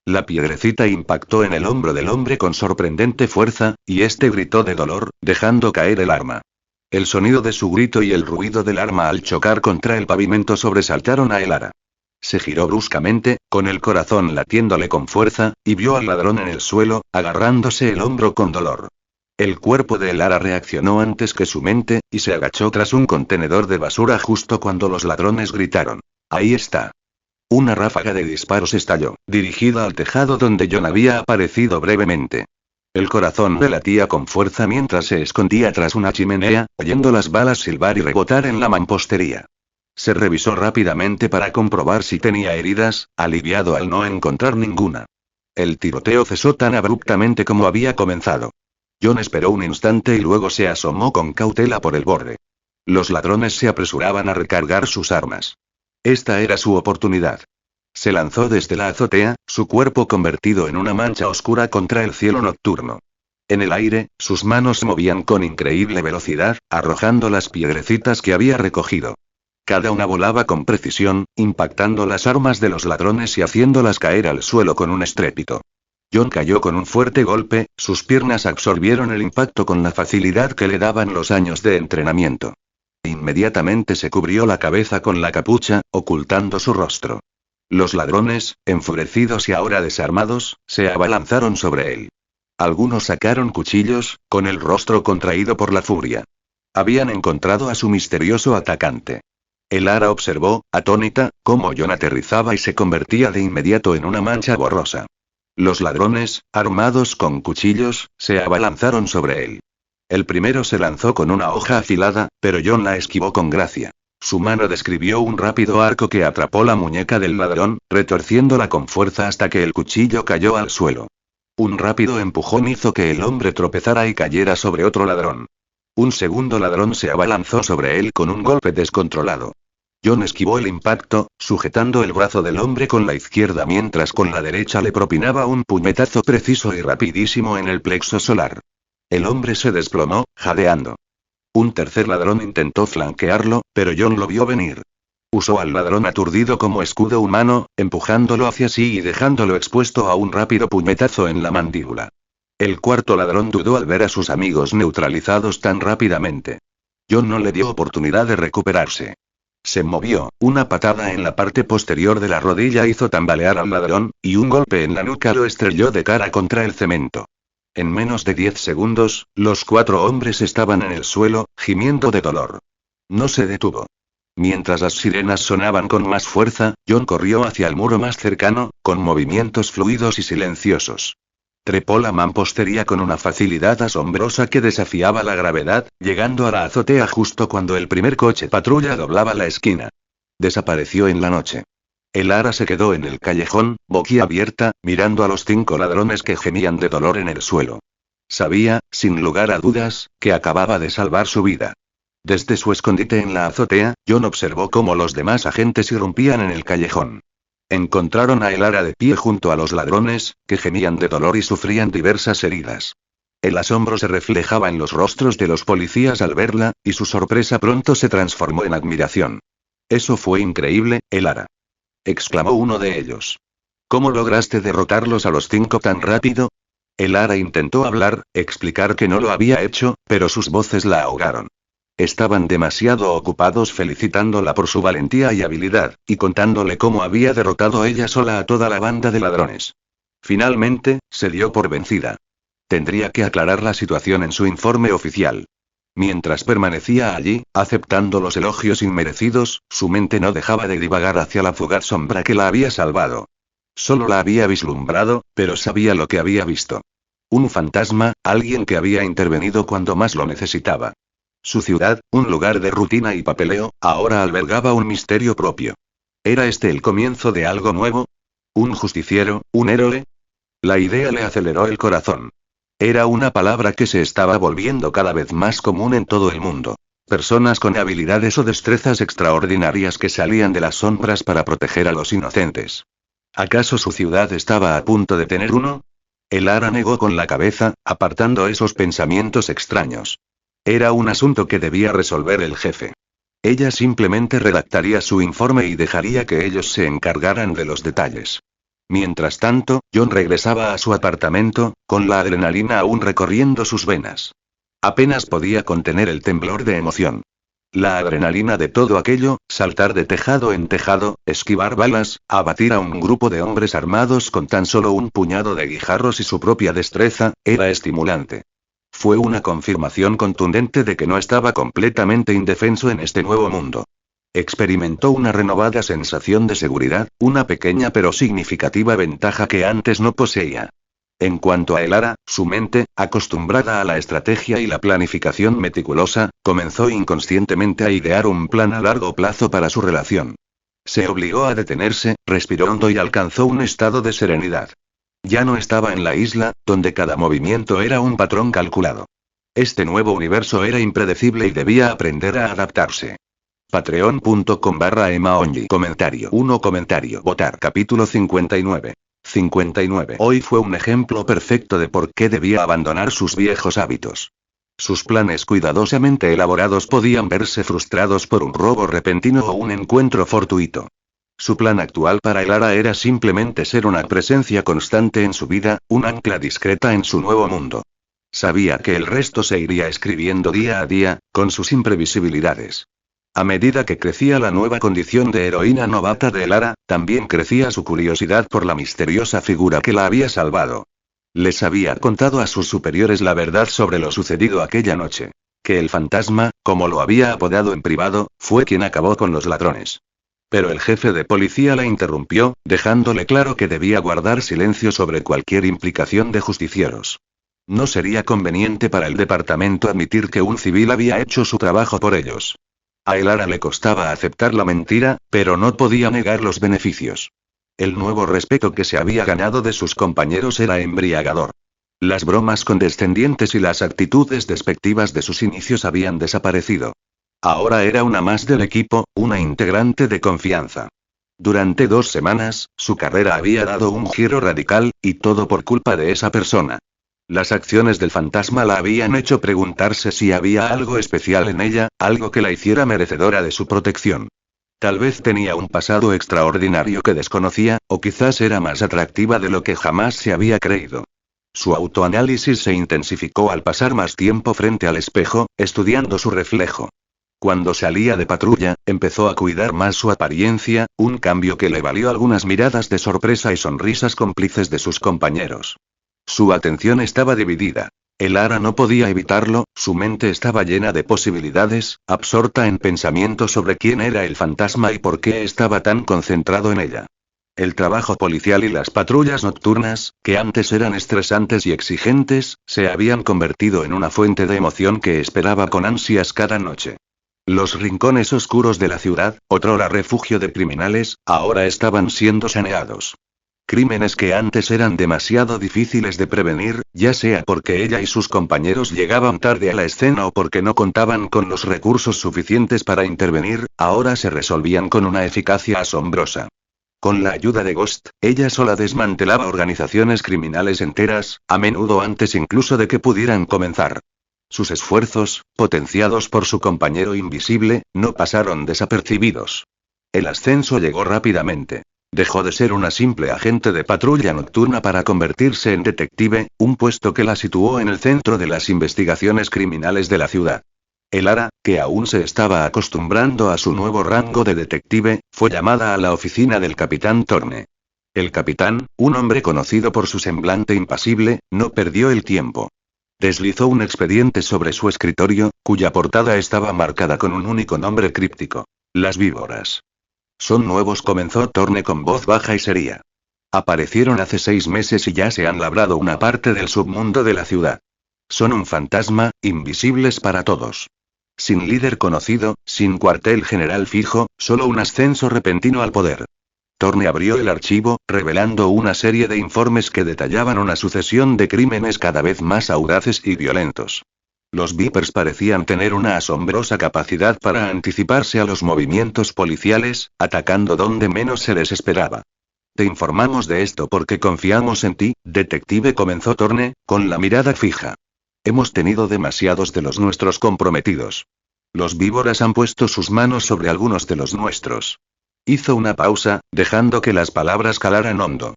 La piedrecita impactó en el hombro del hombre con sorprendente fuerza, y este gritó de dolor, dejando caer el arma. El sonido de su grito y el ruido del arma al chocar contra el pavimento sobresaltaron a el ara. Se giró bruscamente, con el corazón latiéndole con fuerza, y vio al ladrón en el suelo, agarrándose el hombro con dolor. El cuerpo de el ara reaccionó antes que su mente, y se agachó tras un contenedor de basura justo cuando los ladrones gritaron. ¡Ahí está! Una ráfaga de disparos estalló, dirigida al tejado donde John había aparecido brevemente. El corazón le latía con fuerza mientras se escondía tras una chimenea, oyendo las balas silbar y rebotar en la mampostería. Se revisó rápidamente para comprobar si tenía heridas, aliviado al no encontrar ninguna. El tiroteo cesó tan abruptamente como había comenzado. John esperó un instante y luego se asomó con cautela por el borde. Los ladrones se apresuraban a recargar sus armas. Esta era su oportunidad. Se lanzó desde la azotea, su cuerpo convertido en una mancha oscura contra el cielo nocturno. En el aire, sus manos se movían con increíble velocidad, arrojando las piedrecitas que había recogido. Cada una volaba con precisión, impactando las armas de los ladrones y haciéndolas caer al suelo con un estrépito. John cayó con un fuerte golpe, sus piernas absorbieron el impacto con la facilidad que le daban los años de entrenamiento. Inmediatamente se cubrió la cabeza con la capucha, ocultando su rostro. Los ladrones, enfurecidos y ahora desarmados, se abalanzaron sobre él. Algunos sacaron cuchillos, con el rostro contraído por la furia. Habían encontrado a su misterioso atacante. El ara observó, atónita, cómo John aterrizaba y se convertía de inmediato en una mancha borrosa. Los ladrones, armados con cuchillos, se abalanzaron sobre él. El primero se lanzó con una hoja afilada, pero John la esquivó con gracia. Su mano describió un rápido arco que atrapó la muñeca del ladrón, retorciéndola con fuerza hasta que el cuchillo cayó al suelo. Un rápido empujón hizo que el hombre tropezara y cayera sobre otro ladrón. Un segundo ladrón se abalanzó sobre él con un golpe descontrolado. John esquivó el impacto, sujetando el brazo del hombre con la izquierda mientras con la derecha le propinaba un puñetazo preciso y rapidísimo en el plexo solar. El hombre se desplomó, jadeando. Un tercer ladrón intentó flanquearlo, pero John lo vio venir. Usó al ladrón aturdido como escudo humano, empujándolo hacia sí y dejándolo expuesto a un rápido puñetazo en la mandíbula. El cuarto ladrón dudó al ver a sus amigos neutralizados tan rápidamente. John no le dio oportunidad de recuperarse. Se movió, una patada en la parte posterior de la rodilla hizo tambalear al ladrón, y un golpe en la nuca lo estrelló de cara contra el cemento. En menos de 10 segundos, los 4 hombres estaban en el suelo, gimiendo de dolor. No se detuvo. Mientras las sirenas sonaban con más fuerza, John corrió hacia el muro más cercano, con movimientos fluidos y silenciosos. Trepó la mampostería con una facilidad asombrosa que desafiaba la gravedad, llegando a la azotea justo cuando el primer coche patrulla doblaba la esquina. Desapareció en la noche. El ara se quedó en el callejón, boquiabierta, mirando a los 5 ladrones que gemían de dolor en el suelo. Sabía, sin lugar a dudas, que acababa de salvar su vida. Desde su escondite en la azotea, John observó cómo los demás agentes irrumpían en el callejón. Encontraron a el ara de pie junto a los ladrones, que gemían de dolor y sufrían diversas heridas. El asombro se reflejaba en los rostros de los policías al verla, y su sorpresa pronto se transformó en admiración. «Eso fue increíble, el ara», exclamó uno de ellos. «¿Cómo lograste derrotarlos a los 5 tan rápido?» Elara intentó hablar, explicar que no lo había hecho, pero sus voces la ahogaron. Estaban demasiado ocupados felicitándola por su valentía y habilidad, y contándole cómo había derrotado ella sola a toda la banda de ladrones. Finalmente, se dio por vencida. Tendría que aclarar la situación en su informe oficial. Mientras permanecía allí, aceptando los elogios inmerecidos, su mente no dejaba de divagar hacia la fugaz sombra que la había salvado. Solo la había vislumbrado, pero sabía lo que había visto. Un fantasma, alguien que había intervenido cuando más lo necesitaba. Su ciudad, un lugar de rutina y papeleo, ahora albergaba un misterio propio. ¿Era este el comienzo de algo nuevo? ¿Un justiciero, un héroe? La idea le aceleró el corazón. Era una palabra que se estaba volviendo cada vez más común en todo el mundo. Personas con habilidades o destrezas extraordinarias que salían de las sombras para proteger a los inocentes. ¿Acaso su ciudad estaba a punto de tener uno? Elara negó con la cabeza, apartando esos pensamientos extraños. Era un asunto que debía resolver el jefe. Ella simplemente redactaría su informe y dejaría que ellos se encargaran de los detalles. Mientras tanto, John regresaba a su apartamento, con la adrenalina aún recorriendo sus venas. Apenas podía contener el temblor de emoción. La adrenalina de todo aquello, saltar de tejado en tejado, esquivar balas, abatir a un grupo de hombres armados con tan solo un puñado de guijarros y su propia destreza, era estimulante. Fue una confirmación contundente de que no estaba completamente indefenso en este nuevo mundo. Experimentó una renovada sensación de seguridad, una pequeña pero significativa ventaja que antes no poseía. En cuanto a Elara, su mente, acostumbrada a la estrategia y la planificación meticulosa, comenzó inconscientemente a idear un plan a largo plazo para su relación. Se obligó a detenerse, respiró hondo y alcanzó un estado de serenidad. Ya no estaba en la isla, donde cada movimiento era un patrón calculado. Este nuevo universo era impredecible y debía aprender a adaptarse. Patreon.com/emaonly. Comentario 1. Comentario. Votar. Capítulo 59. 59. Hoy fue un ejemplo perfecto de por qué debía abandonar sus viejos hábitos. Sus planes cuidadosamente elaborados podían verse frustrados por un robo repentino o un encuentro fortuito. Su plan actual para Elara era simplemente ser una presencia constante en su vida, un ancla discreta en su nuevo mundo. Sabía que el resto se iría escribiendo día a día, con sus imprevisibilidades. A medida que crecía la nueva condición de heroína novata de Elara, también crecía su curiosidad por la misteriosa figura que la había salvado. Les había contado a sus superiores la verdad sobre lo sucedido aquella noche. Que el fantasma, como lo había apodado en privado, fue quien acabó con los ladrones. Pero el jefe de policía la interrumpió, dejándole claro que debía guardar silencio sobre cualquier implicación de justicieros. No sería conveniente para el departamento admitir que un civil había hecho su trabajo por ellos. A Elara le costaba aceptar la mentira, pero no podía negar los beneficios. El nuevo respeto que se había ganado de sus compañeros era embriagador. Las bromas condescendientes y las actitudes despectivas de sus inicios habían desaparecido. Ahora era una más del equipo, una integrante de confianza. Durante 2 semanas, su carrera había dado un giro radical, y todo por culpa de esa persona. Las acciones del fantasma la habían hecho preguntarse si había algo especial en ella, algo que la hiciera merecedora de su protección. Tal vez tenía un pasado extraordinario que desconocía, o quizás era más atractiva de lo que jamás se había creído. Su autoanálisis se intensificó al pasar más tiempo frente al espejo, estudiando su reflejo. Cuando salía de patrulla, empezó a cuidar más su apariencia, un cambio que le valió algunas miradas de sorpresa y sonrisas cómplices de sus compañeros. Su atención estaba dividida. Elara no podía evitarlo, su mente estaba llena de posibilidades, absorta en pensamientos sobre quién era el fantasma y por qué estaba tan concentrado en ella. El trabajo policial y las patrullas nocturnas, que antes eran estresantes y exigentes, se habían convertido en una fuente de emoción que esperaba con ansias cada noche. Los rincones oscuros de la ciudad, otrora refugio de criminales, ahora estaban siendo saneados. Crímenes que antes eran demasiado difíciles de prevenir, ya sea porque ella y sus compañeros llegaban tarde a la escena o porque no contaban con los recursos suficientes para intervenir, ahora se resolvían con una eficacia asombrosa. Con la ayuda de Ghost, ella sola desmantelaba organizaciones criminales enteras, a menudo antes incluso de que pudieran comenzar. Sus esfuerzos, potenciados por su compañero invisible, no pasaron desapercibidos. El ascenso llegó rápidamente. Dejó de ser una simple agente de patrulla nocturna para convertirse en detective, un puesto que la situó en el centro de las investigaciones criminales de la ciudad. Elara, que aún se estaba acostumbrando a su nuevo rango de detective, fue llamada a la oficina del capitán Thorne. El capitán, un hombre conocido por su semblante impasible, no perdió el tiempo. Deslizó un expediente sobre su escritorio, cuya portada estaba marcada con un único nombre críptico: Las víboras. Son nuevos, comenzó Thorne con voz baja y seria. Aparecieron hace 6 meses y ya se han labrado una parte del submundo de la ciudad. Son un fantasma, invisibles para todos. Sin líder conocido, sin cuartel general fijo, solo un ascenso repentino al poder. Thorne abrió el archivo, revelando una serie de informes que detallaban una sucesión de crímenes cada vez más audaces y violentos. Los Vipers parecían tener una asombrosa capacidad para anticiparse a los movimientos policiales, atacando donde menos se les esperaba. Te informamos de esto porque confiamos en ti, detective, comenzó Thorne, con la mirada fija. Hemos tenido demasiados de los nuestros comprometidos. Los víboras han puesto sus manos sobre algunos de los nuestros. Hizo una pausa, dejando que las palabras calaran hondo.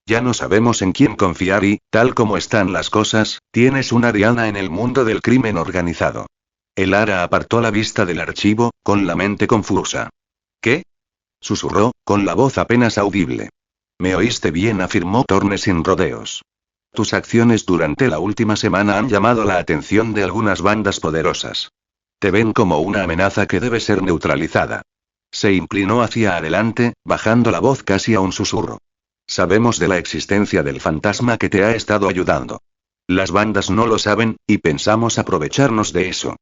Ya no sabemos en quién confiar y, tal como están las cosas, tienes una diana en el mundo del crimen organizado. Elara apartó la vista del archivo, con la mente confusa. ¿Qué? Susurró, con la voz apenas audible. Me oíste bien, afirmó Thorne sin rodeos. Tus acciones durante la última semana han llamado la atención de algunas bandas poderosas. Te ven como una amenaza que debe ser neutralizada. Se inclinó hacia adelante, bajando la voz casi a un susurro. Sabemos de la existencia del fantasma que te ha estado ayudando. Las bandas no lo saben, y pensamos aprovecharnos de eso.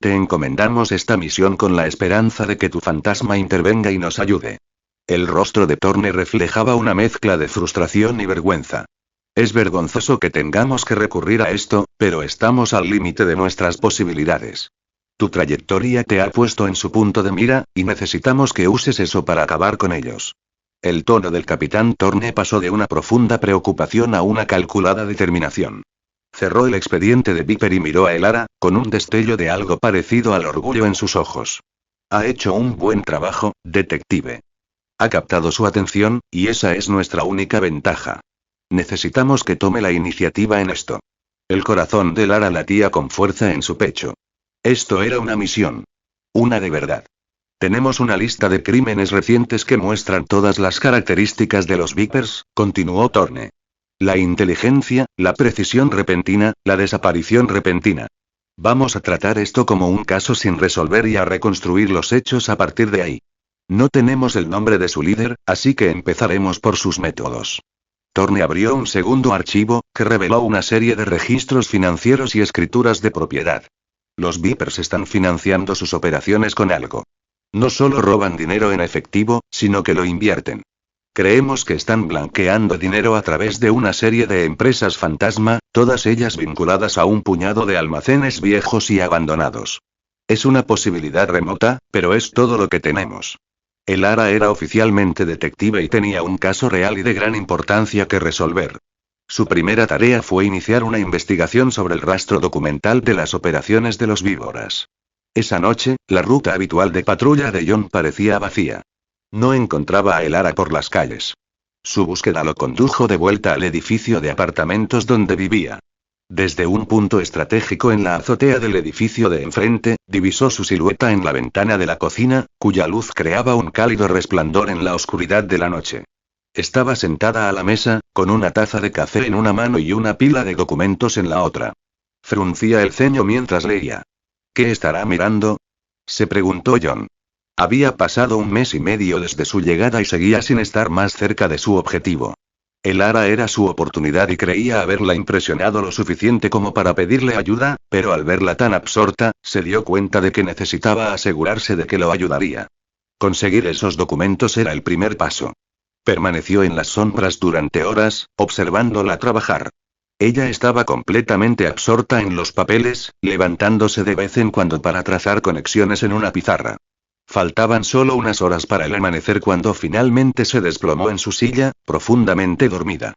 Te encomendamos esta misión con la esperanza de que tu fantasma intervenga y nos ayude. El rostro de Thorne reflejaba una mezcla de frustración y vergüenza. Es vergonzoso que tengamos que recurrir a esto, pero estamos al límite de nuestras posibilidades. Tu trayectoria te ha puesto en su punto de mira, y necesitamos que uses eso para acabar con ellos. El tono del capitán Thorne pasó de una profunda preocupación a una calculada determinación. Cerró el expediente de Viper y miró a Elara, con un destello de algo parecido al orgullo en sus ojos. Ha hecho un buen trabajo, detective. Ha captado su atención, y esa es nuestra única ventaja. Necesitamos que tome la iniciativa en esto. El corazón de Elara latía con fuerza en su pecho. Esto era una misión. Una de verdad. Tenemos una lista de crímenes recientes que muestran todas las características de los Vipers, continuó Thorne. La inteligencia, la precisión repentina, la desaparición repentina. Vamos a tratar esto como un caso sin resolver y a reconstruir los hechos a partir de ahí. No tenemos el nombre de su líder, así que empezaremos por sus métodos. Thorne abrió un segundo archivo, que reveló una serie de registros financieros y escrituras de propiedad. Los Vipers están financiando sus operaciones con algo. No solo roban dinero en efectivo, sino que lo invierten. Creemos que están blanqueando dinero a través de una serie de empresas fantasma, todas ellas vinculadas a un puñado de almacenes viejos y abandonados. Es una posibilidad remota, pero es todo lo que tenemos. Elara era oficialmente detective y tenía un caso real y de gran importancia que resolver. Su primera tarea fue iniciar una investigación sobre el rastro documental de las operaciones de los víboras. Esa noche, la ruta habitual de patrulla de John parecía vacía. No encontraba a Elara por las calles. Su búsqueda lo condujo de vuelta al edificio de apartamentos donde vivía. Desde un punto estratégico en la azotea del edificio de enfrente, divisó su silueta en la ventana de la cocina, cuya luz creaba un cálido resplandor en la oscuridad de la noche. Estaba sentada a la mesa, con una taza de café en una mano y una pila de documentos en la otra. Fruncía el ceño mientras leía. ¿Qué estará mirando?, se preguntó John. Había pasado 1 mes y medio desde su llegada y seguía sin estar más cerca de su objetivo. Elara era su oportunidad y creía haberla impresionado lo suficiente como para pedirle ayuda, pero al verla tan absorta, se dio cuenta de que necesitaba asegurarse de que lo ayudaría. Conseguir esos documentos era el primer paso. Permaneció en las sombras durante horas, observándola trabajar. Ella estaba completamente absorta en los papeles, levantándose de vez en cuando para trazar conexiones en una pizarra. Faltaban solo unas horas para el amanecer cuando finalmente se desplomó en su silla, profundamente dormida.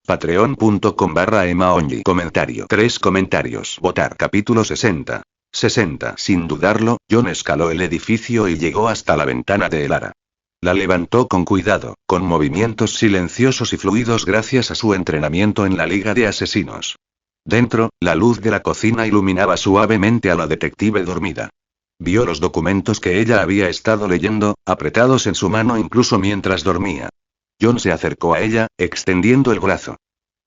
Patreon.com/emaonly. Comentario. 3 comentarios. Votar. Capítulo 60. 60. Sin dudarlo, John escaló el edificio y llegó hasta la ventana de Elara. La levantó con cuidado, con movimientos silenciosos y fluidos gracias a su entrenamiento en la Liga de Asesinos. Dentro, la luz de la cocina iluminaba suavemente a la detective dormida. Vio los documentos que ella había estado leyendo, apretados en su mano incluso mientras dormía. John se acercó a ella, extendiendo el brazo.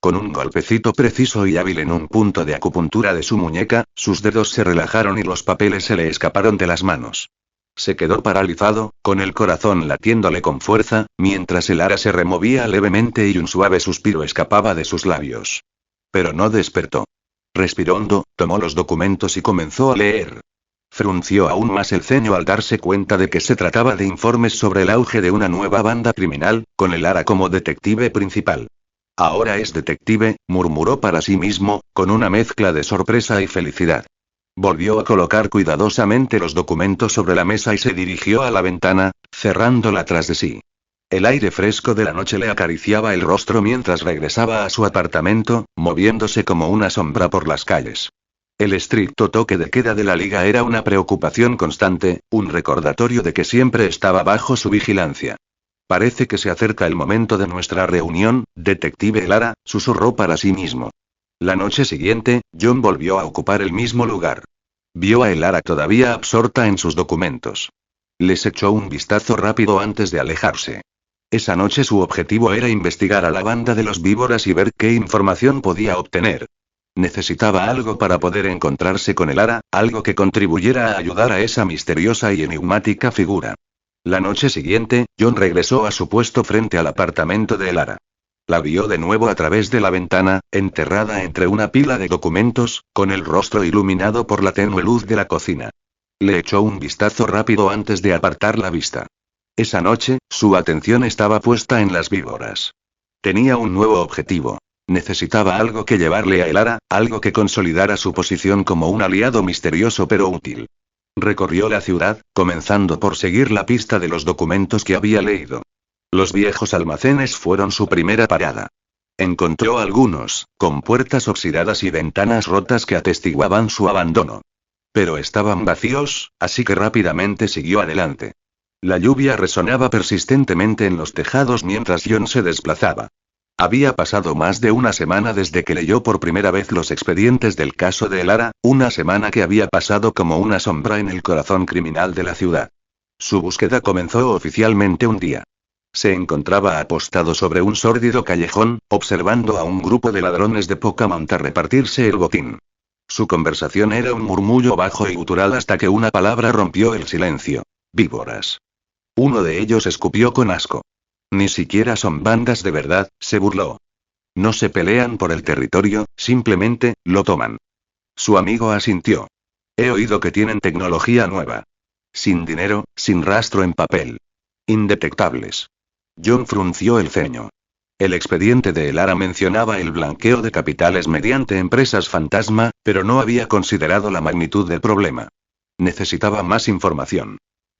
Con un golpecito preciso y hábil en un punto de acupuntura de su muñeca, sus dedos se relajaron y los papeles se le escaparon de las manos. Se quedó paralizado, con el corazón latiéndole con fuerza, mientras el ara se removía levemente y un suave suspiro escapaba de sus labios. Pero no despertó. Respiró hondo, tomó los documentos y comenzó a leer. Frunció aún más el ceño al darse cuenta de que se trataba de informes sobre el auge de una nueva banda criminal, con el ara como detective principal. Ahora es detective, murmuró para sí mismo, con una mezcla de sorpresa y felicidad. Volvió a colocar cuidadosamente los documentos sobre la mesa y se dirigió a la ventana, cerrándola tras de sí. El aire fresco de la noche le acariciaba el rostro mientras regresaba a su apartamento, moviéndose como una sombra por las calles. El estricto toque de queda de la liga era una preocupación constante, un recordatorio de que siempre estaba bajo su vigilancia. Parece que se acerca el momento de nuestra reunión, detective Lara, susurró para sí mismo. La noche siguiente, John volvió a ocupar el mismo lugar. Vio a Lara todavía absorta en sus documentos. Les echó un vistazo rápido antes de alejarse. Esa noche su objetivo era investigar a la banda de los víboras y ver qué información podía obtener. Necesitaba algo para poder encontrarse con Lara, algo que contribuyera a ayudar a esa misteriosa y enigmática figura. La noche siguiente, John regresó a su puesto frente al apartamento de Lara. La vio de nuevo a través de la ventana, enterrada entre una pila de documentos, con el rostro iluminado por la tenue luz de la cocina. Le echó un vistazo rápido antes de apartar la vista. Esa noche, su atención estaba puesta en las víboras. Tenía un nuevo objetivo. Necesitaba algo que llevarle a Lara, algo que consolidara su posición como un aliado misterioso pero útil. Recorrió la ciudad, comenzando por seguir la pista de los documentos que había leído. Los viejos almacenes fueron su primera parada. Encontró algunos, con puertas oxidadas y ventanas rotas que atestiguaban su abandono. Pero estaban vacíos, así que rápidamente siguió adelante. La lluvia resonaba persistentemente en los tejados mientras John se desplazaba. Había pasado más de una semana desde que leyó por primera vez los expedientes del caso de Lara, una semana que había pasado como una sombra en el corazón criminal de la ciudad. Su búsqueda comenzó oficialmente un día. Se encontraba apostado sobre un sórdido callejón, observando a un grupo de ladrones de poca monta repartirse el botín. Su conversación era un murmullo bajo y gutural hasta que una palabra rompió el silencio. Víboras. Uno de ellos escupió con asco. Ni siquiera son bandas de verdad, se burló. No se pelean por el territorio, simplemente, lo toman. Su amigo asintió. He oído que tienen tecnología nueva. Sin dinero, sin rastro en papel. Indetectables. John frunció el ceño. El expediente de Lara mencionaba el blanqueo de capitales mediante empresas fantasma, pero no había considerado la magnitud del problema. Necesitaba más información.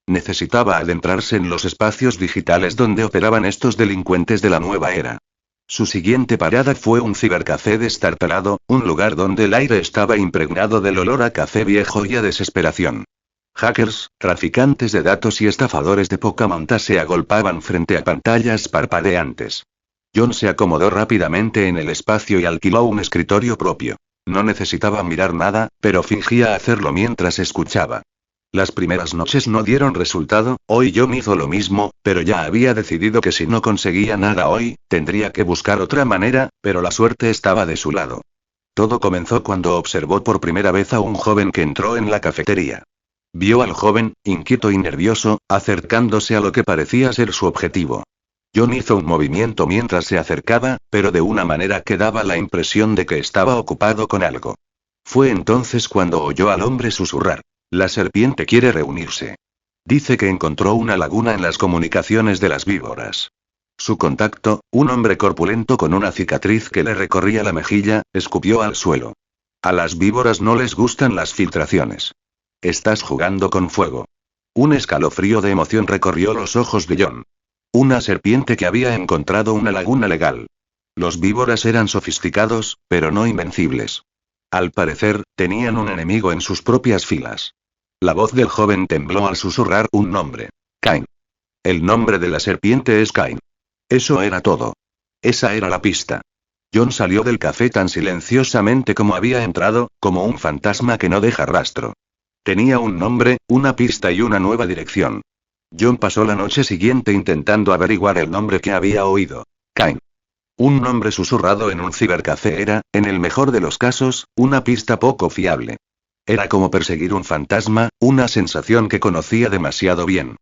Necesitaba adentrarse en los espacios digitales donde operaban estos delincuentes de la nueva era. Su siguiente parada fue un cibercafé destartalado, un lugar donde el aire estaba impregnado del olor a café viejo y a desesperación. Hackers, traficantes de datos y estafadores de poca monta se agolpaban frente a pantallas parpadeantes. John se acomodó rápidamente en el espacio y alquiló un escritorio propio. No necesitaba mirar nada, pero fingía hacerlo mientras escuchaba. Las primeras noches no dieron resultado, hoy John hizo lo mismo, pero ya había decidido que si no conseguía nada hoy, tendría que buscar otra manera, pero la suerte estaba de su lado. Todo comenzó cuando observó por primera vez a un joven que entró en la cafetería. Vio al joven, inquieto y nervioso, acercándose a lo que parecía ser su objetivo. John hizo un movimiento mientras se acercaba, pero de una manera que daba la impresión de que estaba ocupado con algo. Fue entonces cuando oyó al hombre susurrar. La serpiente quiere reunirse. Dice que encontró una laguna en las comunicaciones de las víboras. Su contacto, un hombre corpulento con una cicatriz que le recorría la mejilla, escupió al suelo. A las víboras no les gustan las filtraciones. Estás jugando con fuego. Un escalofrío de emoción recorrió los ojos de John. Una serpiente que había encontrado una laguna legal. Los víboras eran sofisticados, pero no invencibles. Al parecer, tenían un enemigo en sus propias filas. La voz del joven tembló al susurrar un nombre. Cain. El nombre de la serpiente es Cain. Eso era todo. Esa era la pista. John salió del café tan silenciosamente como había entrado, como un fantasma que no deja rastro. Tenía un nombre, una pista y una nueva dirección. John pasó la noche siguiente intentando averiguar el nombre que había oído. Cain. Un nombre susurrado en un cibercafé era, en el mejor de los casos, una pista poco fiable. Era como perseguir un fantasma, una sensación que conocía demasiado bien.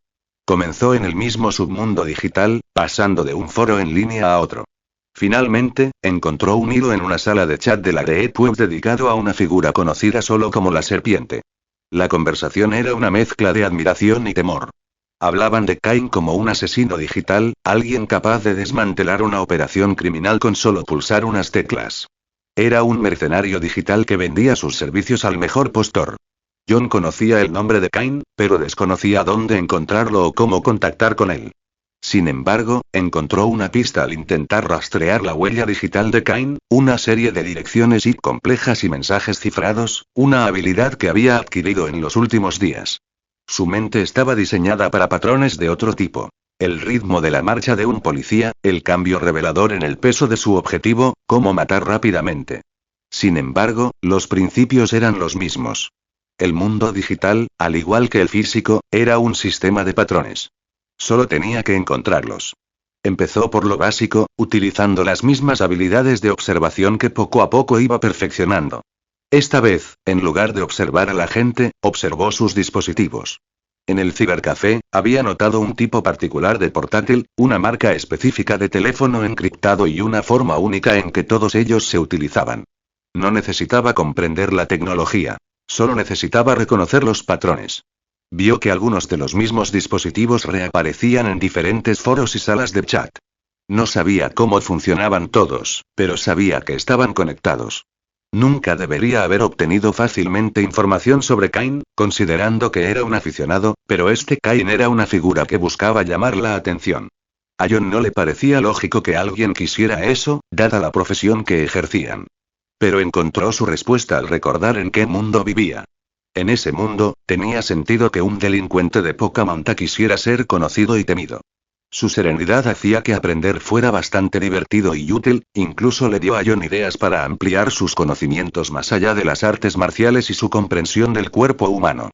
Comenzó en el mismo submundo digital, pasando de un foro en línea a otro. Finalmente, encontró un hilo en una sala de chat de la Deep Web dedicado a una figura conocida solo como la serpiente. La conversación era una mezcla de admiración y temor. Hablaban de Cain como un asesino digital, alguien capaz de desmantelar una operación criminal con solo pulsar unas teclas. Era un mercenario digital que vendía sus servicios al mejor postor. John conocía el nombre de Cain, pero desconocía dónde encontrarlo o cómo contactar con él. Sin embargo, encontró una pista al intentar rastrear la huella digital de Cain, una serie de direcciones IP complejas y mensajes cifrados, una habilidad que había adquirido en los últimos días. Su mente estaba diseñada para patrones de otro tipo. El ritmo de la marcha de un policía, el cambio revelador en el peso de su objetivo, cómo matar rápidamente. Sin embargo, los principios eran los mismos. El mundo digital, al igual que el físico, era un sistema de patrones. Solo tenía que encontrarlos. Empezó por lo básico, utilizando las mismas habilidades de observación que poco a poco iba perfeccionando. Esta vez, en lugar de observar a la gente, observó sus dispositivos. En el cibercafé, había notado un tipo particular de portátil, una marca específica de teléfono encriptado y una forma única en que todos ellos se utilizaban. No necesitaba comprender la tecnología. Solo necesitaba reconocer los patrones. Vio que algunos de los mismos dispositivos reaparecían en diferentes foros y salas de chat. No sabía cómo funcionaban todos, pero sabía que estaban conectados. Nunca debería haber obtenido fácilmente información sobre Cain, considerando que era un aficionado, pero este Cain era una figura que buscaba llamar la atención. A John no le parecía lógico que alguien quisiera eso, dada la profesión que ejercían. Pero encontró su respuesta al recordar en qué mundo vivía. En ese mundo, tenía sentido que un delincuente de poca monta quisiera ser conocido y temido. Su serenidad hacía que aprender fuera bastante divertido y útil, incluso le dio a John ideas para ampliar sus conocimientos más allá de las artes marciales y su comprensión del cuerpo humano.